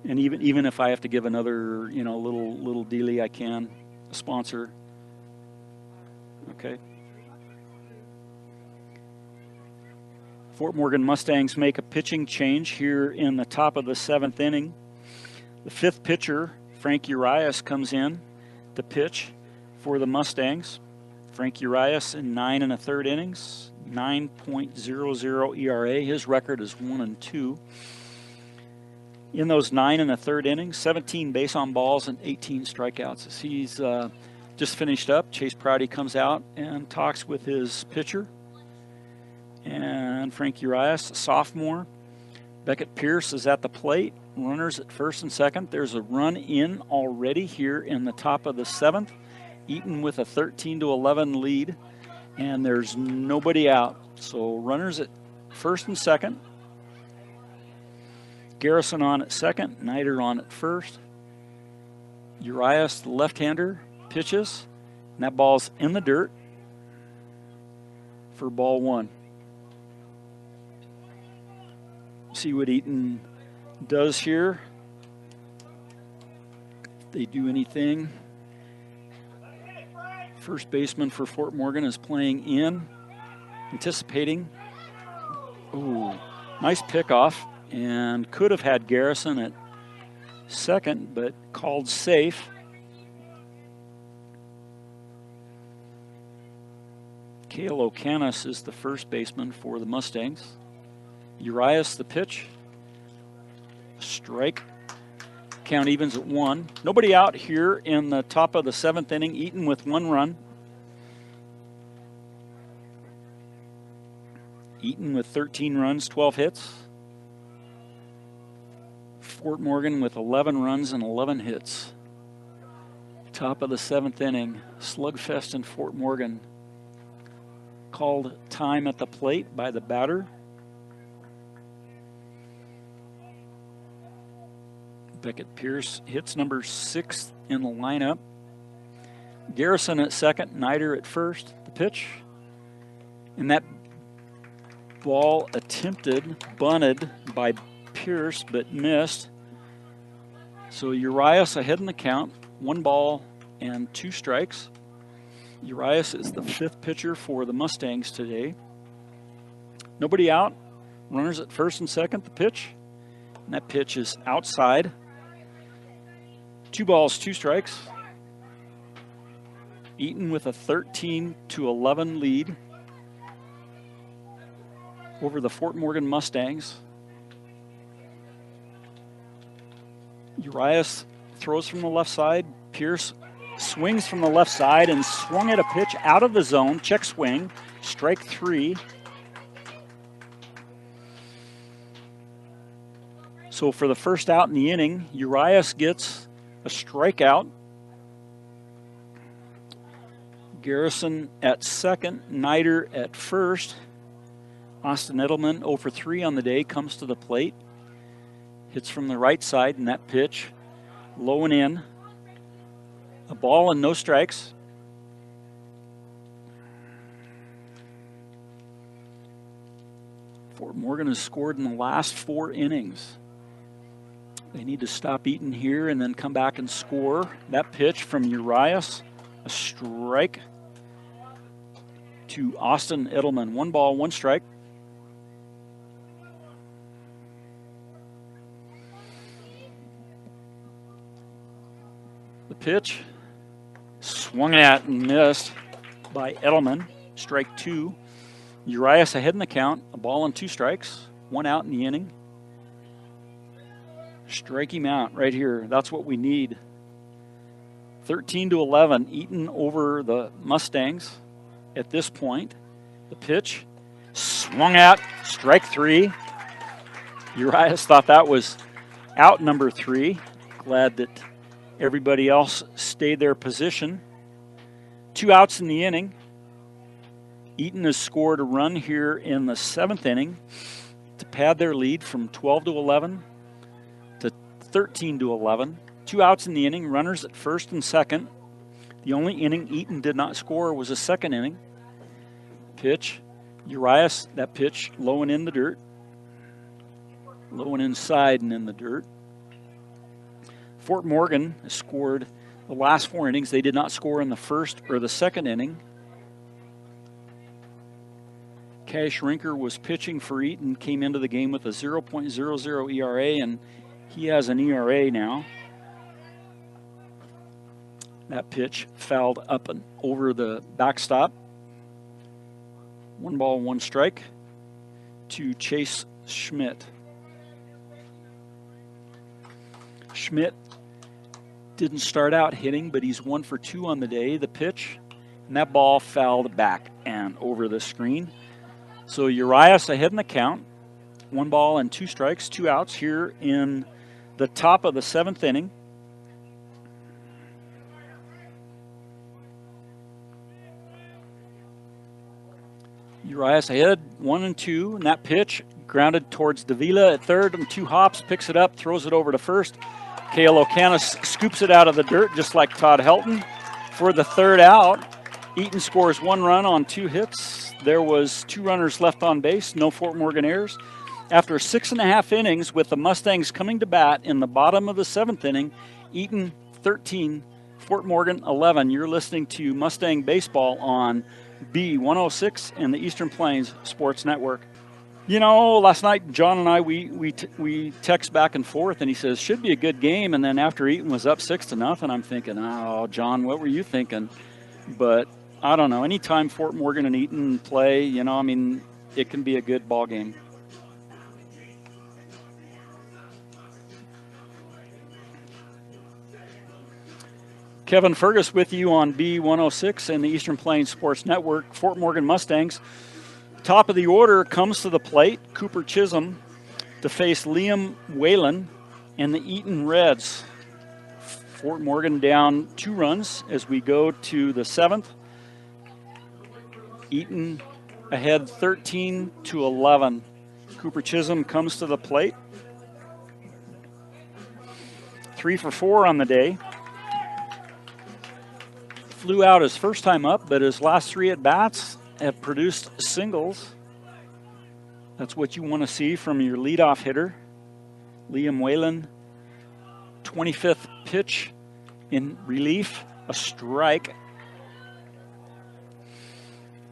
and even if I have to give another, little dealie, I can. A sponsor. Okay. Fort Morgan Mustangs make a pitching change here in the top of the 7th inning. The 5th pitcher, Frank Urias, comes in to pitch for the Mustangs. Frank Urias in 9 1/3 innings, 9.00 ERA. His record is 1-2. In those 9 1/3 innings, 17 base on balls and 18 strikeouts. As he's just finished up, Chase Prouty comes out and talks with his pitcher. And Frank Urias, sophomore. Beckett Pierce is at the plate. Runners at first and second. There's a run in already here in the top of the 7th. Eaton with a 13-11 lead, and there's nobody out. So runners at first and second. Garrison on at second, Nider on at first. Urias, the left-hander, pitches, and that ball's in the dirt for ball 1. See what Eaton does here. If they do anything. First baseman for Fort Morgan is playing in, anticipating. Ooh, nice pickoff, and could have had Garrison at second, but called safe. Cale O'Canis is the first baseman for the Mustangs. Urias the pitch. Strike. Count evens at 1. Nobody out here in the top of the 7th inning. Eaton with 1 run. Eaton with 13 runs, 12 hits. Fort Morgan with 11 runs and 11 hits. Top of the 7th inning. Slugfest in Fort Morgan. Called time at the plate by the batter. Beckett Pierce hits number 6 in the lineup. Garrison at second, Nider at first. The pitch. And that ball attempted, bunted by Pierce, but missed. So Urias ahead in the count. 1 ball and 2 strikes. Urias is the 5th pitcher for the Mustangs today. Nobody out. Runners at first and second. The pitch. And that pitch is outside. 2 balls, 2 strikes. Eaton with a 13-11 lead over the Fort Morgan Mustangs. Urias throws from the left side. Pierce swings from the left side and swung at a pitch out of the zone. Check swing. Strike 3. So for the first out in the inning, Urias gets a strikeout. Garrison at second, Nider at first. Austin Edelman, 0 for 3 on the day, comes to the plate. Hits from the right side, and that pitch, low and in. A ball and no strikes. Fort Morgan has scored in the last 4 innings. They need to stop Eaton here and then come back and score. That pitch from Urias, a strike to Austin Edelman. 1 ball, 1 strike. The pitch swung at and missed by Edelman. Strike 2. Urias ahead in the count. A ball and 2 strikes. 1 out in the inning. Strike him out right here. That's what we need. 13-11. Eaton over the Mustangs at this point. The pitch swung at. Strike 3. Urias thought that was out number 3. Glad that everybody else stayed their position. 2 outs in the inning. Eaton has scored a run here in the 7th inning to pad their lead from 12-11 to 13-11. 2 outs in the inning, runners at first and second. The only inning Eaton did not score was a 2nd inning. Pitch, Urias, that pitch low and in the dirt. Low and inside and in the dirt. Fort Morgan has scored the last 4 innings. They did not score in the 1st or the 2nd inning. Cash Rinker was pitching for Eaton, came into the game with a 0.00 ERA, and he has an ERA now. That pitch fouled up and over the backstop. 1 ball, 1 strike to Chase Schmidt. Schmidt didn't start out hitting, but he's 1 for 2 on the day. The pitch, and that ball fouled back and over the screen. So Urias ahead in the count. 1 ball and 2 strikes, 2 outs here in the top of the 7th inning. Urias ahead, 1 and 2, and that pitch grounded towards Davila at third and 2 hops, picks it up, throws it over to first. Cale O'Canis scoops it out of the dirt just like Todd Helton for the 3rd out. Eaton scores 1 run on 2 hits. There was 2 runners left on base, no Fort Morgan errors. After 6.5 innings with the Mustangs coming to bat in the bottom of the 7th inning, Eaton 13, Fort Morgan 11. You're listening to Mustang Baseball on B106 and the Eastern Plains Sports Network. You know, last night John and I we text back and forth, and he says should be a good game. And then after Eaton was up 6-0, I'm thinking, oh, John, what were you thinking? But I don't know. Anytime Fort Morgan and Eaton play, you know, I mean, it can be a good ball game. Kevin Fergus with you on B106 and the Eastern Plains Sports Network. Fort Morgan Mustangs. Top of the order comes to the plate. Cooper Chisholm to face Liam Whalen and the Eaton Reds. Fort Morgan down 2 runs as we go to the 7th. Eaton ahead 13-11. Cooper Chisholm comes to the plate. 3 for 4 on the day. Flew out his first time up, but his last 3 at-bats have produced singles. That's what you want to see from your leadoff hitter, Liam Whalen. 25th pitch in relief, a strike.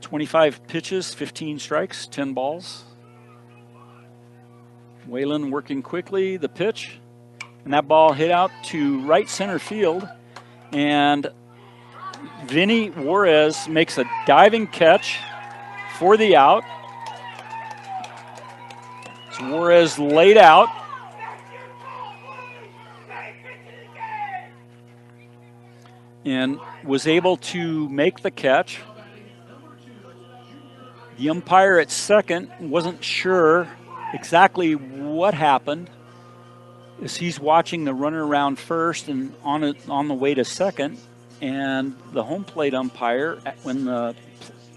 25 pitches, 15 strikes, 10 balls. Whalen working quickly, the pitch, and that ball hit out to right center field, and Vinny Juarez makes a diving catch for the out. So Juarez laid out. And was able to make the catch. The umpire at second wasn't sure exactly what happened as he's watching the runner around first and on the way to second. And the home plate umpire, when the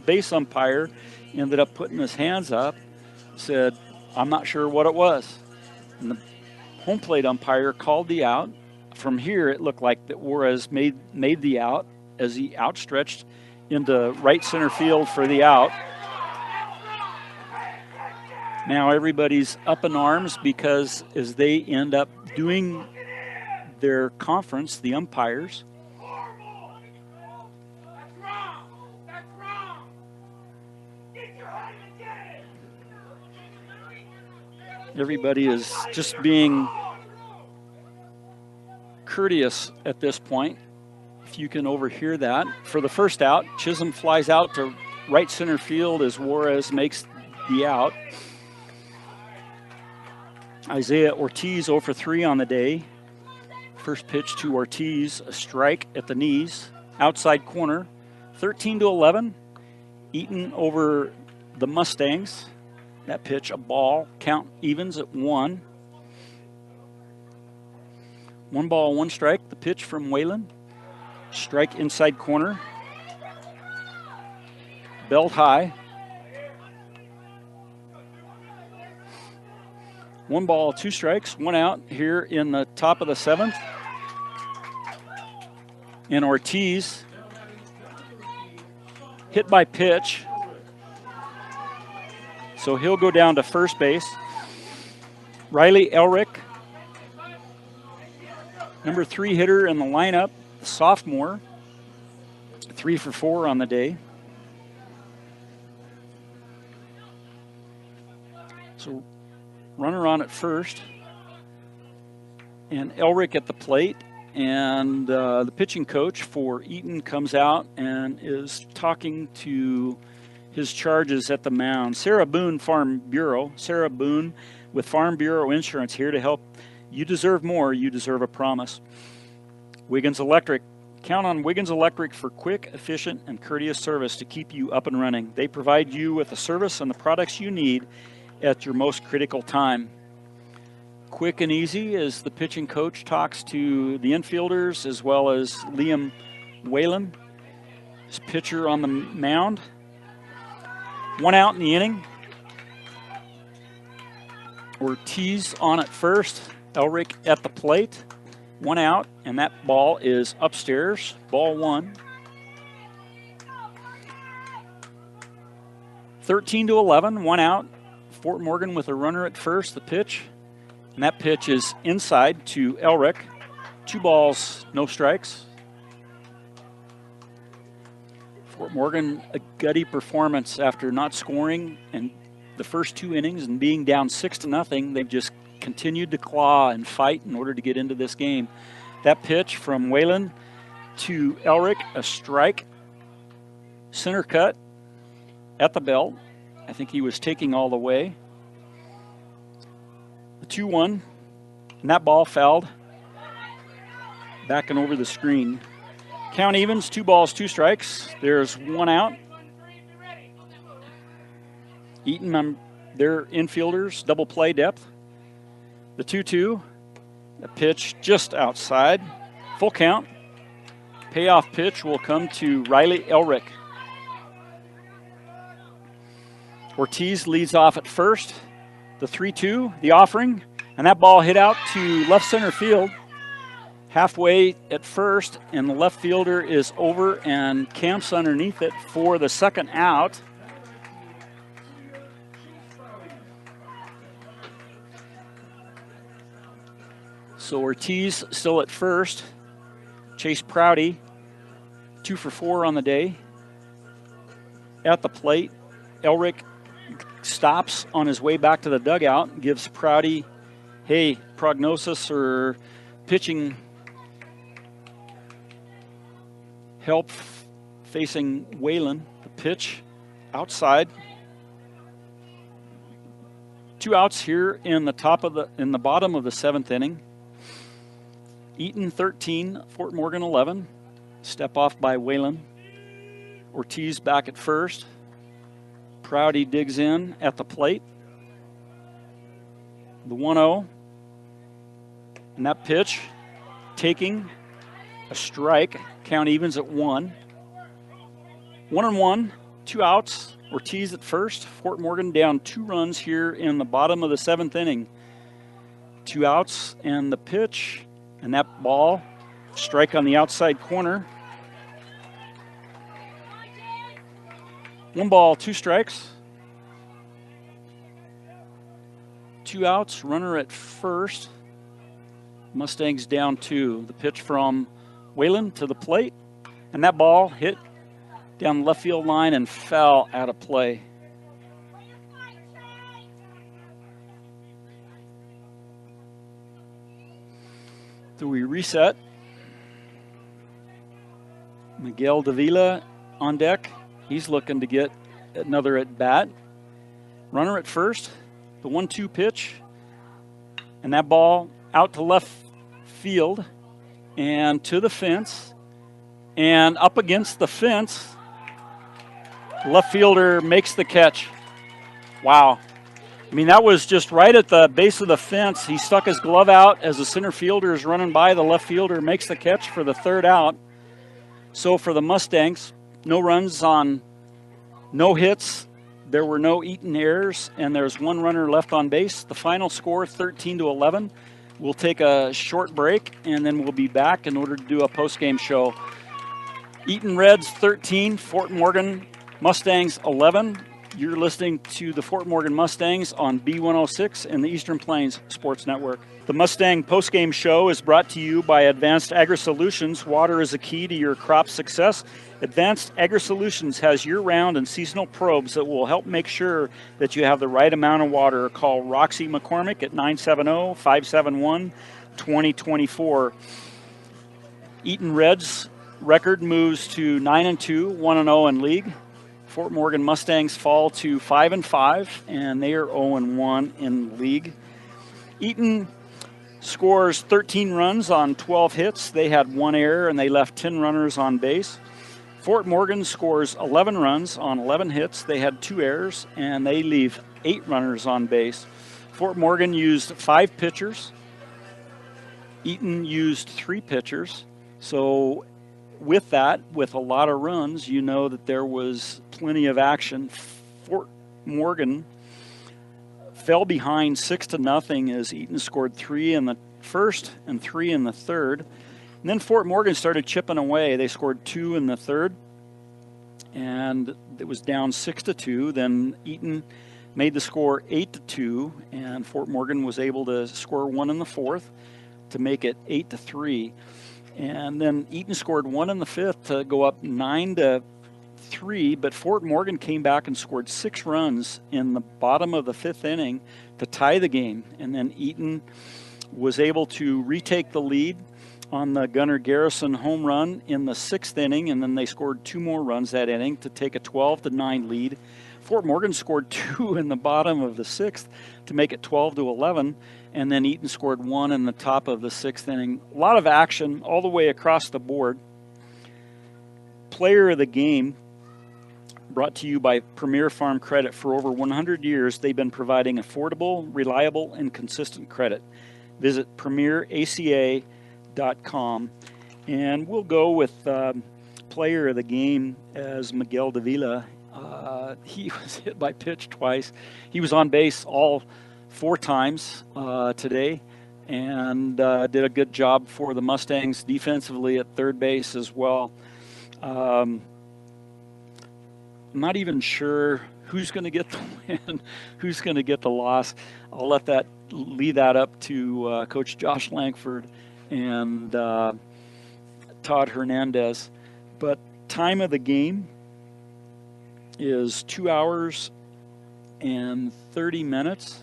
base umpire ended up putting his hands up, said, "I'm not sure what it was." And the home plate umpire called the out. From here, it looked like that Juarez made the out as he outstretched into right center field for the out. Now everybody's up in arms because as they end up doing their conference, the umpires, everybody is just being courteous at this point. If you can overhear that. For the first out, Chisholm flies out to right center field as Juarez makes the out. Isaiah Ortiz 0 for 3 on the day. First pitch to Ortiz, a strike at the knees, outside corner. 13-11. Eaton over the Mustangs. That pitch, a ball. Count evens at 1. 1 ball, 1 strike. The pitch from Whalen. Strike inside corner. Belt high. 1 ball, 2 strikes. 1 out here in the top of the 7th. And Ortiz hit by pitch. So he'll go down to first base. Riley Elrick, number 3 hitter in the lineup, the sophomore, 3 for 4 on the day. So runner on at first, and Elrick at the plate, and the pitching coach for Eaton comes out and is talking to his charges at the mound. Sarah Boone, Farm Bureau. Sarah Boone with Farm Bureau Insurance here to help. You deserve more. You deserve a promise. Wiggins Electric. Count on Wiggins Electric for quick, efficient, and courteous service to keep you up and running. They provide you with the service and the products you need at your most critical time. Quick and easy as the pitching coach talks to the infielders as well as Liam Whalen, his pitcher on the mound. 1 out in the inning. Ortiz on at first. Elrick at the plate. 1 out, and that ball is upstairs. Ball 1. 13-11, 1 out. Fort Morgan with a runner at first. The pitch, and that pitch is inside to Elrick. 2 balls, no strikes. Fort Morgan, a gutty performance after not scoring in the first 2 innings and being down 6-0. They've just continued to claw and fight in order to get into this game. That pitch from Whalen to Elrick, a strike. Center cut at the belt. I think he was taking all the way. The 2-1, and that ball fouled back and over the screen. Count evens, 2 balls, 2 strikes. There's 1 out. Eaton, their infielders, double play depth. The 2-2, the pitch just outside. Full count. Payoff pitch will come to Riley Elrick. Ortiz leads off at first. The 3-2, the offering, and that ball hit out to left center field. halfway at first, and the left fielder is over and camps underneath it for the second out. So Ortiz still at first. Chase Prouty, 2 for 4 on the day. At the plate, Elric stops on his way back to the dugout, gives Prouty, hey, prognosis or pitching help facing Whalen. The pitch outside. 2 outs here in the bottom of the 7th inning. Eaton 13, Fort Morgan 11. Step off by Whalen. Ortiz back at first. Prouty digs in at the plate. The 1-0. And that pitch taking a strike. Count evens at 1. 1-1, 2 outs. Ortiz at first. Fort Morgan down 2 runs here in the bottom of the 7th inning. 2 outs and the pitch. And that ball, strike on the outside corner. 1 ball, 2 strikes. 2 outs, runner at first. Mustangs down 2. The pitch from Whalen to the plate. And that ball hit down the left field line and fell out of play. So we reset. Miguel Davila on deck. He's looking to get another at bat. Runner at first. The 1-2 pitch. And that ball out to left field and to the fence. And up against the fence. Left fielder makes the catch. Wow. I mean, that was just right at the base of the fence. He stuck his glove out as the center fielder is running by. The left fielder makes the catch for the 3rd out. So for the Mustangs, no runs on no hits. There were no Eaton errors, and there's 1 runner left on base. The final score, 13-11. We'll take a short break, and then we'll be back in order to do a post-game show. Eaton Reds 13, Fort Morgan Mustangs 11. You're listening to the Fort Morgan Mustangs on B106 and the Eastern Plains Sports Network. The Mustang postgame show is brought to you by Advanced Agri-Solutions. Water is a key to your crop success. Advanced Agri-Solutions has year-round and seasonal probes that will help make sure that you have the right amount of water. Call Roxy McCormick at 970-571-2024. Eaton Reds record moves to 9-2, 1-0 in league. Fort Morgan Mustangs fall to 5-5, and they are 0-1 in league. Eaton scores 13 runs on 12 hits. They had 1 error, and they left 10 runners on base. Fort Morgan scores 11 runs on 11 hits. They had 2 errors, and they leave 8 runners on base. Fort Morgan used 5 pitchers. Eaton used 3 pitchers. So with that, with a lot of runs, you know that there was plenty of action. Fort Morgan fell behind 6-0 as Eaton scored 3 in the first and 3 in the 3rd. And then Fort Morgan started chipping away. They scored 2 in the 3rd, and it was down 6-2. Then Eaton made the score 8-2, and Fort Morgan was able to score 1 in the 4th to make it 8-3. And then Eaton scored 1 in the 5th to go up 9-3, but Fort Morgan came back and scored 6 runs in the bottom of the 5th inning to tie the game. And then Eaton was able to retake the lead on the Gunnar Garrison home run in the 6th inning, and then they scored 2 more runs that inning to take a 12-9 lead. Fort Morgan scored 2 in the bottom of the 6th to make it 12-11. And then Eaton scored 1 in the top of the 6th inning. A lot of action all the way across the board. Player of the game brought to you by Premier Farm Credit. For over 100 years, they've been providing affordable, reliable, and consistent credit. Visit premieraca.com. And we'll go with player of the game as Miguel Davila. He was hit by pitch twice. He was on base all 4 times today. and did a good job for the Mustangs defensively at third base as well. I'm not even sure who's going to get the win, who's going to get the loss. I'll leave that up to Coach Josh Langford and Todd Hernandez. But time of the game is 2 hours and 30 minutes.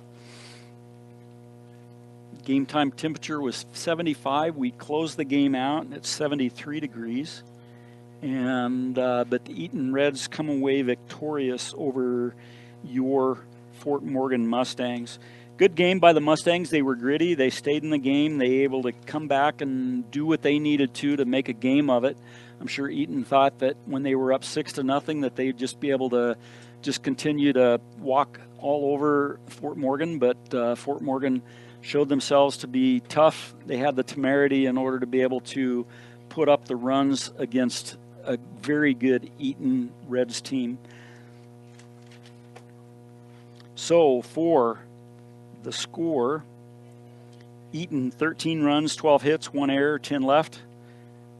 Game time temperature was 75. We closed the game out at 73 degrees. And but the Eaton Reds come away victorious over your Fort Morgan Mustangs. Good game by the Mustangs. They were gritty. They stayed in the game. They were able to come back and do what they needed to make a game of it. I'm sure Eaton thought that when they were up 6-0 that they'd just be able to just continue to walk all over Fort Morgan. But Fort Morgan showed themselves to be tough. They had the temerity in order to be able to put up the runs against a very good Eaton Reds team. So for the score, Eaton 13 runs, 12 hits, 1 error, 10 left.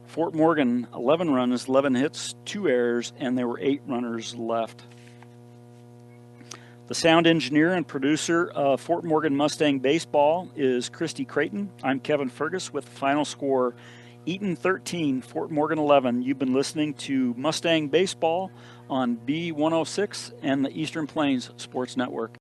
Fort Morgan 11 runs, 11 hits, 2 errors, and there were 8 runners left. The sound engineer and producer of Fort Morgan Mustang Baseball is Christy Creighton. I'm Kevin Fergus with the final score, Eaton 13, Fort Morgan 11. You've been listening to Mustang Baseball on B106 and the Eastern Plains Sports Network.